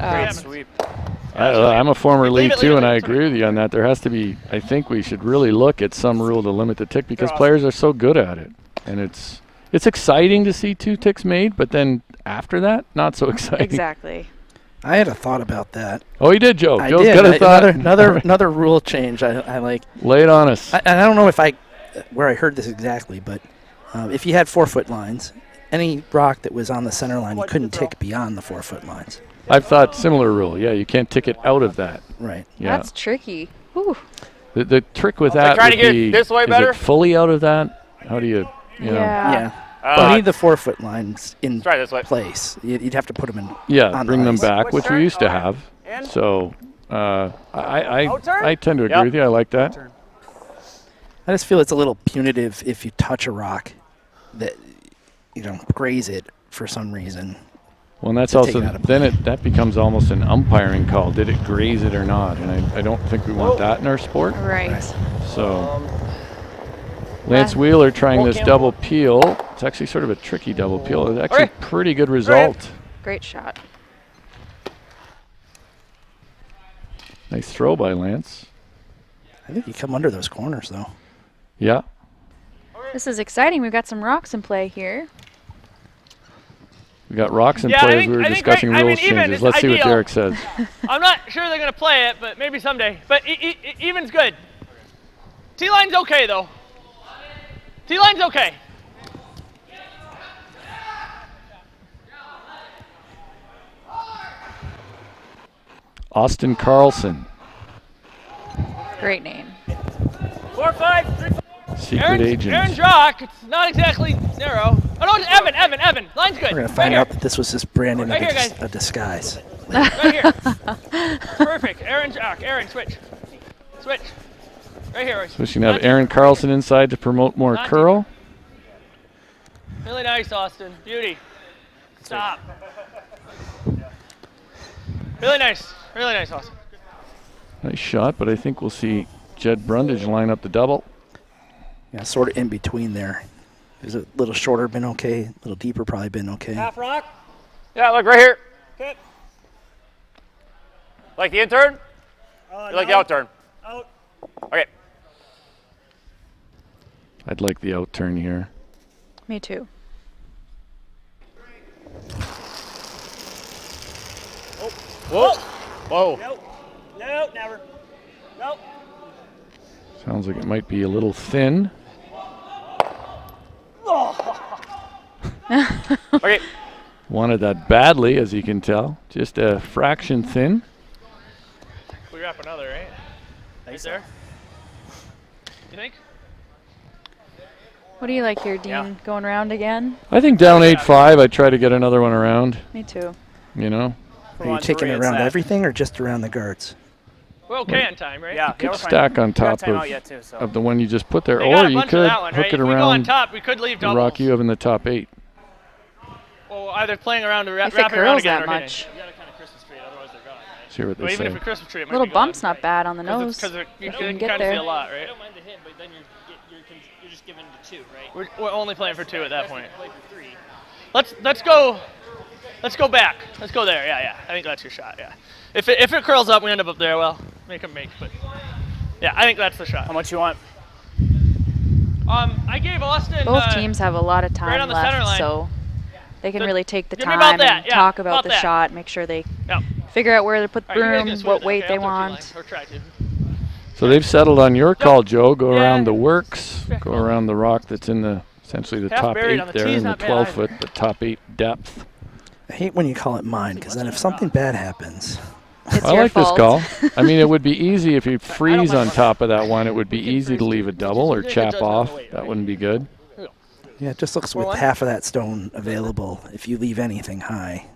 I'm a former lead too, and I agree with you on that. There has to be, I think we should really look at some rule to limit the tick because players are so good at it. And it's exciting to see 2 ticks made, but then after that, not so exciting. Exactly. I had a thought about that. Oh, you did, Joe. I Joe's did. got a thought. Another rule change I like. Lay it on us. I don't know where I heard this exactly, but if you had 4-foot lines, any rock that was on the center line, you couldn't tick beyond the 4-foot lines. I've thought similar rule. Yeah, you can't tick it out of that. Right. Yeah. That's tricky. Whew. The trick with that try to would get be, this way is better? it fully out of that? How do you know? Yeah. You need the 4-foot lines in place. You'd have to put them in. Yeah, on bring the them ice. back, which we used to have. So I tend to agree with you. I like that. I just feel it's a little punitive if you touch a rock that, graze it for some reason. Well, and that's also, that becomes almost an umpiring call. Did it graze it or not? And I don't think we want that in our sport. Right. So Lance Wheeler trying this double peel. It's actually sort of a tricky double peel. It's actually a pretty good result. Great shot. Nice throw by Lance. I think you come under those corners, though. Yeah. This is exciting. We've got some rocks in play here. We got rocks in play as we were discussing rules changes. Let's see what Derek says. I'm not sure they're going to play it, but maybe someday. But even's good. T-line's okay, though. T-line's okay. Austin Carlson. Great name. 4-5. Secret agent. Aaron's rock. It's not exactly narrow. Oh, no, it's Evan. Line's good. We're going to find out that this was just Brandon Right here, guys. a disguise. Right here. Perfect. Aaron's rock. Aaron, switch. Switch. Right here. So she can have Aaron Carlson inside to promote more curl. Really nice, Austin. Beauty. Stop. Really nice. Really nice, Austin. Nice shot, but I think we'll see Jed Brundidge line up the double. Yeah, sort of in between there. Is a little shorter been okay? A little deeper probably been okay. Half rock. Yeah, look right here. Okay. Like the in turn? You like the out turn? Out. Okay. I'd like the out turn here. Me too. Whoa. Whoa. No, never. Nope. Sounds like it might be a little thin. Okay. Wanted that badly, as you can tell. Just a fraction thin. We wrap another, right? Right there. You think? What do you like here, Dean? Going around again? I think down 8-5, I'd try to get another one around. Me too. You know? Are you taking it around everything or just around the guards? We're okay on time, right? You could stack on top of the one you just put there, or you could hook it around If we go on top, we could leave the doubles. rock you have in the top 8. Well, either playing around or If it wrapping around curls again that or much. hitting. You gotta kind of Christmas tree it, otherwise they're gone. Right? See what they Well, say. even if we Christmas tree, it might Little be bump's gone. not bad on the nose. Because you can can get kind of there. see a lot, right? I don't mind the hit, but then you're just giving to 2, right? We're only playing for 2 at that point. Play for 3. Let's go back. Let's go there. Yeah. I think that's your shot. Yeah. If it curls up, we end up there. Well, make them make. But yeah, I think that's the shot. How much you want? I gave Austin. Both teams have a lot of right time on the center left, line. so they can really take the give me about time that. and Yeah, talk about about the that. shot, make sure they Yeah. figure out where to put the All right, you guys broom, can switch what it. weight Okay, they I'll throw want. T-line, or try to. So they've settled on your call, Joe. Go around the works. Go around the rock that's in the essentially the top 8 there in the 12-foot, but top 8 depth. I hate when you call it mine, because then if something bad happens, it's I your like fault. this call. I mean, it would be easy if you freeze on top of that one. It would be easy to leave a double or chap off. That wouldn't be good. yeah, it just looks with half of that stone available. If you leave anything high,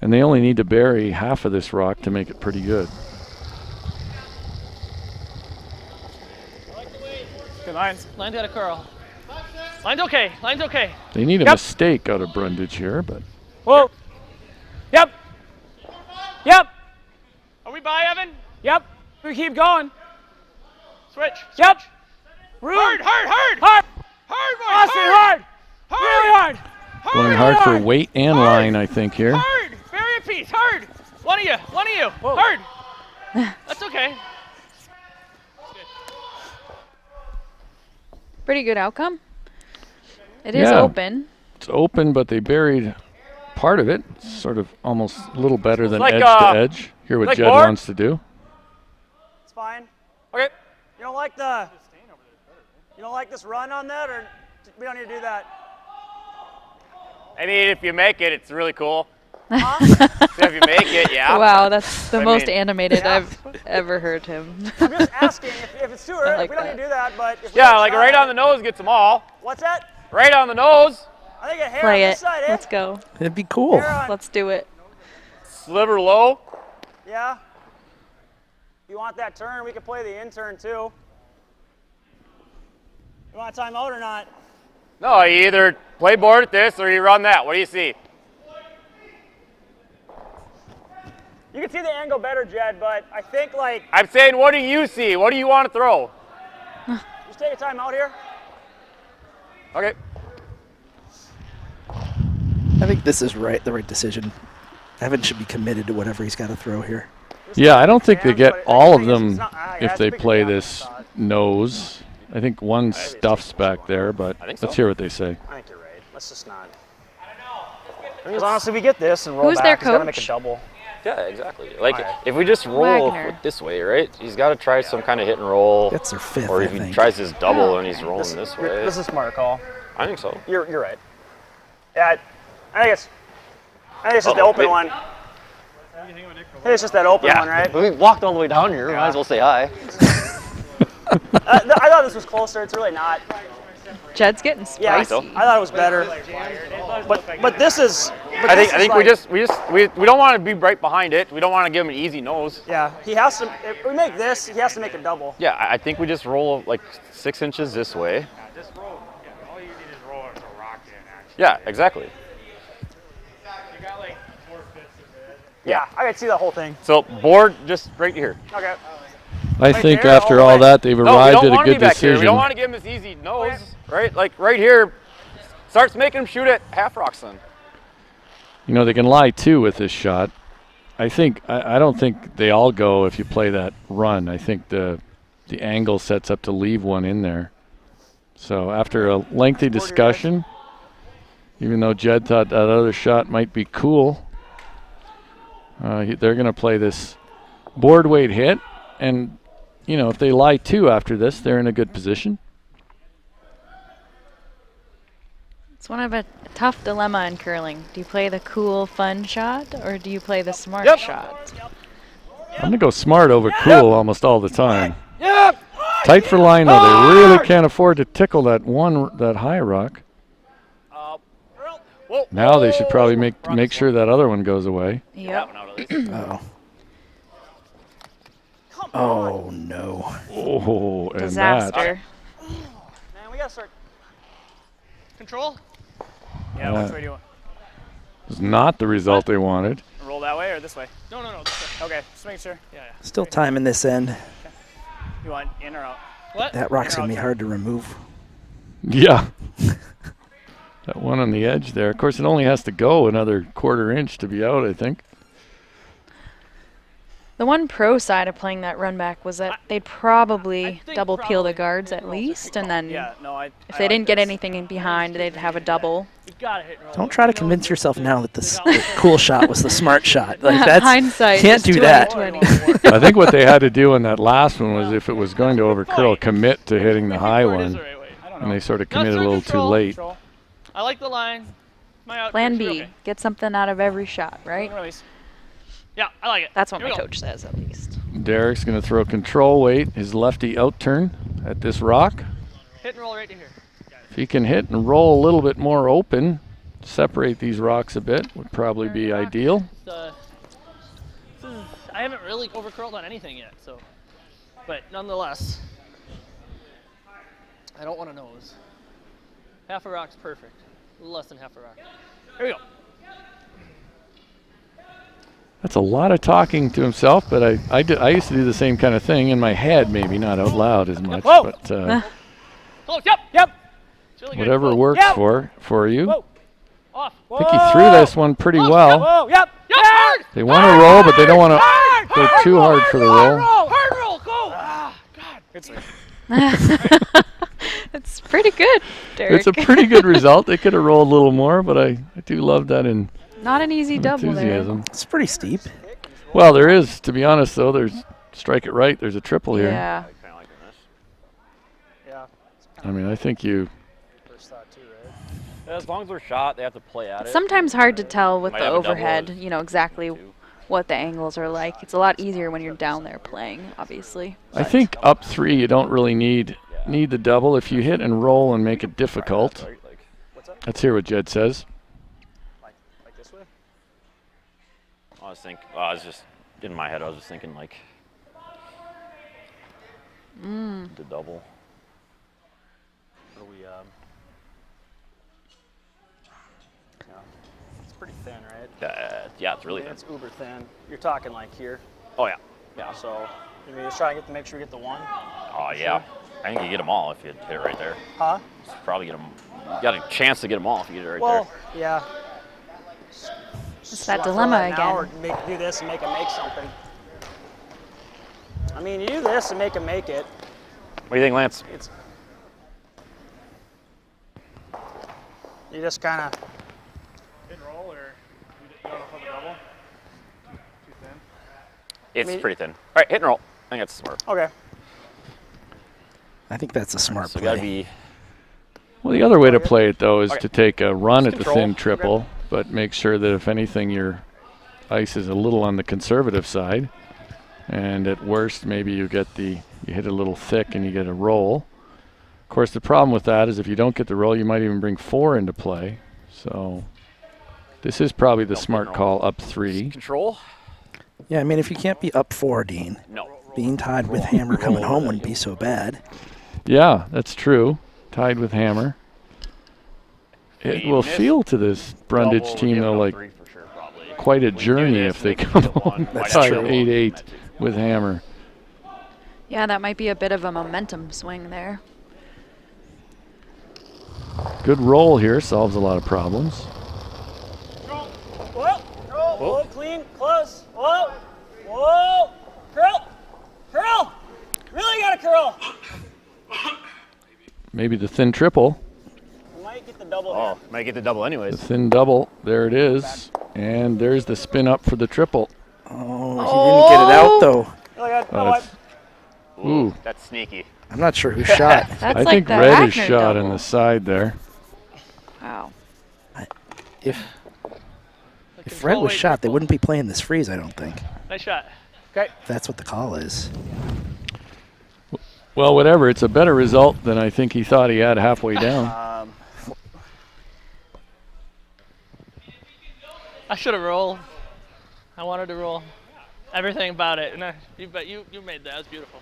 And they only need to bury half of this rock to make it pretty good. Good lines. Line's got a curl. Line's okay. Line's okay. They need a mistake out of Brundidge here, but Whoa. Yep. Yep. Are we by, Evan? Yep. We keep going. Switch. Yep. Hard, hard, hard. Hard. Hard, boys. Austin, hard. Really hard. going hard for weight and line, I think, here. Hard. Bury a piece. Hard. One of you. One of you. Whoa. Hard. That's okay. Pretty good outcome. It is open. It's open, but they buried part of it. It's sort of almost a little better than like, edge to edge. Hear what like Jed board? wants to do. It's fine. Okay. You don't like the. You don't like this run on that, or we don't need to do that? I mean, if you make it, it's really cool. Huh? So if you make it, yeah. Wow, that's the most animated Yeah. I've ever heard him. I'm just asking if it's too early. like we don't need to do that, but if Yeah, like right on the nose gets them all. What's that? Right on the nose. I think a hair Play on it. this side, Let's go. it'd be cool. Let's do it. Sliver low. Yeah. If you want that turn, we can play the in turn too. You want a timeout or not? No, you either play board at this or you run that. What do you see? You can see the angle better, Jed, but I think like I'm saying, what do you see? What do you want to throw? just take a timeout here. Okay. I think this is the right decision. Evan should be committed to whatever he's got to throw here. Yeah, I don't think they get all of them if they play this nose. I think one stuffs back there, but let's hear what they say. I think you're right. Let's just not. Because honestly, we get this and roll Who's back. their He's got to make a coach? double. Yeah, exactly. Like, if we just roll Wagner. this way, right? He's got to try some kind of hit and roll. That's their fifth, Or I if he think. tries his double and he's rolling this way. This is a smart call. I think so. You're right. Yeah, I think it's just the open one. I think it's just that open one, right? We walked all the way down here. Might as well say hi. I thought this was closer. It's really not. Jed's getting Yeah, spicy. I thought it was better. But this is. I think we don't want to be right behind it. We don't want to give him an easy nose. Yeah, he has to. If we make this, he has to make a double. Yeah, I think we just roll like 6 inches this way. Just roll. Yeah, all you need is roll it to rock in, actually. Yeah, exactly. You got like 4/5 of it. Yeah, I can see the whole thing. So board just right here. Okay. I think after all that, they've arrived at a good We decision. don't want to give him this easy nose, right? Like right here, starts making him shoot at half rocks then. You know, they can lie too with this shot. I don't think they all go if you play that run. I think the angle sets up to leave one in there. So after a lengthy discussion, even though Jed thought that other shot might be cool, they're going to play this board weight hit. And, you know, if they lie two after this, they're in a good position. It's one of a tough dilemma in curling. Do you play the cool, fun shot, or do you play the smart shot? I'm going to go smart over cool almost all the time. Yep. Tight for line, though. They really can't afford to tickle that high rock. Now they should probably make sure that other one goes away. Yep. Uh-oh. Oh, no. Oh, and Disaster. Man, we gotta start. Control. Yeah, that which way do you want? was not the result they wanted. Roll that way or this way? No, this way. Okay, just make sure. Yeah. Still time in this end. You want in or out? What? That rock's going to be hard to remove. Yeah. That one on the edge there. Of course, it only has to go another 1/4 inch to be out, I think. The one pro side of playing that run back was that they'd probably double peel the guards at least, and then if they didn't get anything in behind, they'd have a double. Don't try to convince yourself now that the cool shot was the smart shot. Like that's hindsight. Can't do that. I think what they had to do in that last one was if it was going to overcurl, commit to hitting the high one, and they sort of committed a little too late. I like the line. Plan B, get something out of every shot, right? Yeah, I like it. That's what my coach says, at least. Derek's going to throw control weight, his lefty out turn at this rock. Hit and roll right to here. If he can hit and roll a little bit more open, separate these rocks a bit, would probably be ideal. I haven't really overcurled on anything yet, so. But nonetheless, I don't want to nose. Half a rock's perfect. A little less than half a rock. Here we go. That's a lot of talking to himself, but I used to do the same kind of thing in my head, maybe not out loud as much. Whoa. But Close. Yep. Really whatever works for you. Whoa. I think he threw this one pretty well. Whoa. Yep. Hard. They want to roll, but they don't want to go too hard for the roll. Hard roll. Go. God. It's pretty good, Derek. It's a pretty good result. They could have rolled a little more, but I do love that in not an easy double there. It's pretty steep. Well, there is, to be honest, though. There's strike it right. There's a triple here. Yeah. I mean, I think you. As long as they're shot, they have to play at it. It's sometimes hard to tell with Might the have a double overhead, or you know, exactly what the angles are like. It's a lot easier when you're down there playing, obviously. I think up 3, you don't really need the double. If you hit and roll and make it difficult. Let's hear what Jed says. Like this way? I was just, in my head, I was just thinking like the double. Are we, yeah, it's pretty thin, right? Yeah, it's really thin. It's uber thin. You're talking like here. Oh, yeah. Yeah, so maybe just try to make sure you get the one. Oh, yeah. I think you get them all if you hit it right there. Huh? Just probably get them. You got a chance to get them all if you get it right well, there. Yeah. It's that dilemma again. Or do this and make them make something. I mean, you do this and make them make it. What do you think, Lance? You just kind of hit and roll, or you don't flip a double? Too thin? It's pretty thin. All right, hit and roll. I think that's smart. Okay. I think that's a smart So play. gotta be. Well, the other way to play it, though, is to take a run at the control. thin triple, but make sure that if anything, your ice is a little on the conservative side. And at worst, maybe you hit a little thick and you get a roll. Of course, the problem with that is if you don't get the roll, you might even bring 4 into play. So this is probably the smart call, up 3. Control? Yeah, I mean, if you can't be up 4, Dean, being tied with Hammer coming home wouldn't be so bad. Yeah, that's true. Tied with Hammer. It will feel to this Brundidge team, though, like quite a journey if they come home tied 8-8 with Hammer. Yeah, that might be a bit of a momentum swing there. Good roll here, solves a lot of problems. Whoa, clean, close. Whoa. Curl. Really got to curl. Maybe the thin triple. You might get the double here. Might get the double anyways. The thin double, there it is. And there's the spin up for the triple. Oh, he didn't get it out, though. Ooh. That's sneaky. I'm not sure who shot. I think Red is shot in the side there. Wow. If Red was shot, they wouldn't be playing this freeze, I don't think. Nice shot. Okay. That's what the call is. Well, whatever. It's a better result than I think he thought he had halfway down. I should have rolled. I wanted to roll. Everything about it. And you made that. It was beautiful.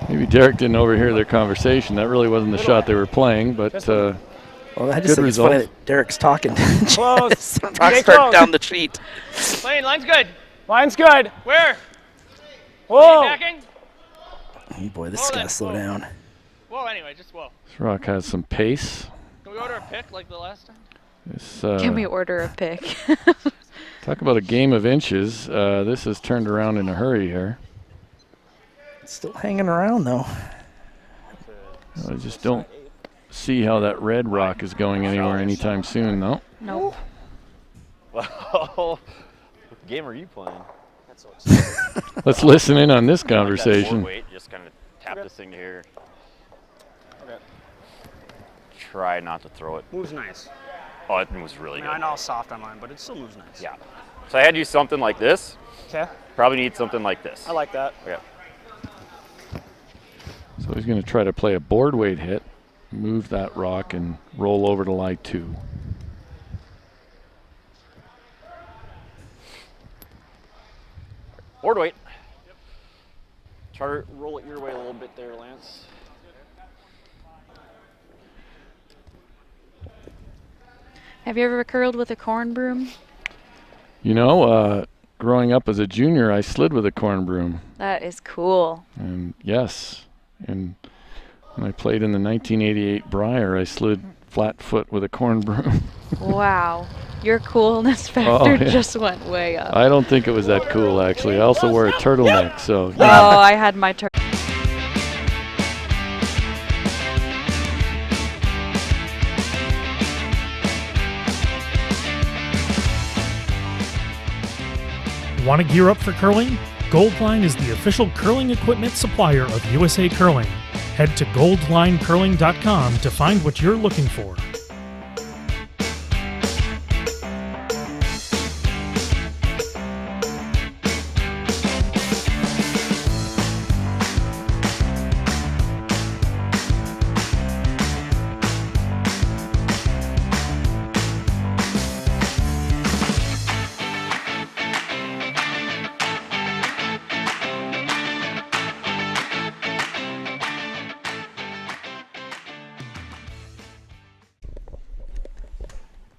Maybe Derek didn't overhear their conversation. That really wasn't the shot they were playing, but well, I just good think result. it's funny that Derek's talking. Close. Rock start down the sheet. Lane, line's good. Line's good. Where? Whoa. Backing? Oh boy, this has got to slow down. Whoa, anyway, just whoa. This rock has some pace. Can we order a pick like the last time? This, Can we order a pick? Talk about a game of inches. This has turned around in a hurry here. Still hanging around, though. I just don't see how that red rock is going anywhere anytime soon, though. Nope. Well, what game are you playing? Let's listen in on this Like that board conversation. weight, just kind of tap this thing to here. Try not to throw it. Moves nice. Oh, it moves really I good. know it's soft on mine, but it still moves nice. Yeah. So I had you something like this. Okay. Probably need something like this. I like that. Okay. So he's going to try to play a board weight hit, move that rock, and roll over to lie 2. Board weight. Try to roll it your way a little bit there, Lance. Have you ever curled with a corn broom? You know, growing up as a junior, I slid with a corn broom. That is cool. And yes, and when I played in the 1988 Briar, I slid flat foot with a corn broom. Wow. Your coolness factor yeah. just went way up. I don't think it was that cool, actually. I also wore a turtleneck, so. Oh, I had my turn. Want to gear up for curling? Goldline is the official curling equipment supplier of USA Curling. Head to goldlinecurling.com to find what you're looking for.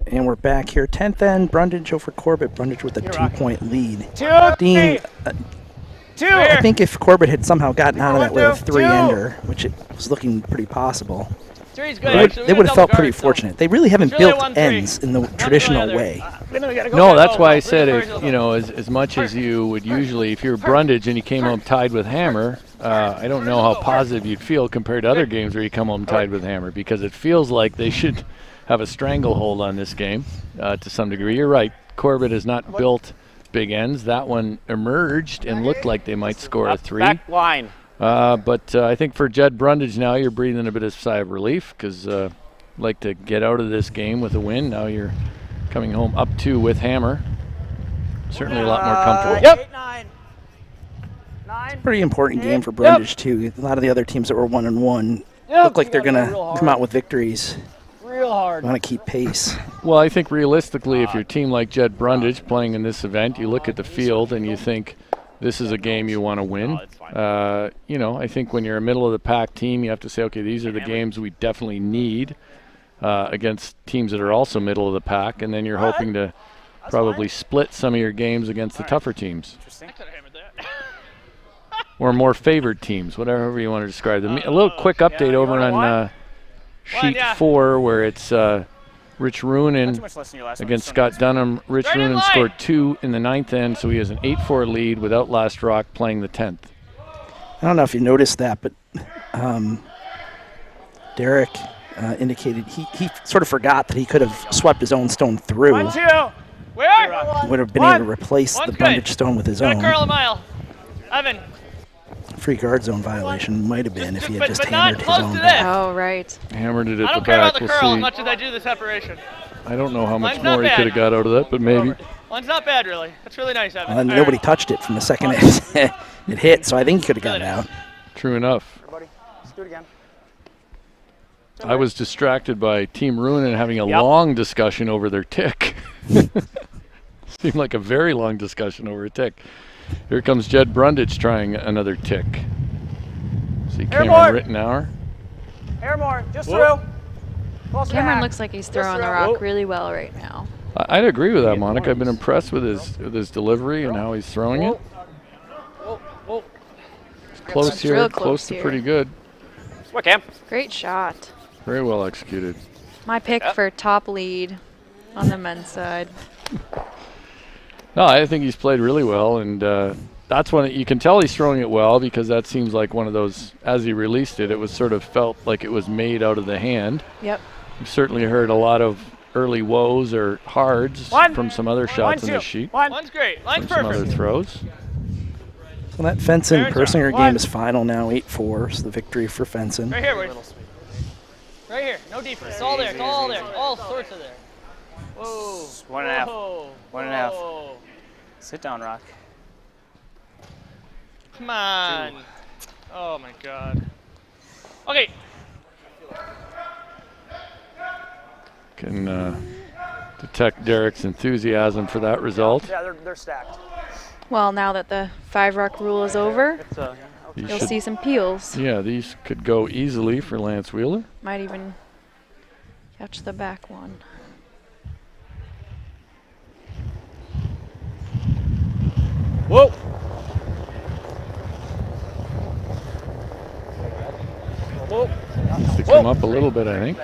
And we're back here. 10th end, Brundidge over Corbett. Brundidge with a 2-point lead. Dean, I think if Corbett had somehow gotten out of that with a 3-ender, which it was looking pretty possible, Three's good. they would have felt pretty so fortunate. They really haven't it's really built 1-3. ends in the traditional way. No, that's why I said, if, you know, as much as you would usually, if you're Brundidge and you came home tied with Hammer, I don't know how positive you'd feel compared to other games where you come home tied with Hammer, because it feels like they should have a stranglehold on this game to some degree. You're right. Corbett has not built big ends. That one emerged and looked like they might score a 3. Back line. But I think for Jed Brundidge now, you're breathing a bit of sigh of relief, because like to get out of this game with a win. Now you're coming home up 2 with Hammer. Certainly a lot more comfortable. It's a pretty important game for Brundidge, too. A lot of the other teams that were 1-1 look like they're going to come out with victories. Real hard. Want to keep pace. Well, I think realistically, if you're a team like Jed Brundidge playing in this event, you look at the field and you think this is a game you want to win. You know, I think when you're a middle-of-the-pack team, you have to say, okay, these are the games we definitely need against teams that are also middle of the pack, and then you're hoping to probably split some of your games against the tougher teams. Or more favored teams, whatever you want to describe them. A little quick update over on sheet 4, where it's Rich Roonan against Scott Dunham. Rich Roonan scored 2 in the 9th end, so he has an 8-4 lead without last rock playing the 10th. I don't know if you noticed that, but Derek indicated he sort of forgot that he could have swept his own stone through. 1-2. Where? He would have been able to replace the Brundidge stone with his own. Curl a mile. Evan. Free guard zone violation might have been if he had just but not hammered his close own to back. Oh, right. Hammered it at I don't the care about back. the We'll curl as see. much as I do the separation. I don't know how much Line's not more he bad. could have got out of that, but maybe. Line's not bad, really. That's really nice, Evan. And nobody touched it from the second it hit, so I think he could have gotten out. True enough. Everybody, let's do it again. I was distracted by Team Roonan having a long discussion over their tick. Seemed like a very long discussion over a tick. Here comes Jed Brundidge trying another tick. See Cameron Rittenauer. Airmore, just through. Cameron looks like he's throwing the rock really well right now. I'd agree with that, Monica. I've been impressed with his delivery and how he's throwing it. It's close It's here, real close close to here. pretty good. What, Cam? Great shot. Very well executed. My pick for top lead on the men's side. No, I think he's played really well, and that's when you can tell he's throwing it well, because that seems like one of those, as he released it, it was sort of felt like it was made out of the hand. Yep. We've certainly heard a lot of early woes or hards from some other shots in the sheet. One's great. Line's From some other perfect. throws. So that Fenson Aaron's Persinger up. game is final now, 8-4. So the victory for Fenson. Right here, boys. Right here. No defense. It's all there. It's all there. All sorts of there. Whoa. 1.5. Whoa. 1.5. Whoa. Sit down, Rock. Come on. Oh my God. Okay. Can detect Derek's enthusiasm for that result. Yeah, they're stacked. Well, now that the 5-rock rule is over, you'll see some peels. Yeah, these could go easily for Lance Wheeler. Might even catch the back one. Whoa. Whoa. To come up a little bit, I think.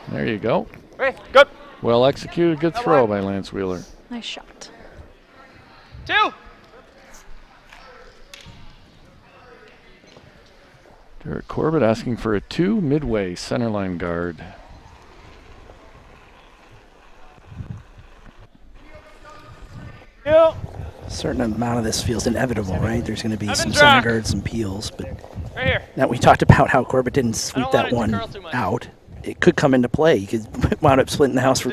There you go. Hey, good. Well executed, good throw by Lance Wheeler. Nice shot. 2. Derek Corbett asking for a 2 midway centerline guard. Yeah. A certain amount of this feels inevitable, right? There's going to be some Evans center rock. guards and peels, but Right here. now we talked about how Corbett didn't sweep that one out. It could come into play. You could wound up splitting the house for,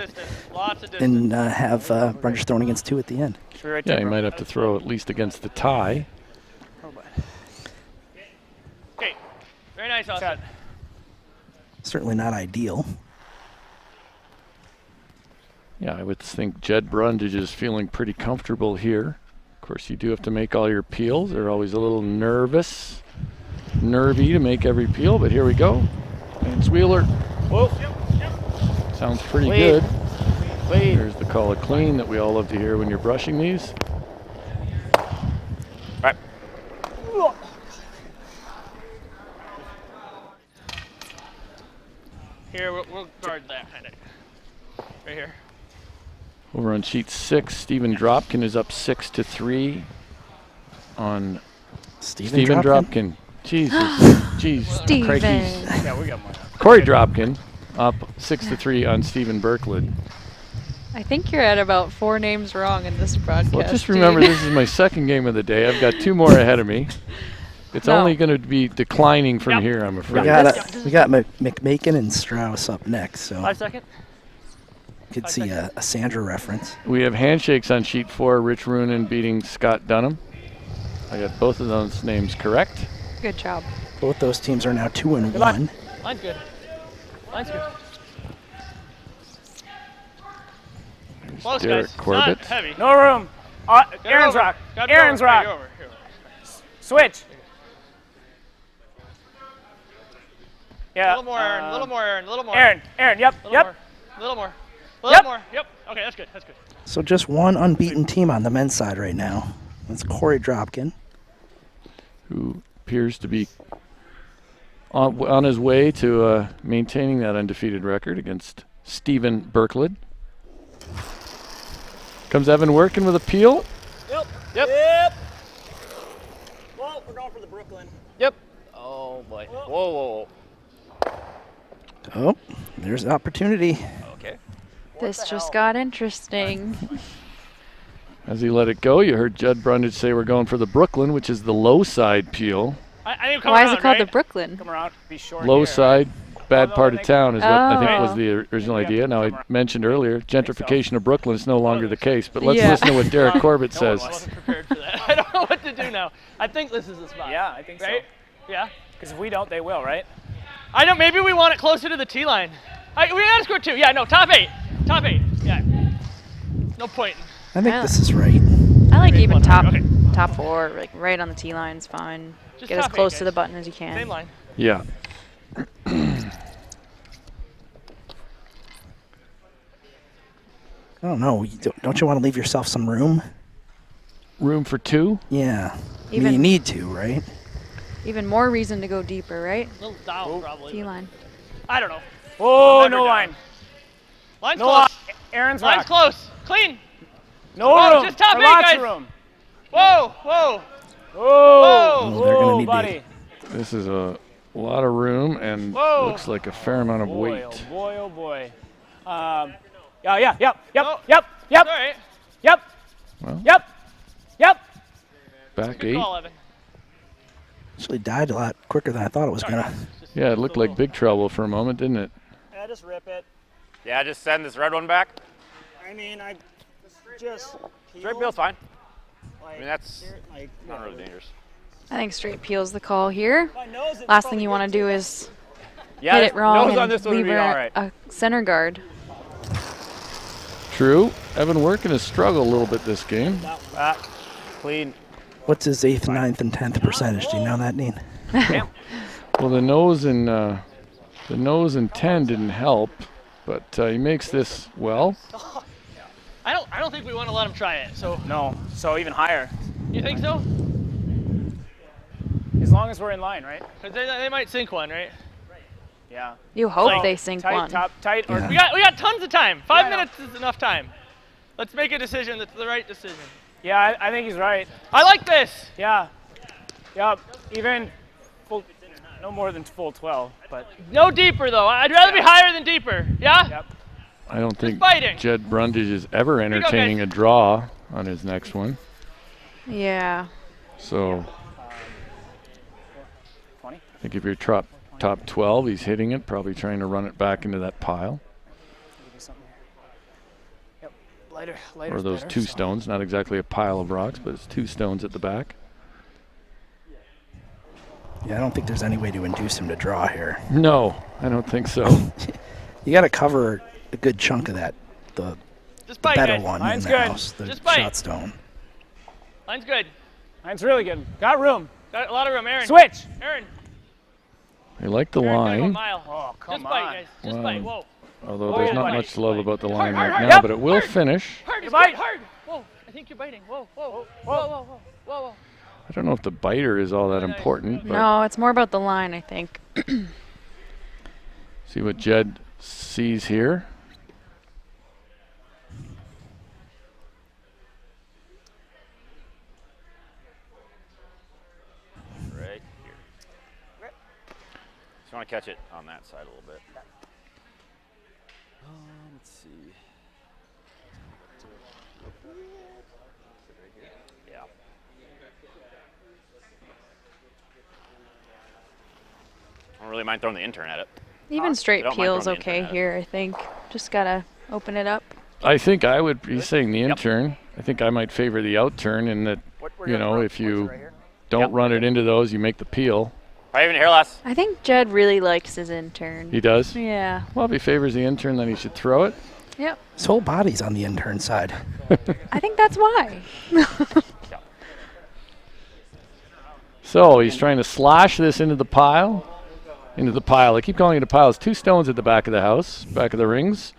Lots of distance. and have Brundidge thrown against 2 at the end. Yeah, he might have to throw at least against the tie. Okay. Very nice, Austin. Certainly not ideal. Yeah, I would think Jed Brundidge is feeling pretty comfortable here. Of course, you do have to make all your peels. They're always a little nervy to make every peel, but here we go. Lance Wheeler. Whoa. Sounds pretty Clean. good. Clean. There's the call of clean that we all love to hear when you're brushing these. Right. Here, we'll guard that kind of. Right here. Over on sheet 6, Stephen Dropkin is up 6-3 on Stephen Dropkin. Jesus. Jeez. Steven. Crikey's. Yeah, we got more. Corey Dropkin up 6-3 on Stephen Berklid. I think you're at about 4 names wrong in this broadcast. Well, just remember, dude. this is my second game of the day. I've got 2 more ahead of me. It's No. only going to be declining from here, I'm afraid. We got McMakin and Strauss up next, so 5 seconds. you could see a Sandra reference. We have handshakes on sheet 4. Rich Roonan beating Scott Dunham. I got both of those names correct. Good job. Both those teams are now 2-1. Line's good. Line's good. Close, Derek guys. Corbett. Not heavy. No room. Aaron's rock. Aaron's rock. Switch. Yeah. A little more, Aaron. A little more, Aaron. A little more. Aaron. Yep. Little Yep. More. A little more. A little more. Yep. Okay, that's good. That's good. So just one unbeaten team on the men's side right now. That's Corey Dropkin. Who appears to be on his way to maintaining that undefeated record against Stephen Berklid. Comes Evan Workin with a peel. Yep. Yep. Yep. Well, we're going for the Brooklyn. Yep. Oh, boy. Whoa, whoa, whoa. Oh, there's an opportunity. Okay. This just got interesting. As he let it go, you heard Judd Brundidge say we're going for the Brooklyn, which is the low side peel. I come Why around, is it called right? the Brooklyn? Come around. Be short. Low here. side, bad part of town is what I think was Oh. the original idea. Now, I mentioned earlier, gentrification of Brooklyn is no longer the case, but let's Yeah. listen to what Derek Corbett I says. wasn't prepared for that. I don't know what to do now. I think this is the spot. Yeah, I think Right? so. Yeah. Because if we don't, they will, right? I know. Maybe we want it closer to the T line. We gotta score 2. Yeah. No. Top 8. Top 8. Yeah. No point. I think Yeah. this is right. I like even top Okay. top 4, like right on the T line's fine. Just Get as top 8, close to guys. the button as you can. Same line. Yeah. I don't know. Don't you want to leave yourself some room? Room for 2? Yeah. I mean, Even- you need to, right? Even more reason to go deeper, right? A little down, probably. T line. I don't know. Oh, Never no down. line. Line's No close. line. Aaron's Line's rock. close. Clean. No room. Just top or 8, lots guys. of room. Whoa, whoa. Whoa, They're gonna be buddy. deep. This is a lot of room and Whoa. looks like a fair amount of weight. Oh boy, oh boy. Yep. All right. Yep. Well, Yep. back Good 8. call, Evan. Actually died a lot quicker than I thought it was gonna. Yeah, it looked like big trouble for a moment, didn't it? Yeah, just rip it. Yeah, just send this red one back. I mean, I just Straight peel's fine. Like, I mean, that's like, not really dangerous. I think straight peel's the call here. My nose is Last thing you want to do is Yeah, hit it wrong nose on and this one would leave be her all right. a center guard. True. Evan Workin has struggled a little bit this game. Clean. What's his 8th, 9th, and 10th percentage? Do you know that, Dean? Well, the nose and 10 didn't help, but he makes this well. I don't think we want to let him try it. So No, so even higher. you think so? As long as we're in line, right? Because they might sink one, right? Yeah. You hope Like, they sink tight, one. Tight, or Yeah. We got tons of time. 5 Yeah, I know. minutes is enough time. Let's make a decision that's the right decision. Yeah, I think he's right. I like this. Yeah. Yep. Even full, no more than full 12, but No deeper though. I'd rather be higher than deeper. Yeah. yep. I don't think biting. Jed Brundidge is ever you go, entertaining guys. a draw on his next one. Yeah. So 20. I think if you're top 12, he's hitting it, probably trying to run it back into that pile. Give you something here. Yep. Lighter. Or those two stones, not exactly a pile of rocks, but it's 2 stones at the back. Yeah, I don't think there's any way to induce him to draw here. No, I don't think so. You got to cover a good chunk of that, the Just bite, better guys. one Mine's in the good. house, the Just bite. shot stone. Line's good. Mine's really good. Got room. Got a lot of room, Aaron. Switch. Aaron. I like the Aaron, gotta go a line, mile. Oh, come Just bite, on. guys. Just Wow. bite. Whoa. although Oh, there's yeah, not buddy. much to love about the line Hard, right hard, now, yep. but it will finish. Hard. It's bite. good. Hard. Whoa. I think you're biting. Whoa. Whoa. Whoa. Whoa. Whoa. Whoa. I don't know if the biter is all that important, but No, it's more about the line, I think. see what Jed sees here. Right here. Just want to catch it on that side a little bit. Let's see. Yeah. I don't really mind throwing the intern at it. Even straight I don't mind peel's throwing the okay intern at it. here, I think. Just gotta open it up. I think I would be saying the intern. I think I might favor the out turn in that, you know, if you don't run it into those, you make the peel. Probably even hair less. I think Jed really likes his intern. He does? Yeah. Well, if he favors the intern, then he should throw it. Yep. His whole body's on the intern side. I think that's why. So he's trying to slash this into the pile. I keep calling it a pile. It's 2 stones at the back of the house, back of the rings.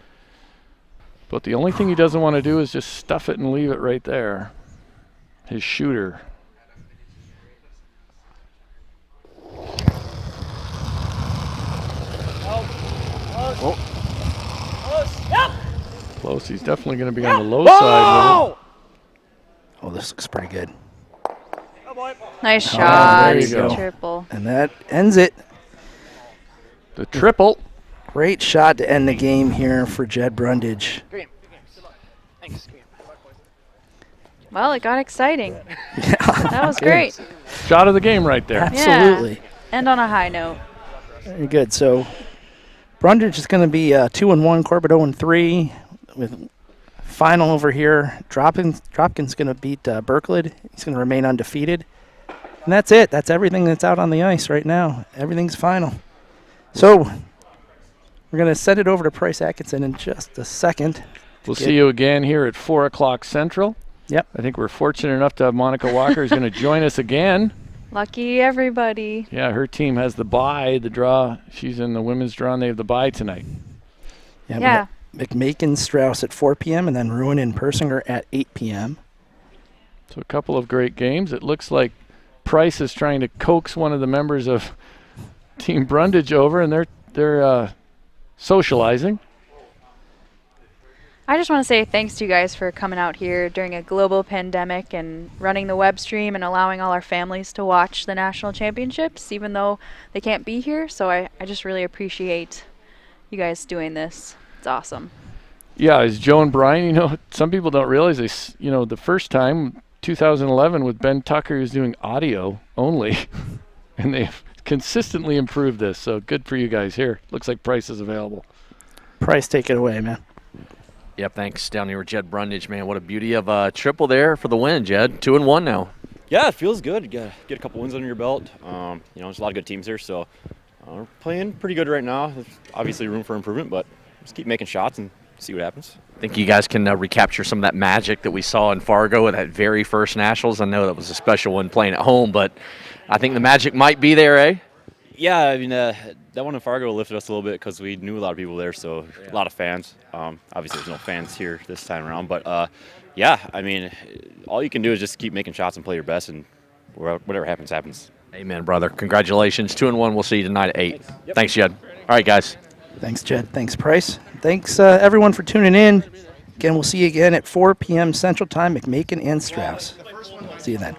But the only thing he doesn't want to do is just stuff it and leave it right there. His shooter. Close. Yep. Close. He's definitely going to be on the low side with it. Oh, this looks pretty good. Oh, boy. Nice Oh, shot. there you go. Triple. And that ends it. The triple. Great shot to end the game here for Jed Brundidge. Thanks. Well, it got exciting. That was great. Shot of the game right there. Absolutely. Yeah. And on a high note. Very good. So Brundidge is going to be 2-1, Corbett 0-3 with final over here. Dropkin's going to beat Berkeley. He's going to remain undefeated. And that's it. That's everything that's out on the ice right now. Everything's final. So we're going to send it over to Price Atkinson in just a second. We'll see you again here at 4 o'clock Central. Yep. I think we're fortunate enough to have Monica Walker who's going to join us again. Lucky everybody. Yeah, her team has the bye, the draw. She's in the women's draw, and they have the bye tonight. Yeah. McMakin Strauss at 4 p.m. and then Ruin and Persinger at 8 p.m. So a couple of great games. It looks like Price is trying to coax one of the members of Team Brundidge over, and they're socializing. I just want to say thanks to you guys for coming out here during a global pandemic and running the web stream and allowing all our families to watch the national championships, even though they can't be here. So I just really appreciate you guys doing this. It's awesome. Yeah, as Joe and Brian, some people don't realize this. The first time, 2011, with Ben Tucker, he was doing audio only, and they've consistently improved this. So good for you guys here. Looks like Price is available. Price, take it away, man. Yep, thanks down here with Jed Brundidge, man. What a beauty of a triple there for the win, Jed. 2-1 now. Yeah, it feels good. Get a couple wins under your belt. There's a lot of good teams here, so we're playing pretty good right now. There's obviously room for improvement, but just keep making shots and see what happens. I think you guys can recapture some of that magic that we saw in Fargo at that very first Nationals. I know that was a special one playing at home, but I think the magic might be there, eh? Yeah, I mean, that one in Fargo lifted us a little bit because we knew a lot of people there, so a lot of fans. Obviously, there's no fans here this time around, but yeah, I mean, all you can do is just keep making shots and play your best, and whatever happens, happens. Amen, brother. Congratulations. 2-1. We'll see you tonight at 8. Thanks, Jed. All right, guys. Thanks, Jed. Thanks, Price. Thanks, everyone, for tuning in. Again, we'll see you again at 4 p.m. Central Time, McMakin and Strauss. See you then.